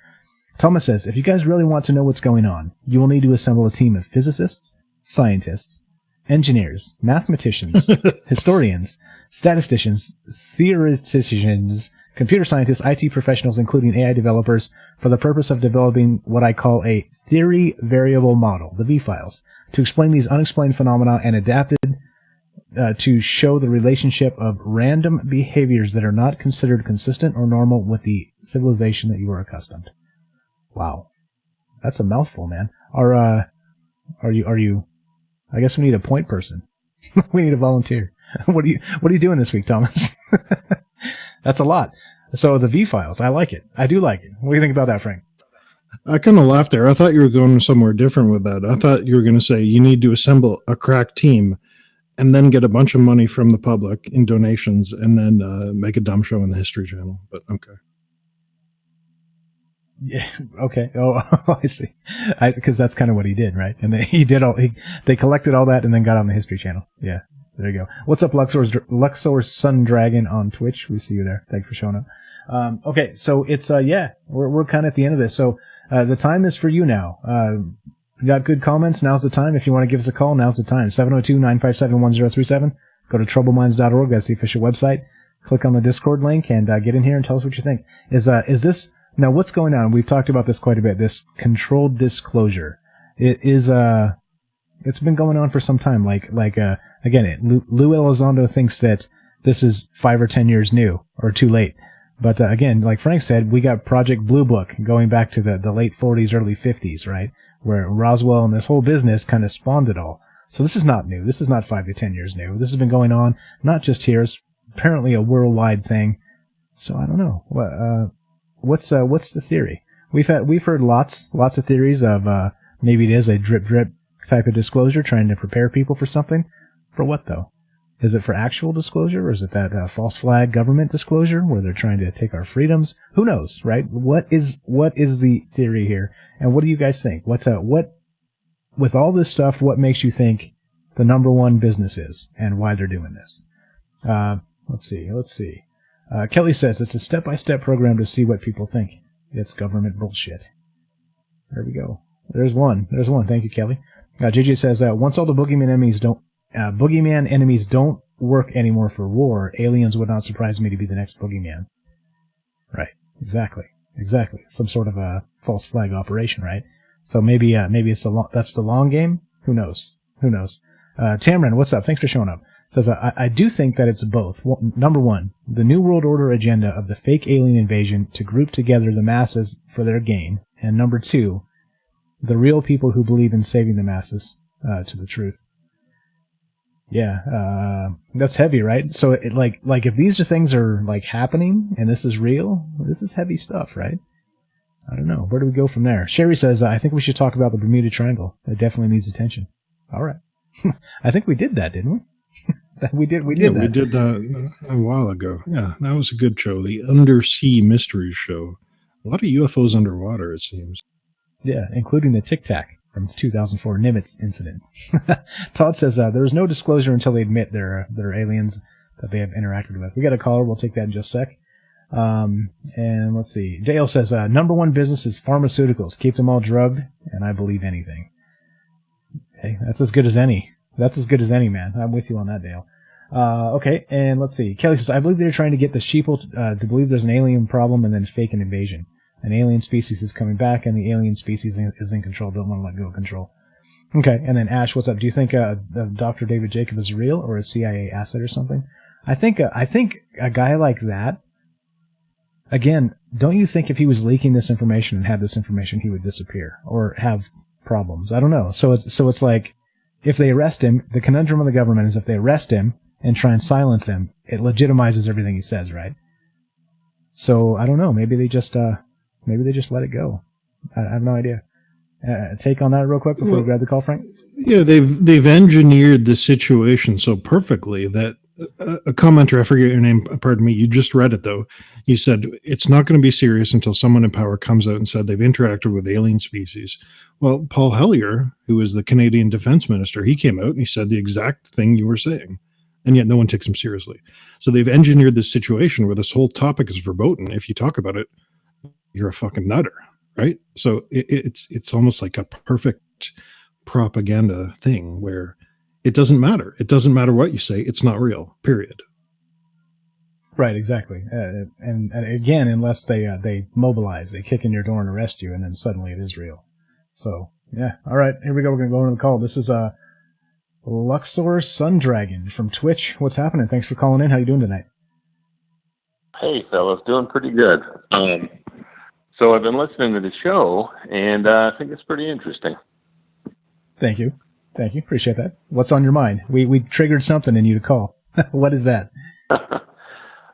Thomas says, if you guys really want to know what's going on, you will need to assemble a team of physicists, scientists, engineers, mathematicians, historians, statisticians, theoreticians, computer scientists, IT professionals, including AI developers, for the purpose of developing what I call a theory variable model, the V-files, to explain these unexplained phenomena and adapted to show the relationship of random behaviors that are not considered consistent or normal with the civilization that you are accustomed. Wow. That's a mouthful, man. Are you, I guess we need a point person. We need a volunteer. What are you doing this week, Thomas? That's a lot. So the V-files, I like it. I do like it. What do you think about that, Frank? I kind of laughed there. I thought you were going somewhere different with that. I thought you were going to say you need to assemble a crack team and then get a bunch of money from the public in donations and then make a dumb show on the History Channel. But okay. Yeah. Okay. Oh, I see. Because that's kind of what he did, right? And they collected all that and then got on the History Channel. Yeah. There you go. What's up, Luxor's Sun Dragon on Twitch? We see you there. Thanks for showing up. Okay. So it's, we're kind of at the end of this. So, the time is for you now. You got good comments? Now's the time. If you want to give us a call, now's the time. 702-957-1037. Go to troubledminds.org. That's the official website. Click on the Discord link and get in here and tell us what you think. Is this now what's going on? We've talked about this quite a bit. This controlled disclosure. It is it's been going on for some time. Again, Lou Elizondo thinks that this is 5 or 10 years new or too late. But again, like Frank said, we got Project Blue Book going back to the late 40s, early 50s, right? Where Roswell and this whole business kind of spawned it all. So this is not new. This is not 5 to 10 years new. This has been going on, not just here. It's apparently a worldwide thing. So I don't know. What's the theory? We've heard lots of theories of maybe it is a drip type of disclosure, trying to prepare people for something. For what though? Is it for actual disclosure, or is it that false flag government disclosure where they're trying to take our freedoms? Who knows, right? What is the theory here, and what do you guys think? What with all this stuff, what makes you think the number one business is, and why they're doing this? Let's see. Kelly says it's a step-by-step program to see what people think. It's government bullshit. There we go. There's one. Thank you, Kelly. JJ says once all the boogeyman enemies don't work anymore for war, aliens would not surprise me to be the next boogeyman. Right. Exactly. Some sort of a false flag operation, right? So maybe that's the long game. Who knows? Tamron, what's up? Thanks for showing up. Says I do think that it's both. Well, number one, the New World Order agenda of the fake alien invasion to group together the masses for their gain, and number two, the real people who believe in saving the masses to the truth. Yeah, that's heavy, right? So, like if these things are like happening and this is real, this is heavy stuff, right? I don't know. Where do we go from there? Sherry says, I think we should talk about the Bermuda Triangle. It definitely needs attention. All right. I think we did that, didn't we? We did that. We did that a while ago. Yeah, that was a good show. The Undersea Mysteries Show. A lot of UFOs underwater, it seems. Yeah, including the Tic Tac from 2004 Nimitz incident. Todd says there is no disclosure until they admit they're aliens that they have interacted with. We got a caller. We'll take that in just a sec. And let's see. Dale says number one business is pharmaceuticals. Keep them all drugged, and I believe anything. Hey, that's as good as any. That's as good as any, man. I'm with you on that, Dale. Okay, and let's see. Kelly says, I believe they're trying to get the sheeple to believe there's an alien problem and then fake an invasion. An alien species is coming back, and the alien species is in control. Don't want to let go of control. Okay, and then Ash, what's up? Do you think Dr. David Jacob is real or a CIA asset or something? I think a guy like that, again, don't you think if he was leaking this information and had this information, he would disappear or have problems? I don't know. So it's like, if they arrest him, the conundrum of the government is if they arrest him and try and silence him, it legitimizes everything he says, right? So I don't know. Maybe they just let it go. I have no idea. Take on that real quick before we grab the call, Frank. Yeah, they've engineered the situation so perfectly that a commenter, I forget your name, pardon me, you just read it though. You said it's not going to be serious until someone in power comes out and said they've interacted with alien species. Well, Paul Hellyer, who is the Canadian Defense Minister, he came out and he said the exact thing you were saying, and yet no one takes him seriously. So they've engineered this situation where this whole topic is verboten. If you talk about it, you're a fucking nutter, right? So it's almost like a perfect propaganda thing where it doesn't matter. It doesn't matter what you say. It's not real, period. Right, exactly. And again, unless they mobilize, they kick in your door and arrest you, and then suddenly it is real. So, yeah. All right, here we go. We're going to go into the call. This is Luxor Sun Dragon from Twitch. What's happening? Thanks for calling in. How you doing tonight? Hey, fellas. Doing pretty good. So I've been listening to the show, and I think it's pretty interesting. Thank you. Appreciate that. What's on your mind? We triggered something in you to call. What is that?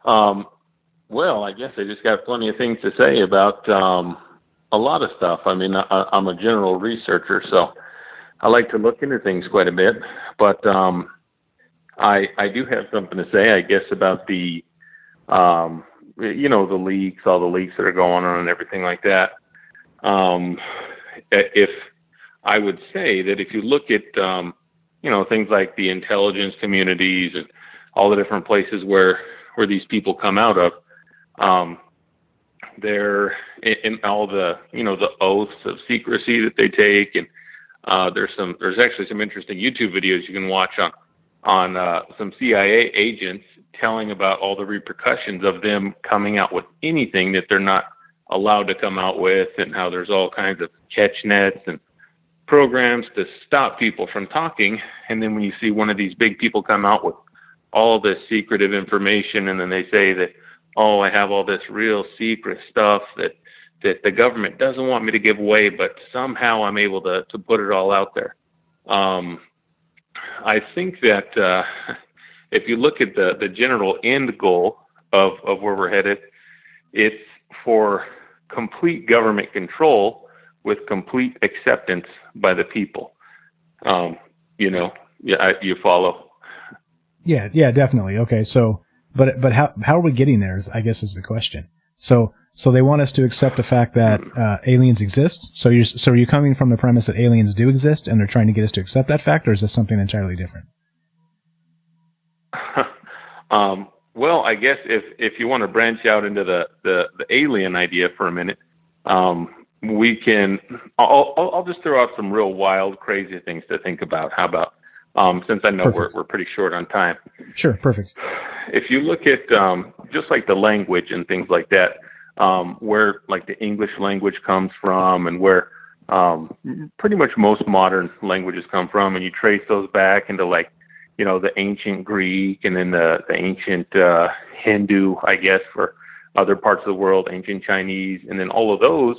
Well, I guess I just got plenty of things to say about a lot of stuff. I mean, I'm a general researcher, so I like to look into things quite a bit. But I do have something to say, I guess, about the the leaks, all the leaks that are going on and everything like that. If I would say that if you look at, things like the intelligence communities and all the different places where these people come out of, they're in all the, the oaths of secrecy that they take. And there's actually some interesting YouTube videos you can watch on some CIA agents telling about all the repercussions of them coming out with anything that they're not allowed to come out with, and how there's all kinds of catch nets and programs to stop people from talking. And then when you see one of these big people come out with all this secretive information, and then they say that, oh, I have all this real secret stuff that the government doesn't want me to give away, but somehow I'm able to put it all out there. I think that if you look at the general end goal of where we're headed, it's for complete government control with complete acceptance by the people. You follow? Yeah, definitely. Okay, so, but how are we getting there? I guess is the question. So they want us to accept the fact that aliens exist. So are you coming from the premise that aliens do exist, and they're trying to get us to accept that fact, or is this something entirely different? Well, I guess if you want to branch out into the alien idea for a minute, we can. I'll just throw out some real wild, crazy things to think about. How about since I know we're pretty short on time? Sure, perfect. If you look at just like the language and things like that, where like the English language comes from, and where pretty much most modern languages come from, and you trace those back into like, the ancient Greek, and then the ancient Hindu, I guess, for other parts of the world, ancient Chinese, and then all of those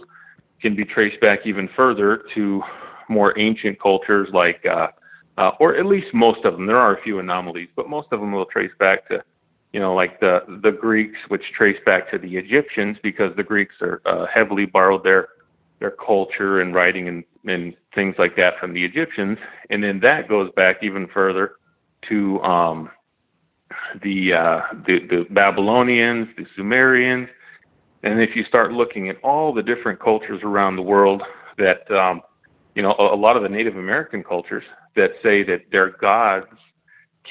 can be traced back even further to more ancient cultures like or at least most of them. There are a few anomalies, but most of them will trace back to, like the Greeks, which trace back to the Egyptians, because the Greeks are heavily borrowed their culture and writing and things like that from the Egyptians, and then that goes back even further to the Babylonians, the Sumerians, and if you start looking at all the different cultures around the world that a lot of the Native American cultures that say that their gods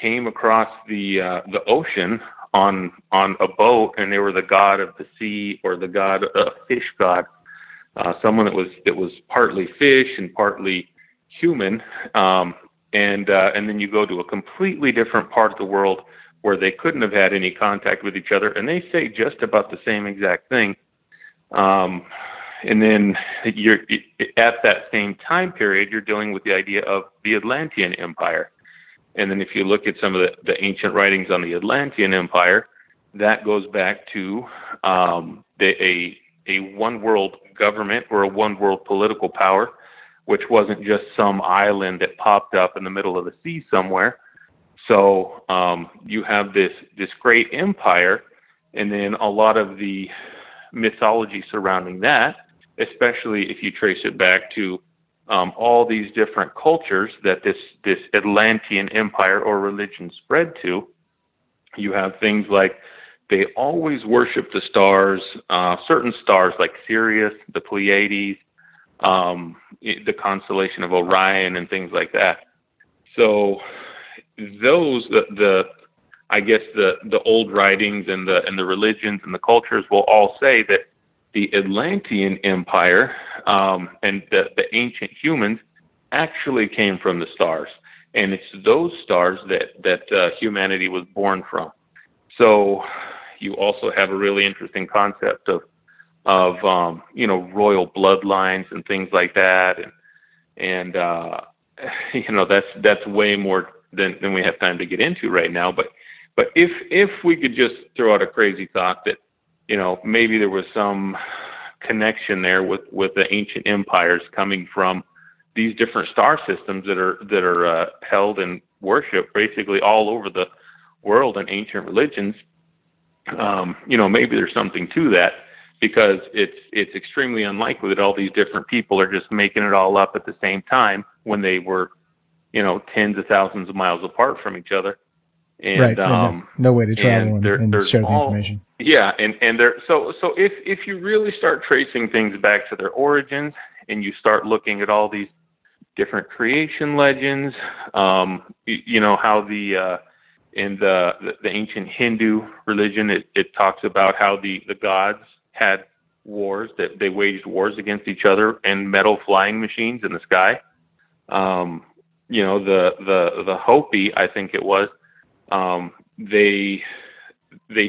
came across the ocean on a boat, and they were the god of the sea or the god, fish god, someone that was partly fish and partly human, and then you go to a completely different part of the world where they couldn't have had any contact with each other, and they say just about the same exact thing. And then you're at that same time period, you're dealing with the idea of the Atlantean Empire. And then if you look at some of the ancient writings on the Atlantean Empire, that goes back to a one world government or a one world political power, which wasn't just some island that popped up in the middle of the sea somewhere. So you have this great empire, and then a lot of the mythology surrounding that, especially if you trace it back to all these different cultures that this Atlantean empire or religion spread to. You have things like they always worship the stars, certain stars like Sirius, the Pleiades, the constellation of Orion, and things like that. So those, I guess the old writings and the religions and the cultures will all say that the Atlantean Empire and the ancient humans actually came from the stars, and it's those stars that humanity was born from. So you also have a really interesting concept of royal bloodlines and things like that, and that's way more than we have time to get into right now. But if we could just throw out a crazy thought that maybe there was some connection there with the ancient empires coming from these different star systems that are held and worshipped basically all over the world in ancient religions. Maybe there's something to that, because it's extremely unlikely that all these different people are just making it all up at the same time when they were tens of thousands of miles apart from each other. And, right. No way to travel and share the information. Yeah, and there. So if you really start tracing things back to their origins, and you start looking at all these different creation legends, how in the ancient Hindu religion, it talks about how the gods had wars, that they waged wars against each other and metal flying machines in the sky. The Hopi, I think it was. They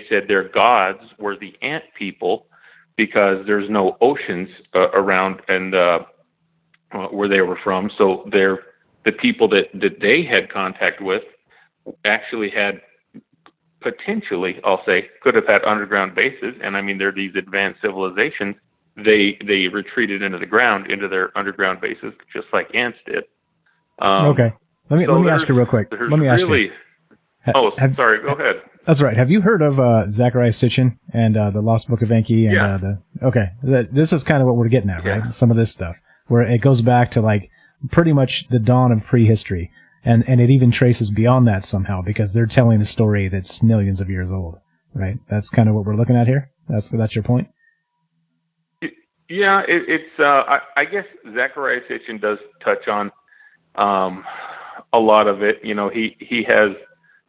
said their gods were the ant people because there's no oceans around and where they were from. So the people that they had contact with actually had potentially, I'll say, could have had underground bases. And I mean, they're these advanced civilizations. They retreated into the ground, into their underground bases, just like ants did. Okay. Let me ask you real quick. Let me ask you. Sorry. Go ahead. That's right. Have you heard of Zachariah Sitchin and the Lost Book of Enki? And, okay. This is kind of what we're getting at, right? Some of this stuff, where it goes back to like pretty much the dawn of prehistory, and it even traces beyond that somehow, because they're telling a story that's millions of years old, right? That's kind of what we're looking at here. That's your point. Yeah, I guess Zachariah Sitchin does touch on a lot of it. He has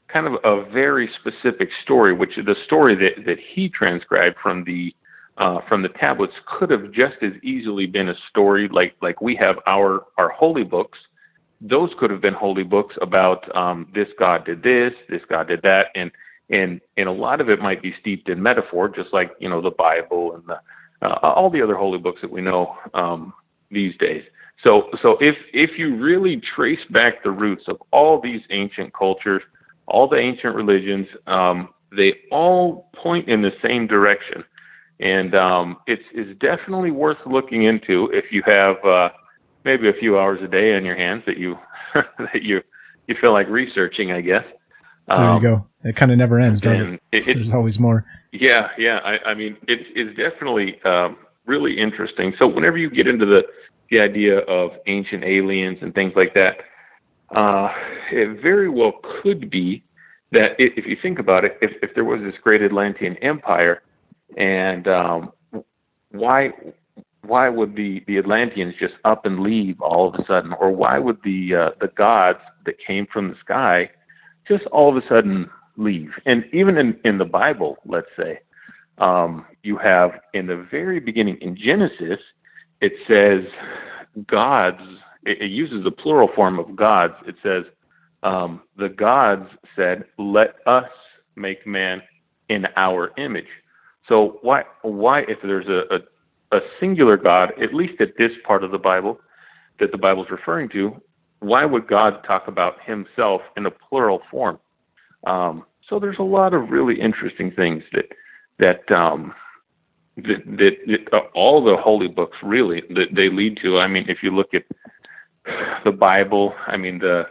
kind of a very specific story, which the story that he transcribed from the tablets could have just as easily been a story like we have our holy books. Those could have been holy books about this god did this god did that, and a lot of it might be steeped in metaphor, just like the Bible and all the other holy books that we know these days. So if you really trace back the roots of all these ancient cultures, all the ancient religions, they all point in the same direction. And it's definitely worth looking into if you have maybe a few hours a day on your hands that you you feel like researching, I guess. There you go. It kind of never ends, does it? There's always more. Yeah. I mean, it's definitely really interesting. So whenever you get into the idea of ancient aliens and things like that, it very well could be that if you think about it, if there was this great Atlantean empire, and why would the Atlanteans just up and leave all of a sudden, or why would the gods that came from the sky just all of a sudden leave? And even in the Bible, let's say, you have in the very beginning in Genesis, it says gods. It uses the plural form of gods. It says the gods said, "Let us make man in our image." So why if there's a singular God, at least at this part of the Bible that the Bible's referring to, why would God talk about himself in a plural form? So there's a lot of really interesting things that all the holy books really that they lead to. I mean, if you look at the Bible, I mean the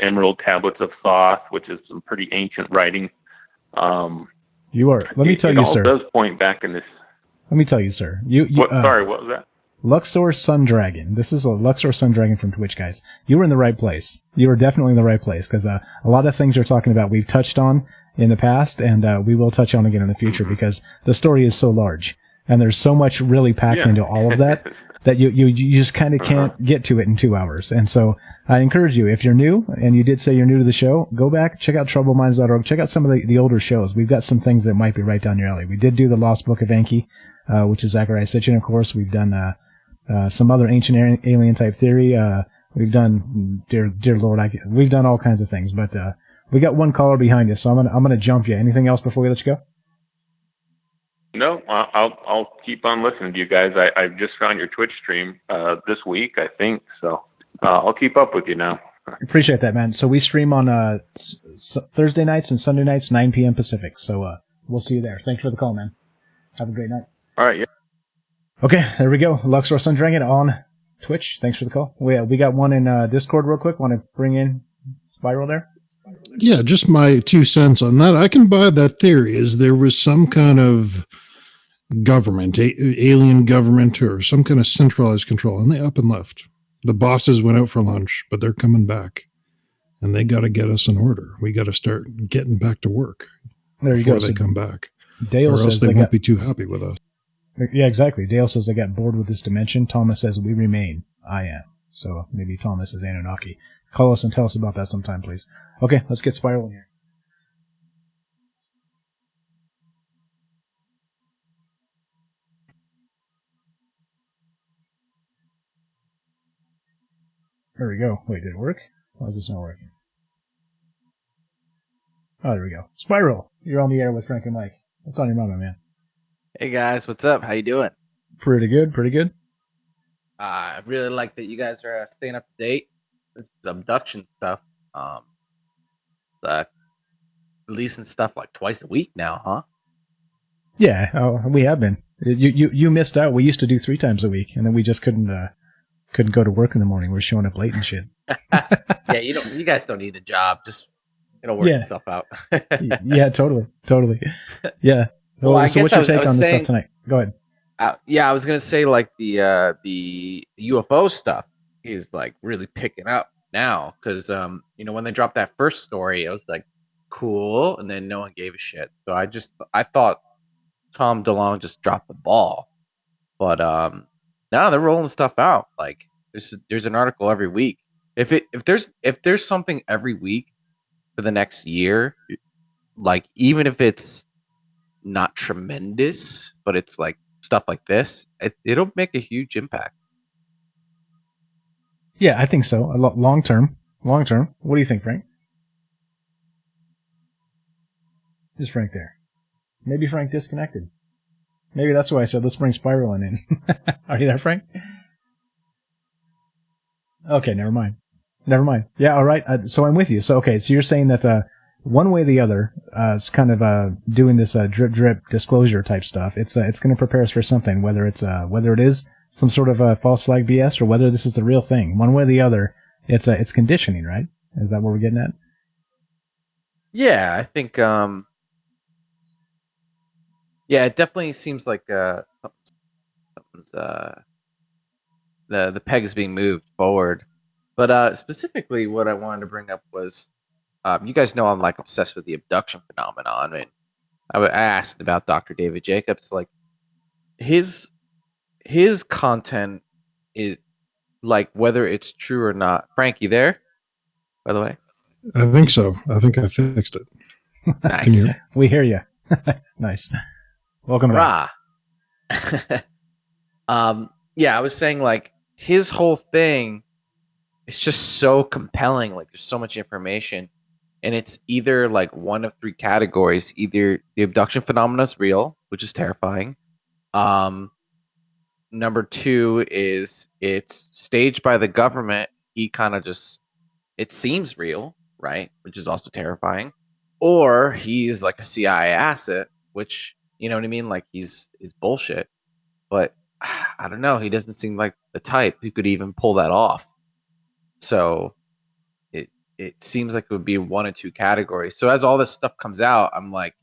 Emerald Tablets of Thoth, which is some pretty ancient writing. You are. Let me tell you, sir. It all does point back in this. Let me tell you, sir. Sorry, what was that? Luxor Sun Dragon. This is a Luxor Sun Dragon from Twitch, guys. You were in the right place. You were definitely in the right place, because a lot of things you're talking about we've touched on in the past, and we will touch on again in the future, because the story is so large, and there's so much really packed into all of that that you just kind of can't get to it in 2 hours. And so I encourage you, if you're new, and you did say you're new to the show, go back, check out troubledminds.org, check out some of the older shows. We've got some things that might be right down your alley. We did do the Lost Book of Enki, which is Zachariah Sitchin, of course. We've done some other ancient alien type theory. We've done, dear Lord, we've done all kinds of things. But we got one caller behind us, so I'm gonna jump you. Anything else before we let you go? No, I'll keep on listening to you guys. I've just found your Twitch stream this week, I think. So I'll keep up with you now. Appreciate that, man. So we stream on Thursday nights and Sunday nights, 9 p.m. Pacific. So we'll see you there. Thanks for the call, man. Have a great night. All right, yeah. Okay, there we go. Luxor Sun Dragon on Twitch. Thanks for the call. We got one in Discord real quick. Want to bring in Spiral there? Yeah, just my 2 cents on that. I can buy that theory. Is there was some kind of government, alien government, or some kind of centralized control, and they up and left. The bosses went out for lunch, but they're coming back, and they got to get us in order. We got to start getting back to work before they come back. Dale or says else they won't be too happy with us. Yeah, exactly. Dale says they got bored with this dimension. Thomas says we remain. I am. So maybe Thomas is Anunnaki. Call us and tell us about that sometime, please. Okay, let's get spiraling here. There we go. Wait, did it work? Why is this not working? Oh, there we go. Spiral, you're on the air with Frank and Mike. What's on your mind, my man? Hey guys, what's up? How you doing? Pretty good, pretty good. I really like that you guys are staying up to date. This is abduction stuff. Releasing stuff like twice a week now, huh? Yeah, we have been. You missed out. We used to do 3 times a week, and then we just couldn't go to work in the morning. We're showing up late and shit. Yeah, you guys don't need a job. Just it'll work itself out. Yeah, totally. Yeah. So, well, so what's your take on this stuff tonight? Go ahead. Yeah, I was gonna say like the UFO stuff is like really picking up now because when they dropped that first story, it was like cool, and then no one gave a shit. So I thought Tom DeLonge just dropped the ball, but now they're rolling stuff out. Like there's an article every week. If there's something every week for the next year, like even if it's not tremendous, but it's like stuff like this, it'll make a huge impact. Yeah, I think so. Long term. What do you think, Frank? Is Frank there? Maybe Frank disconnected. Maybe that's why I said let's bring Spiral in. Are you there, Frank? Okay, never mind. Yeah, all right. So I'm with you. So you're saying that one way or the other, it's kind of doing this drip disclosure type stuff. It's going to prepare us for something, whether it is some sort of false flag BS or whether this is the real thing. One way or the other, it's conditioning, right? Is that what we're getting at? Yeah, I think. Yeah, it definitely seems like something's the peg is being moved forward. But specifically, what I wanted to bring up was, you guys know I'm like obsessed with the abduction phenomenon, and I asked about Dr. David Jacobs. Like his content is like whether it's true or not. Frank, you there? By the way, I think so. I think I fixed it. nice. Can you hear me? We hear you. Nice. Welcome back. Yeah, I was saying like his whole thing is just so compelling. Like there's so much information, and it's either like one of three categories: either the abduction phenomenon is real, which is terrifying. Number two is it's staged by the government. He kind of just it seems real, right? Which is also terrifying. Or he's like a CIA asset, which you know what I mean. Like he's bullshit. But I don't know. He doesn't seem like the type who could even pull that off. So it seems like it would be one of two categories. So as all this stuff comes out, I'm like,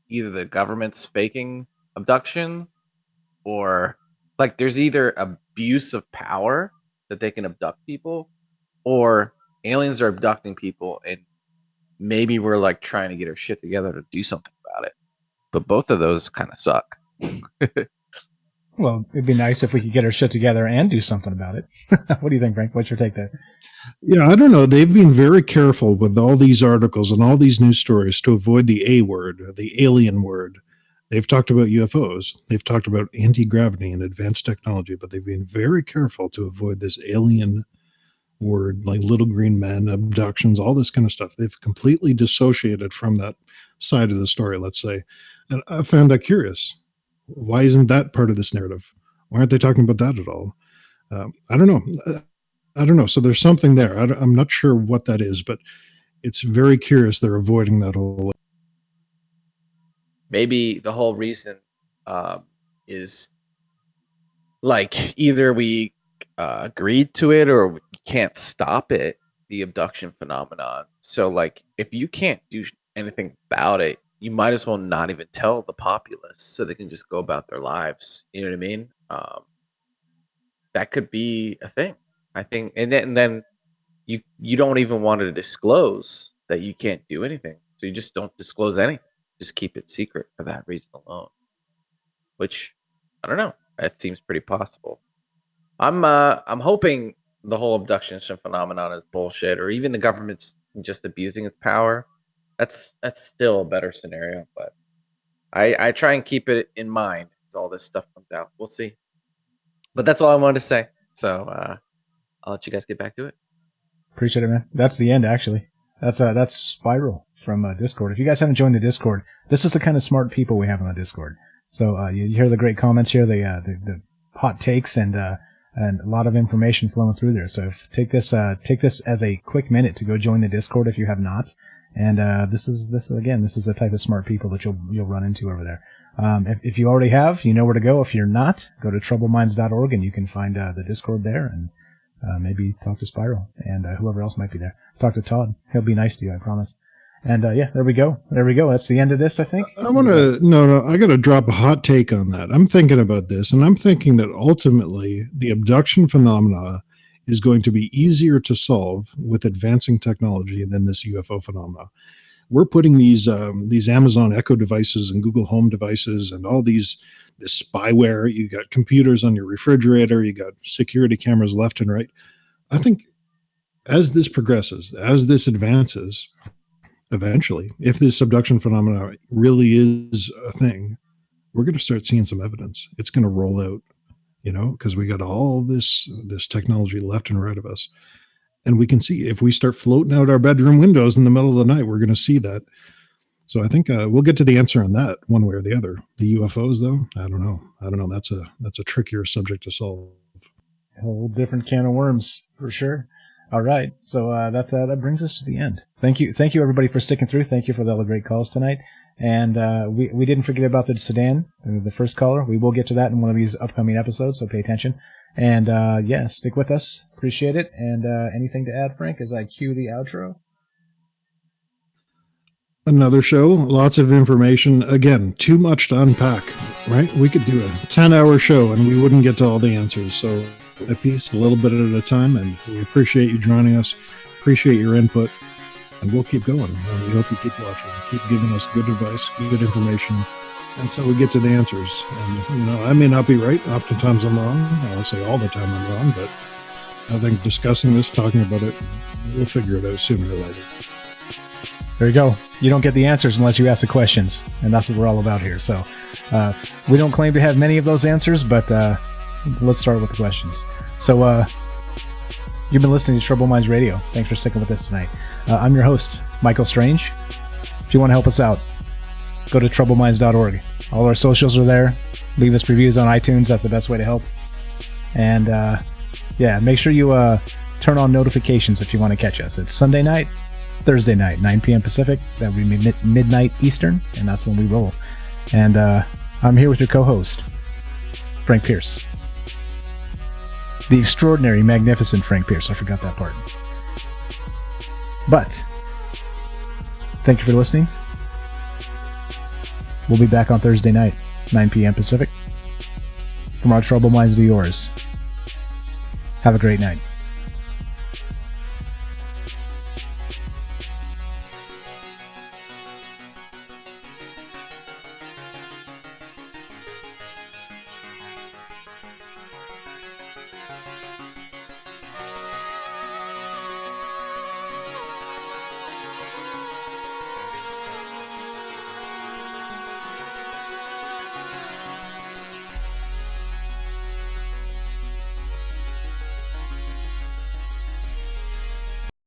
either the government's faking abductions, or like there's either abuse of power that they can abduct people, or aliens are abducting people, and maybe we're like trying to get our shit together to do something about it. But both of those kind of suck. Well, it'd be nice if we could get our shit together and do something about it. What do you think, Frank? What's your take there? Yeah, I don't know. They've been very careful with all these articles and all these news stories to avoid the A word, the alien word. They've talked about UFOs. They've talked about anti-gravity and advanced technology, but they've been very careful to avoid this alien word, like little green men, abductions, all this kind of stuff. They've completely dissociated from that side of the story, let's say. And I found that curious. Why isn't that part of this narrative? Why aren't they talking about that at all? I don't know. I don't know. So there's something there. I'm not sure what that is, but it's very curious they're avoiding that whole. Maybe the whole reason is like either we agreed to it or we can't stop it, the abduction phenomenon. So like if you can't do anything about it, you might as well not even tell the populace so they can just go about their lives. You know what I mean? That could be a thing, I think. And then you don't even want to disclose that you can't do anything. So you just don't disclose anything. Just keep it secret for that reason alone. Which, I don't know. That seems pretty possible. I'm hoping the whole abduction phenomenon is bullshit, or even the government's just abusing its power. That's still a better scenario, but I try and keep it in mind as all this stuff comes out. We'll see. But that's all I wanted to say. So I'll let you guys get back to it. Appreciate it, man. That's the end, actually. That's Spiral from Discord. If you guys haven't joined the Discord, this is the kind of smart people we have on the Discord. So you hear the great comments here, the hot takes, and a lot of information flowing through there. So take this as a quick minute to go join the Discord if you have not. And this is the type of smart people that you'll run into over there. If you already have, you know where to go. If you're not, go to troubledminds.org and you can find the Discord there, and maybe talk to Spiral and whoever else might be there. Talk to Todd. He'll be nice to you, I promise. And yeah, there we go. That's the end of this, I think. I want to I got to drop a hot take on that. I'm thinking about this, and I'm thinking that ultimately the abduction phenomena is going to be easier to solve with advancing technology than this UFO phenomena. We're putting these Amazon Echo devices and Google Home devices and all this spyware. You got computers on your refrigerator. You got security cameras left and right. I think as this progresses, as this advances, eventually, if this abduction phenomena really is a thing, we're going to start seeing some evidence. It's going to roll out, because we got all this technology left and right of us. And we can see if we start floating out our bedroom windows in the middle of the night, we're going to see that. So I think we'll get to the answer on that one way or the other. The UFOs, though, I don't know. That's a trickier subject to solve. A whole different can of worms for sure. All right, so that brings us to the end. Thank you everybody for sticking through. Thank you for all the great calls tonight. And we didn't forget about the sedan, the first caller. We will get to that in one of these upcoming episodes, so pay attention. And yeah, stick with us. Appreciate it. And anything to add, Frank, as I cue the outro? Another show, lots of information. Again, too much to unpack, right? We could do a 10-hour show and we wouldn't get to all the answers. So a piece, a little bit at a time, and we appreciate you joining us. Appreciate your input, and we'll keep going. We hope you keep watching, keep giving us good advice, good information, and so we get to the answers. And, I may not be right. Oftentimes I'm wrong. I won't say all the time I'm wrong, but I think discussing this, talking about it, we'll figure it out sooner or later. There you go. You don't get the answers unless you ask the questions, and that's what we're all about here. So we don't claim to have many of those answers, but let's start with the questions. So you've been listening to Troubled Minds Radio. Thanks for sticking with us tonight. I'm your host, Michael Strange. If you want to help us out, go to troubledminds.org. All our socials are there. Leave us reviews on iTunes. That's the best way to help. And yeah, make sure you turn on notifications if you want to catch us. It's Sunday night, Thursday night, 9 p.m. Pacific. That would be midnight Eastern, and that's when we roll. And I'm here with your co-host, Frank Pierce. The extraordinary, magnificent Frank Pierce. I forgot that part. But thank you for listening. We'll be back on Thursday night, 9 p.m. Pacific. From our troubled minds to yours. Have a great night.